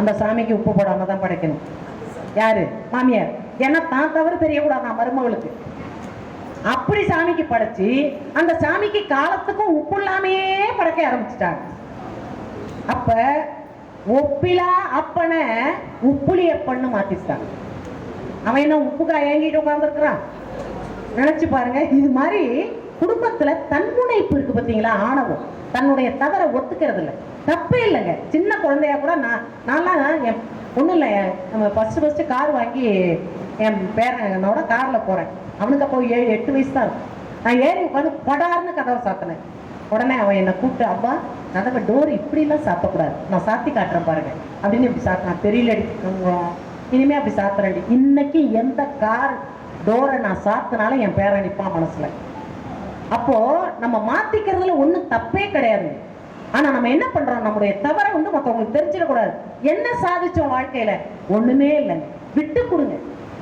C: அந்த சாமிக்கு உப்பு போடாமல் தான் படைக்கணும். யாரு? மாமியார். ஏன்னா தான் தவறு தெரியக்கூடாது மருமகளுக்கு. அப்படி சாமிக்கு படைச்சி அந்த சாமிக்கு காலத்துக்கும் உப்பு இல்லாமே படைக்க ஆரம்பிச்சிட்டாங்க. அப்ப ஒப்பிலா அப்பனை உப்புலி அப்பன்னு மாத்திட்டாங்க. அவன் என்ன உப்புக்கா ஏங்கிட்டு உட்கார்ந்துருக்கிறான்? நினைச்சு பாருங்க. இது மாதிரி குடும்பத்துல தன்முனைப்பு இருக்கு பார்த்தீங்களா, ஆணவம். தன்னுடைய தவறை ஒத்துக்கிறது இல்லை, தப்பே இல்லைங்க. சின்ன குழந்தையா கூட நான்லாம் என் ஒன்றும் இல்லை, நம்ம ஃபஸ்ட்டு கார் வாங்கி என் பேரனோட காரில் போகிறேன். அவனுக்கு அப்போ 7-8 வயசு தான் இருக்கும். நான் ஏறி உட்காந்து படார்னு கதவை சாத்தினேன். உடனே அவன் என்னை கூப்பிட்டு, அப்பா கதவை டோர் இப்படிலாம் சாத்தக்கூடாது, நான் சாத்தி காட்டுறேன் பாருங்க அப்படின்னு இப்படி சாத்தினான். தெரியலடி, இனிமே அப்படி சாத்துறேன்டி. இன்னைக்கு எந்த கார் டோரை நான் சாத்தினாலும் என் பேரன் நிற்பான் மனசுல. அப்போ நம்ம மாத்திக்கிறதுல ஒன்றும் தப்பே கிடையாது. ஆனா நம்ம என்ன பண்றோம், நம்முடைய தவறை வந்து மற்றவங்களுக்கு தெரிஞ்சிடக்கூடாது. என்ன சாதிச்சோம் வாழ்க்கையில? ஒண்ணுமே இல்லைங்க. விட்டு கொடுங்க.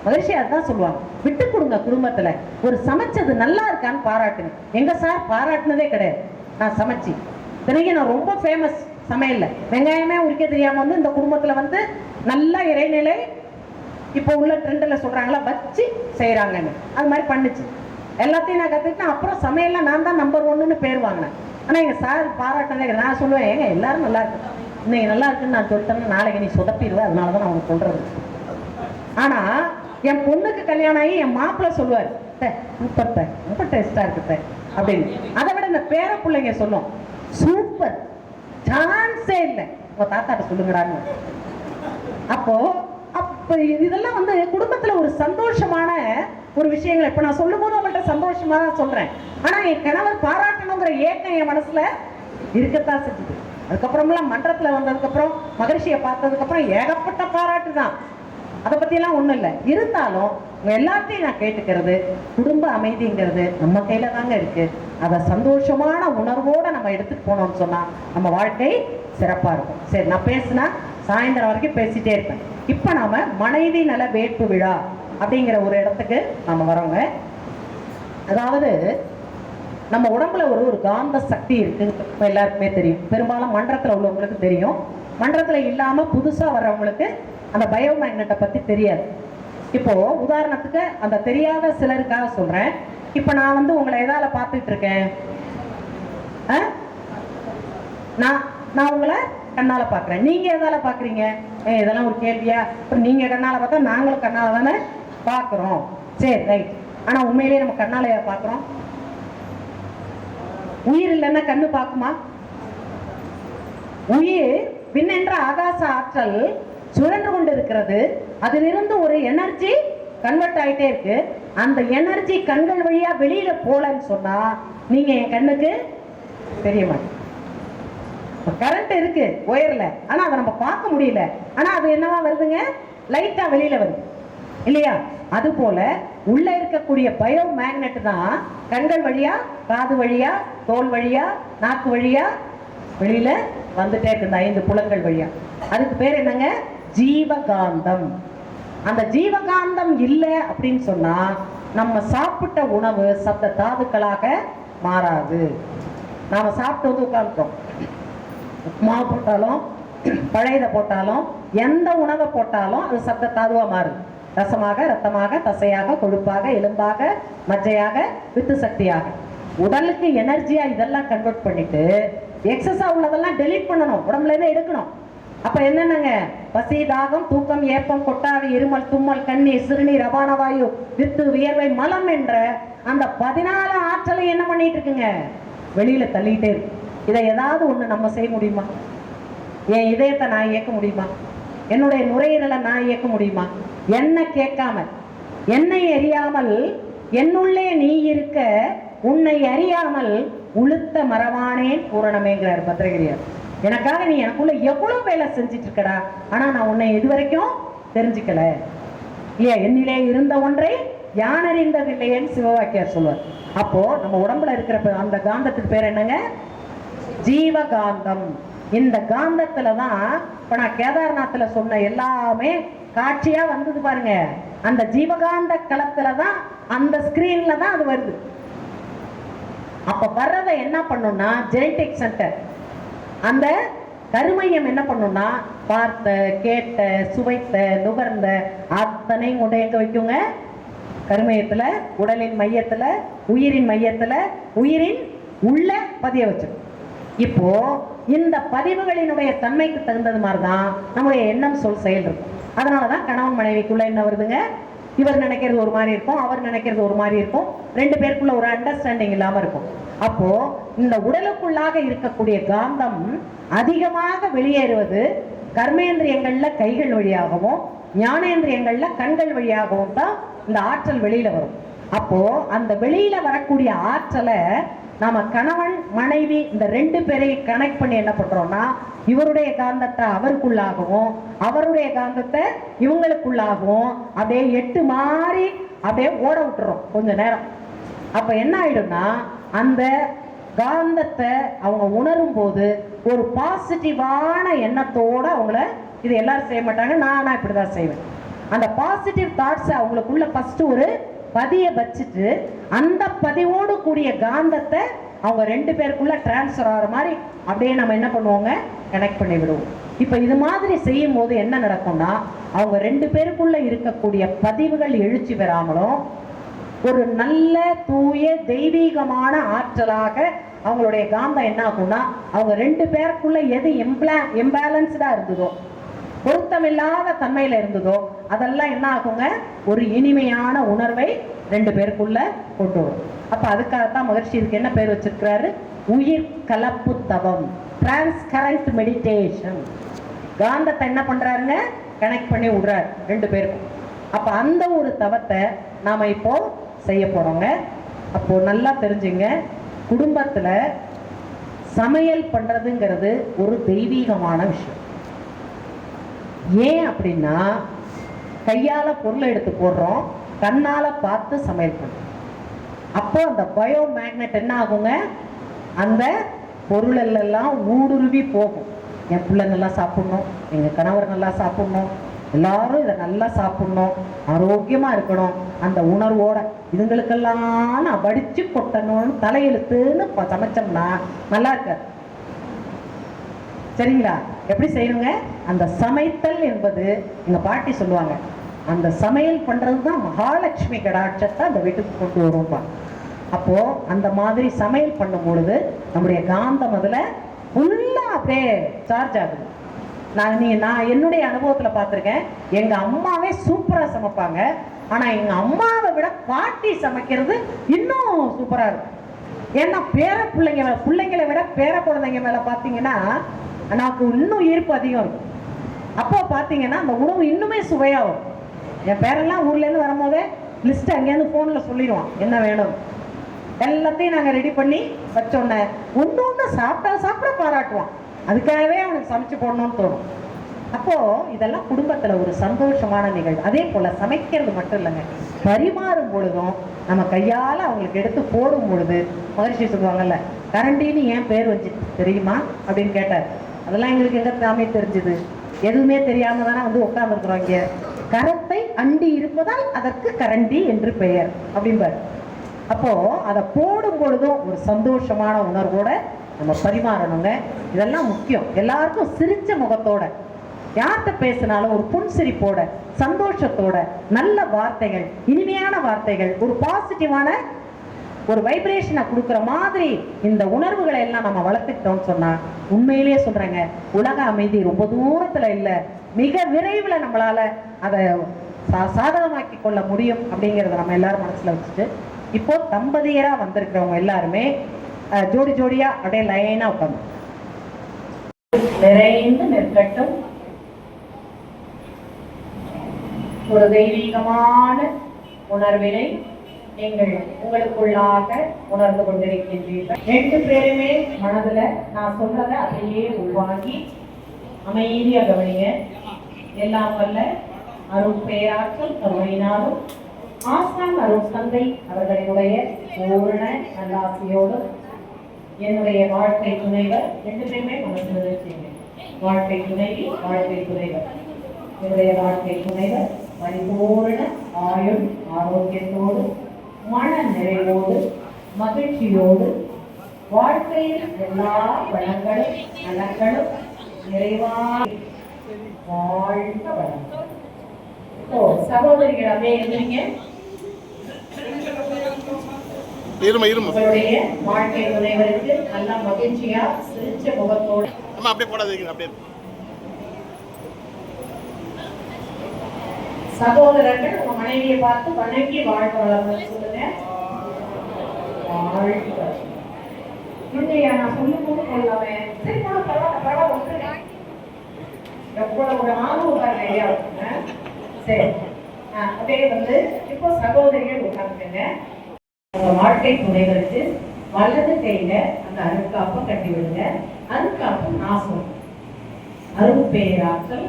C: மகிழ்ச்சி அதுதான் சொல்லுவாங்க, விட்டு கொடுங்க. குடும்பத்துல ஒரு சமைச்சது நல்லா இருக்கான்னு பாராட்டுங்க. எங்க சார் பாராட்டினதே கிடையாது. நான் சமைச்சு தினைக்கு நான் ரொம்ப ஃபேமஸ் சமையல்ல, வெங்காயமே உரிக்க தெரியாம வந்து இந்த குடும்பத்துல வந்து நல்ல இறைநிலை இப்போ உள்ள ட்ரெண்டில் சொல்றாங்களா வச்சு செய்யறாங்கன்னு, அது மாதிரி பண்ணுச்சு. எல்லாத்தையும் நான் கற்றுக்கிட்டேன். அப்புறம் சமையல்ல நான் தான் நம்பர் 1ன்னு பேர் வாங்கினேன். ஆனால் எங்கள் சார் பாராட்டினதே. நான் சொல்லுவேன், ஏங்க எல்லாரும் நல்லா இருக்கு, இன்னைக்கு நல்லா இருக்குன்னு நான் சொல்லிட்டேன்னா நாளைக்கு நீ சொதப்பிடுவேன், அதனால தான் நான் அவங்க சொல்றது. ஆனால் என் பொண்ணுக்கு கல்யாணம் ஆகி என் மாப்பிள்ளை சொல்லுவார், சூப்பர் த, ரொம்ப டேஸ்டா இருக்கு அப்படின்னு. அதை விட இந்த பேர பிள்ளைங்க சொல்லும், சூப்பர், சான்ஸே இல்லை, உங்க தாத்தாட்ட சொல்லுங்கடான்னு. அப்போ இதெல்லாம் வந்து குடும்பத்துல ஒரு சந்தோஷமான ஒரு விஷயங்கள். இப்ப நான் சொல்லும் போது அவங்கள்ட்ட சந்தோஷமா தான் சொல்றேன். ஆனா என் கணவர் பாராட்டணுங்கிற ஏக்கம் என் மனசுல இருக்கத்தான் செஞ்சது. அதுக்கப்புறம்லாம் மன்றத்துல வந்ததுக்கு அப்புறம், மகிழ்ச்சியை பார்த்ததுக்கு அப்புறம் ஏகப்பட்ட பாராட்டு தான். அதை பத்தியெல்லாம் ஒண்ணும் இல்லை. இருந்தாலும் எல்லாத்தையும் நான் கேட்டுக்கிறது, குடும்ப அமைதிங்கிறது நம்ம கையில தாங்க இருக்கு. அதை சந்தோஷமான உணர்வோட நம்ம எடுத்துட்டு போனோம்னு சொன்னா நம்ம வாழ்க்கை சிறப்பா இருக்கும். சரி, நான் பேசினா சாயந்தரம் வரைக்கும் பேசிட்டே இருப்பேன். இப்ப நாம மனைவி நல வேட்பு விழா அப்படிங்கிற ஒரு இடத்துக்கு நாம வரோங்க. அதாவது நம்ம உடம்புல ஒரு காந்த சக்தி இருக்கு, எல்லாருக்குமே தெரியும். பெரும்பாலும் மன்றத்துல உள்ளவங்களுக்கு தெரியும். மன்றத்துல இல்லாம புதுசா வர்றவங்களுக்கு அந்த பயோமேக்னெட்டை பத்தி தெரியாது. இப்போ உதாரணத்துக்கு அந்த தெரியாத சிலருக்காக சொல்றேன். இப்ப நான் வந்து உங்களை எதால பார்த்துட்டு இருக்கேன், நான் உங்களை கண்ணால பாக்குறேன், நீங்க எதால பாக்குறீங்க? இதெல்லாம் ஒரு கேள்வியா? அப்புறம் நீங்க கண்ணால பார்த்தா நாங்களும் கண்ணால தானே பாக்குறோம். சரி, ரைட். ஆனா உண்மையிலேயே நம்ம கண்ணால பாக்குறோம்? உயிர் இல்லைன்னா கண்ணு பார்க்குமா? உயிர் விண்ணென்ற ஆகாச ஆற்றல் சுழன்று கொண்டு இருக்கிறது. அதிலிருந்து ஒரு எனர்ஜி கன்வெர்ட் ஆகிட்டே இருக்கு. அந்த எனர்ஜி கண்கள் வழியா வெளியில போலன்னு சொன்னா நீங்க என் கண்ணுக்கு தெரிய மாட்டேன். கரண்ட் இருக்கு ஒயர்ல, ஆனா அதை நம்ம பார்க்க முடியல. ஆனா அது என்னவா வருதுங்க? லைட்டா வெளியில வருது இல்லையா? அது போல உள்ள இருக்கக்கூடிய பயோ மேக்னெட் தான் கண்கள் வழியா, காது வழியா, தோல் வழியா, நாக்கு வழியா வெளியில வந்துட்டே இருக்கு, இந்த 5 புலன்கள் வழியா. அதுக்கு பேர் என்னங்க? ஜீவகாந்தம். அந்த ஜீவகாந்தம் இல்லை அப்படின்னு சொன்னா நம்ம சாப்பிட்ட உணவு சப்த தாதுக்களாக மாறாது. நாம சாப்பிட்டு வந்து உட்கார்ந்தோம், உப்புமா போட்டாலும் பழையதை போட்டாலும் எந்த உணவை போட்டாலும் அது சப்த தாதுவா மாறுது. ரசமாக, ரத்தமாக, தசையாக, கொழுப்பாக, எலும்பாக, மஜ்ஜையாக, வித்து சக்தியாக. உடலுக்கு எனர்ஜியா இதெல்லாம் கன்வெர்ட் பண்ணிட்டு எக்ஸஸா உள்ளதெல்லாம் டெலீட் பண்ணணும், உடம்புல இருந்து எடுக்கணும். அப்ப என்னென்னங்க? பசி, தாகம், தூக்கம், ஏப்பம், கொட்டாவி, இருமல், தும்மல், கண்ணீர், சிறுநீர், அபான வாயு, வித்து, வியர்வை, மலம் என்ற அந்த 14 ஆற்றலை என்ன பண்ணிட்டு இருக்குங்க? வெளியில தள்ளிட்டே இருக்கு. இதை ஏதாவது ஒண்ணு நம்ம செய்ய முடியுமா? என் இதயத்தை நான் இயக்க முடியுமா? என்னுடைய நுரையீரலை நான் இயக்க முடியுமா? என்ன கேட்காம, என்னை அறியாமல் என்னுள்ளே நீ இருக்க, உன்னை அறியாமல் உளுத்த மரவானேன் பூரணமேங்கிறார் பத்ரகிரியார். எனக்காக நீ எனக்குள்ள எவ்வளவு வேலை செஞ்சிட்டு இருக்கடா, ஆனா நான் உன்னை இதுவரைக்கும் தெரிஞ்சுக்கல இல்லையா? என்னிலே இருந்த ஒன்றை யான் அறிந்ததில்லையேன்னு சிவவாக்கியார் சொல்லுவார். அப்போ நம்ம உடம்புல இருக்கிற அந்த காந்தத்துக்கு பேர் என்னங்க? ஜீவகாந்தம். இந்த காந்தத்துல தான் இப்ப நான் கேதார்நாத்ல சொன்ன எல்லாமே காட்சியா வந்தது பாருங்க. அந்த ஜீவகாந்த களத்துல தான், அந்த ஸ்கிரீன்ல தான் அது வருது. அப்ப வர்றதை என்ன பண்ணும்னா ஜெனடிக் சென்டர், அந்த கருமையம் என்ன பண்ணும்னா பார்த்த, கேட்ட, சுவைத்த, நுகர்ந்த அத்தனையும் கொண்டு எங்க வைக்குங்க? கருமையத்துல, உடலின் மையத்துல, உயிரின் மையத்துல, உயிரின் உள்ள பதிய வச்சிடும். இப்போ இந்த பதிவுகளினுடைய தன்மைக்கு தகுந்தது மாதிரிதான் நம்முடைய எண்ணம், சொல், செயல் இருக்கும். அதனாலதான் கணவன் மனைவிக்குள்ள என்ன வருதுங்க? இவர் நினைக்கிறது ஒரு மாதிரி இருக்கும், அவர் நினைக்கிறது ஒரு மாதிரி இருக்கும், 2 பேருக்குள்ள ஒரு அண்டர்ஸ்டாண்டிங் இல்லாம இருக்கும். அப்போ இந்த உடலுக்குள்ளாக இருக்கக்கூடிய காந்தம் அதிகமாக வெளியேறுவது கர்மேந்திரியங்கள்ல கைகள் வழியாகவும், ஞானேந்திரியங்கள்ல கண்கள் வழியாகவும் தான் இந்த ஆற்றல் வெளியில வரும். அப்போ அந்த வெளியில வரக்கூடிய ஆற்றலை நாம கணவன் மனைவி இந்த 2 பேரையும் கனெக்ட் பண்ணி என்ன பண்றோம்னா, இவருடைய காந்தத்தை அவருக்குள்ளாகவும், அவருடைய காந்தத்தை இவங்களுக்குள்ளாகவும் அப்படியே 8 மாறி அப்படியே ஓட விட்டுறோம் கொஞ்ச நேரம். அப்ப என்ன ஆயிடும்னா, அந்த காந்தத்தை அவங்க உணரும் போது ஒரு பாசிட்டிவான எண்ணத்தோட அவங்கள, இது எல்லாரும் செய்ய மாட்டாங்க, நான் இப்படிதான் செய்வேன், அந்த பாசிட்டிவ் தாட்ஸ் அவங்களுக்குள்ள ஃபர்ஸ்ட் ஒரு பதிய வச்சுட்டு அந்த பதிவோடு கூடிய காந்தத்தை அவங்க 2 பேருக்குள்ள டிரான்ஸ்ஃபர் ஆகிற மாதிரி அப்படியே நம்ம என்ன பண்ணுவோங்க? கனெக்ட் பண்ணி விடுவோம். இப்போ இது மாதிரி செய்யும் போது என்ன நடக்கும்னா, அவங்க 2 பேருக்குள்ள இருக்கக்கூடிய பதிவுகள் எழுச்சி பெறாமலும் ஒரு நல்ல தூய தெய்வீகமான ஆற்றலாக அவங்களுடைய காந்தம் என்ன ஆகும்னா, அவங்க 2 பேருக்குள்ள எது இம்பேலன்ஸ்டா இருந்ததோ, பொருத்தமில்லாத தன்மையில இருந்ததோ, அதெல்லாம் என்ன ஆகுங்க? ஒரு இனிமையான உணர்வை 2 பேருக்குள்ள கொண்டு வரும். அப்ப அதுக்காகத்தான் மகர்ஷி இதுக்கு என்ன பேர் வச்சிருக்கிறாரு? உயிர் கலப்பு தவம், டிரான்ஸ்கரண்ட் மெடிடேஷன். காந்தத்தை என்ன பண்றாருங்க? கனெக்ட் பண்ணி விடுறாரு 2 பேருக்கும். அப்ப அந்த ஒரு தவத்தை நாம இப்போ செய்ய போறோங்க. அப்போ நல்லா தெரிஞ்சுங்க, குடும்பத்துல சமையல் பண்றதுங்கிறது ஒரு தெய்வீகமான விஷயம். ஏன் அப்படின்னா, கையால பொருளை எடுத்து போடுறோம், கண்ணால பார்த்து சமையல் பண்ணுறோம். அப்போ அந்த பயோ மேக்னெட் என்ன ஆகுங்க? அந்த பொருள் எல்லாம் ஊடுருவி போகும். என் பிள்ளை நல்லா சாப்பிடணும், எங்கள் கணவர் நல்லா சாப்பிடணும், எல்லாரும் இதை நல்லா சாப்பிடணும், ஆரோக்கியமாக இருக்கணும், அந்த உணர்வோட இதுங்களுக்கெல்லாம் நான் வடித்து கொட்டணும்னு தலையெழுத்துன்னு சமைச்சோம்னா நல்லா இருக்காது. சரிங்களா? எப்படி செய்யணுங்க? அந்த சமைத்தல் என்பது எங்கள் பாட்டி சொல்லுவாங்க, அந்த சமையல் பண்ணுறது தான் மகாலட்சுமி கடாட்சத்தை அந்த வீட்டுக்கு கொண்டு வரும்பா. அப்போது அந்த மாதிரி சமையல் பண்ணும் பொழுது நம்முடைய காந்தம் அதில் ஃபுல்லாக அப்படியே சார்ஜ் ஆகுது. நான் என்னுடைய அனுபவத்தில் பார்த்துருக்கேன், எங்கள் அம்மாவே சூப்பராக சமைப்பாங்க. ஆனால் எங்கள் அம்மாவை விட பாட்டி சமைக்கிறது இன்னும் சூப்பராக இருக்கும். ஏன்னா பிள்ளைங்களை விட பேர குழந்தைங்க மேலே பார்த்தீங்கன்னா நமக்கு இன்னும் ஈர்ப்பு அதிகம் இருக்கும். அப்போ பார்த்தீங்கன்னா அந்த உணவு இன்னுமே சுவையாகும். என் பேரெல்லாம் ஊர்லேருந்து வரும்போதே லிஸ்ட் அங்கேருந்து ஃபோனில் சொல்லிடுவான் என்ன வேணும். எல்லாத்தையும் நாங்கள் ரெடி பண்ணி வச்சோன்னே ஒன்று சாப்பிட பாராட்டுவான். அதுக்காகவே அவனுக்கு சமைச்சு போடணும்னு தோணும். அப்போ இதெல்லாம் குடும்பத்துல ஒரு சந்தோஷமான நிகழ்வு. அதே போல சமைக்கிறது மட்டும் இல்லைங்க, பரிமாறும் பொழுதும் நம்ம கையால அவங்களுக்கு எடுத்து போடும் பொழுது மகர்ஷி சொல்லுவாங்கல்ல, கரண்டின்னு ஏன் பேர் வச்சு தெரியுமா அப்படின்னு கேட்டார். அதெல்லாம் எங்களுக்கு எங்க தாமே தெரிஞ்சுது? எதுவுமே தெரியாம தானே வந்து உட்கார்ந்துருக்குறோம். இங்க கரத்தை அண்டி இருப்பதால் அதற்கு கரண்டி என்று பெயர் அப்படிம்பார். அப்போ அதை போடும் பொழுதும் ஒரு சந்தோஷமான உணர்வோட நம்ம பரிமாறணுங்க. இதெல்லாம் முக்கியம். எல்லாருக்கும் சிரிச்ச முகத்தோட, யார்கிட்ட பேசினாலும் ஒரு புன்சிரிப்போட, சந்தோஷத்தோட, நல்ல வார்த்தைகள், இனிமையான வார்த்தைகள், ஒரு பாசிட்டிவான ஒரு வைப்ரேஷனை கொடுக்குற மாதிரி இந்த உணர்வுகளை எல்லாம் நம்ம வளர்த்துக்கிட்டோம்னு சொன்னா, உண்மையிலேயே சொல்றேங்க, உலக அமைதி ரொம்ப தூரத்துல இல்லை, மிக விரைவில் நம்மளால அதை சாதகமாக்கி கொள்ள முடியும் அப்படிங்கிறத நம்ம எல்லாரும் மனசுல வச்சுட்டு, இப்போ தம்பதியரா வந்திருக்கிறவங்க எல்லாருமே ஜோடி ஜோடியா அப்படியே லைனா உட்காந்து நிறைந்து நிற்கட்டும். ஒரு தெய்வீகமான உணர்வினை நீங்கள் உங்களுக்குள்ளாக உணர்ந்து கொண்டிருக்கின்றீர்கள். 2 பேருமே மனதுல நான் சொல்றதை அப்படியே உள்வாங்கி அமைதியா கவனிங்க. எல்லாம் வல்ல அருள் பேராற்றல் கருணையினாலும் ஆசான் அருள் தந்தை அவர்களுடைய பூரண நல்லாசியோடு என்னுடைய வாழ்க்கை துணைவர் 2 பேருமே மனசுல வச்சுங்க. வாழ்க்கை துணைவி, வாழ்க்கை துணைவர், என்னுடைய வாழ்க்கை துணைவர் பரிபூரண ஆயுள் ஆரோக்கியத்தோடு, மன நிறைவோடு, மகிழ்ச்சியோடு, வாழ்க்கையில் எல்லா வளங்களும் நலங்களும் நிறைவாக வாழ்ந்த வளம். சகோதரிகள் அப்படியே இருந்தீங்க. உங்களுடைய வாழ்க்கை துணைவருக்கு நல்ல மகிழ்ச்சியா சிரிச்ச முகத்தோடு
H: அப்படியே போடாதீங்க. அப்படியே
C: சகோதரர்கள் உங்க மனைவியை பார்த்து வணங்கி வாழ்க்கை வளர்ந்து சொல்லுங்க. இல்லையா நான் சொல்லும் போது கொள்ளாமே சரி பரவாயில்ல எவ்வளவு ஒரு ஆர்வம் ஐடியா இருக்குங்க. சரி அப்படியே வந்து இப்போ சகோதரிகள் உட்காந்துங்க. உங்க வாழ்க்கை துணைவருக்கு வலது கையில அந்த அருட்காப்பை கட்டி விடுங்க. அருட்காப்பு நாசம், அருட்பேராற்றல்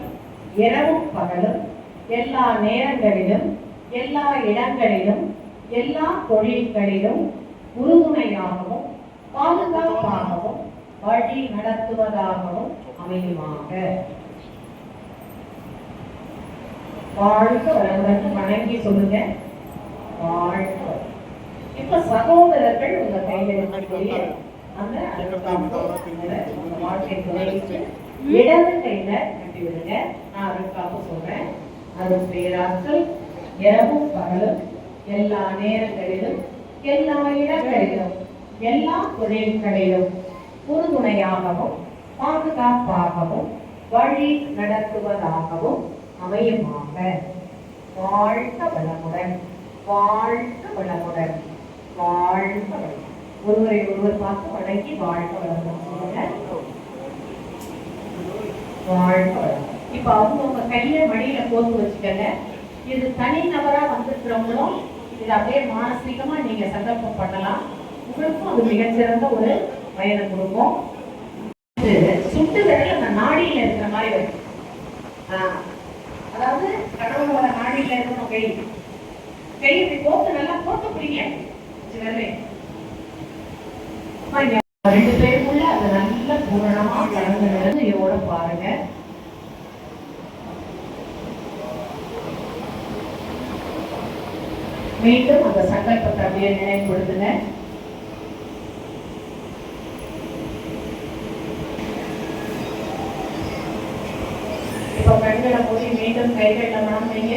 C: இரவும் பகலும் எல்லா நேரங்களிலும் எல்லா இடங்களிலும் எல்லா தொழில்களிலும் உறுதுணையாகவும் பாதுகாப்பாகவும் வழி நடத்துவதாகவும் அமையுமாக. வாழ்க வளமுடன் வணங்கி சொல்லுங்க. வாழ்க. இப்ப சகோதரர்கள் உங்க கையில் இருக்கக்கூடிய அந்த வாழ்க்கை துணைக்கு இடது கையில கட்டி விடுங்க. நான் அருட்காப்பு சொல்றேன். அருள் பேராற்றல் இரவும் பகலும் எல்லா நேரங்களிலும் எல்லா இடங்களிலும் எல்லா தொழில்களிலும் உறுதுணையாகவும் பாதுகாப்பாகவும் வழி நடத்துவதாகவும் அமையுமாக. வாழ்க வளமுடன், வாழ்க வளமுடன், வாழ்க வளமுடன். ஒருவரை ஒருவர் பார்த்து வணங்கி வாழ்க வளமுடன் சொல்லுங்க. வாழ்க வளமுடன். இப்ப அவங்க கையில மடியில கோத்து வச்சுக்கங்க. இது தனி நபரா வந்திருக்கிறவங்களும் இது அப்படியே மானசீகமா நீங்க சங்கல்பம் பண்ணலாம். உங்களுக்கும் அது மிகச்சிறந்த ஒரு பயனை கொடுக்கும். சுட்டு விரல் அந்த நாடியில இருக்கிற மாதிரி வரும். அதாவது கடவுளோட நாடியில இருக்கணும். கை இப்படி கோத்து நல்லா போட்டு பிடிங்க. 2 பேருக்குள்ள அது நல்ல பூரணமா கலந்து இதோட பாருங்க. மீண்டும் அந்த சங்கல்பத்தை அப்படியே நினைவுபடுத்துங்க. இப்ப கண்களை போய் மீண்டும் கைகளை மனம் வைங்க.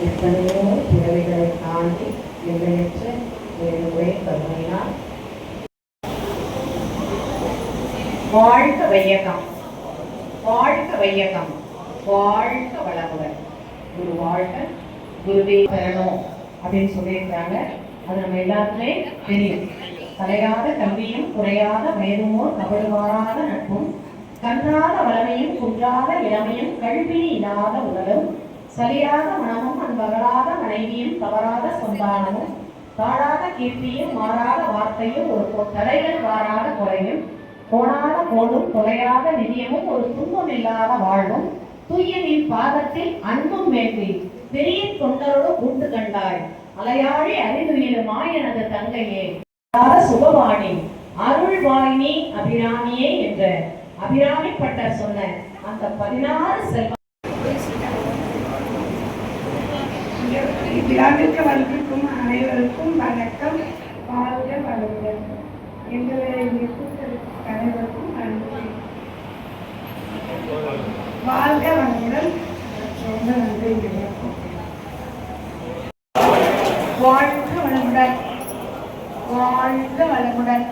C: எத்தனையோ பிறவிகளை தாண்டி எல்லையற்ற ஒரே கருணையினால் வாழ்க வையகம், வாழ்க வையகம், வாழ்க வளமுடன். குரு வாழ்க, குருவே பெறணும் அப்படின்னு சொல்லியிருக்காங்க. அது நம்ம எல்லாருக்குமே தெரியும். தலையாத கல்வியும் குறையாத வயதுமோ கபடுவாராத நட்பும் கன்றாத வளமையும் குன்றாத இளமையும் கல்வி இல்லாத உடலும் சலியாத மனமும் அன்பகலாத மனைவியும் தவறாத சந்தானமும் தாழாத கீர்த்தியும் மாறாத வார்த்தையும் ஒரு தடைகள் வாராத குறையும் கோணாத கோடும் தொலையாத நிதியமும் ஒரு துன்பம் இல்லாத வாழ்வும் தூயனின் பாதத்தில் அன்பும் வேண்டி பெரிய தொண்டரோடு கூட்டு கண்டாய் அலையாழி அறிந்துயிலுமா எனது தங்கையே சுபவாணி அருள்வாயினி அபிராமியே என்ற அபிராமி பட்டர் சொன்ன அந்த 16 செல்வ
A: விழாவிற்கு வந்திருக்கும் அனைவருக்கும் வணக்கம். வாழ்க வளமுடன். எங்களை இங்கே கூட்டிருக்கும் அனைவருக்கும் நன்றி. வாழ்க வளமுடன். ரொம்ப நன்றி. வாழ்க வளமுடன். வாழ்க வளமுடன்.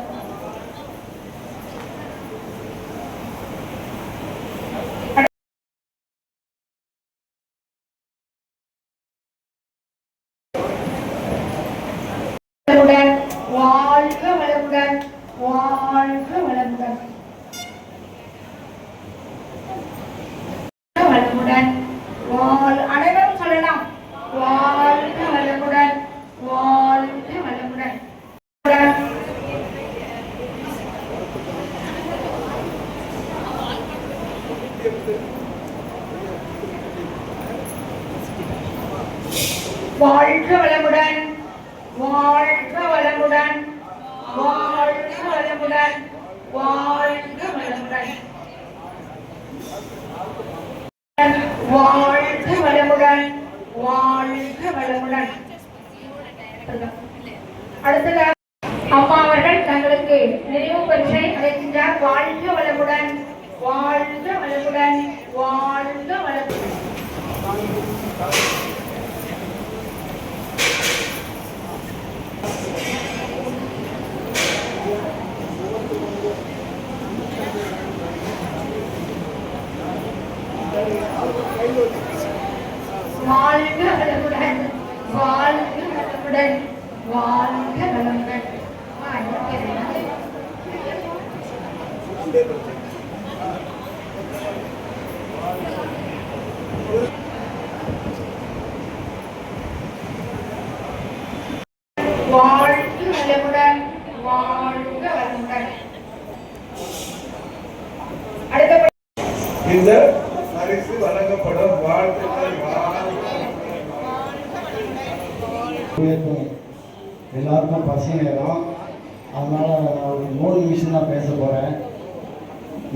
A: வாழ்க வளமுடன். வாழ்க வளமுடன். வளமுடன். அனைவரும் சொல்லலாம். வாழ்க வளமுடன். வாழ்க வளமுடன். வாழ்க வளமுடன். வாழ்க வளமுடன். வாழ்க வளமுடன். வாழ்க வளமுடன். வாழ்க வளமுடன். வாழ்க வளமுடன். அடுத்ததாக அம்மா அவர்கள் தங்களுக்கு நினைவு பரிசை அளிக்கின்றார். வாழ்க வளமுடன். வாழ்க வளமுடன். வாழ்க வளமுடன். வாழ்க வளமுடன். வாழ்க வளமுடன். வாழ்க வளமுடன். வாழ்க வளமுடன். வாழ்க வளமுடன். அடுத்த
F: இந்த பரிசு வழங்கப்படும் வாழ்த்துக்கள்.
H: எல்லாருக்கும் பசி நேரம், அதனால நான் ஒரு 3 நிமிஷம் தான் பேச போகிறேன்.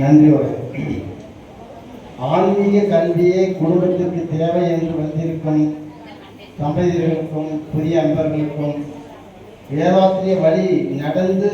H: நன்றி. ஆன்மீக கல்வியே குடும்பத்திற்கு தேவை என்று வந்திருக்கும் தம்பதியர்களுக்கும் புதிய அன்பர்களுக்கும் வேதாத்திரிய வழி நடந்து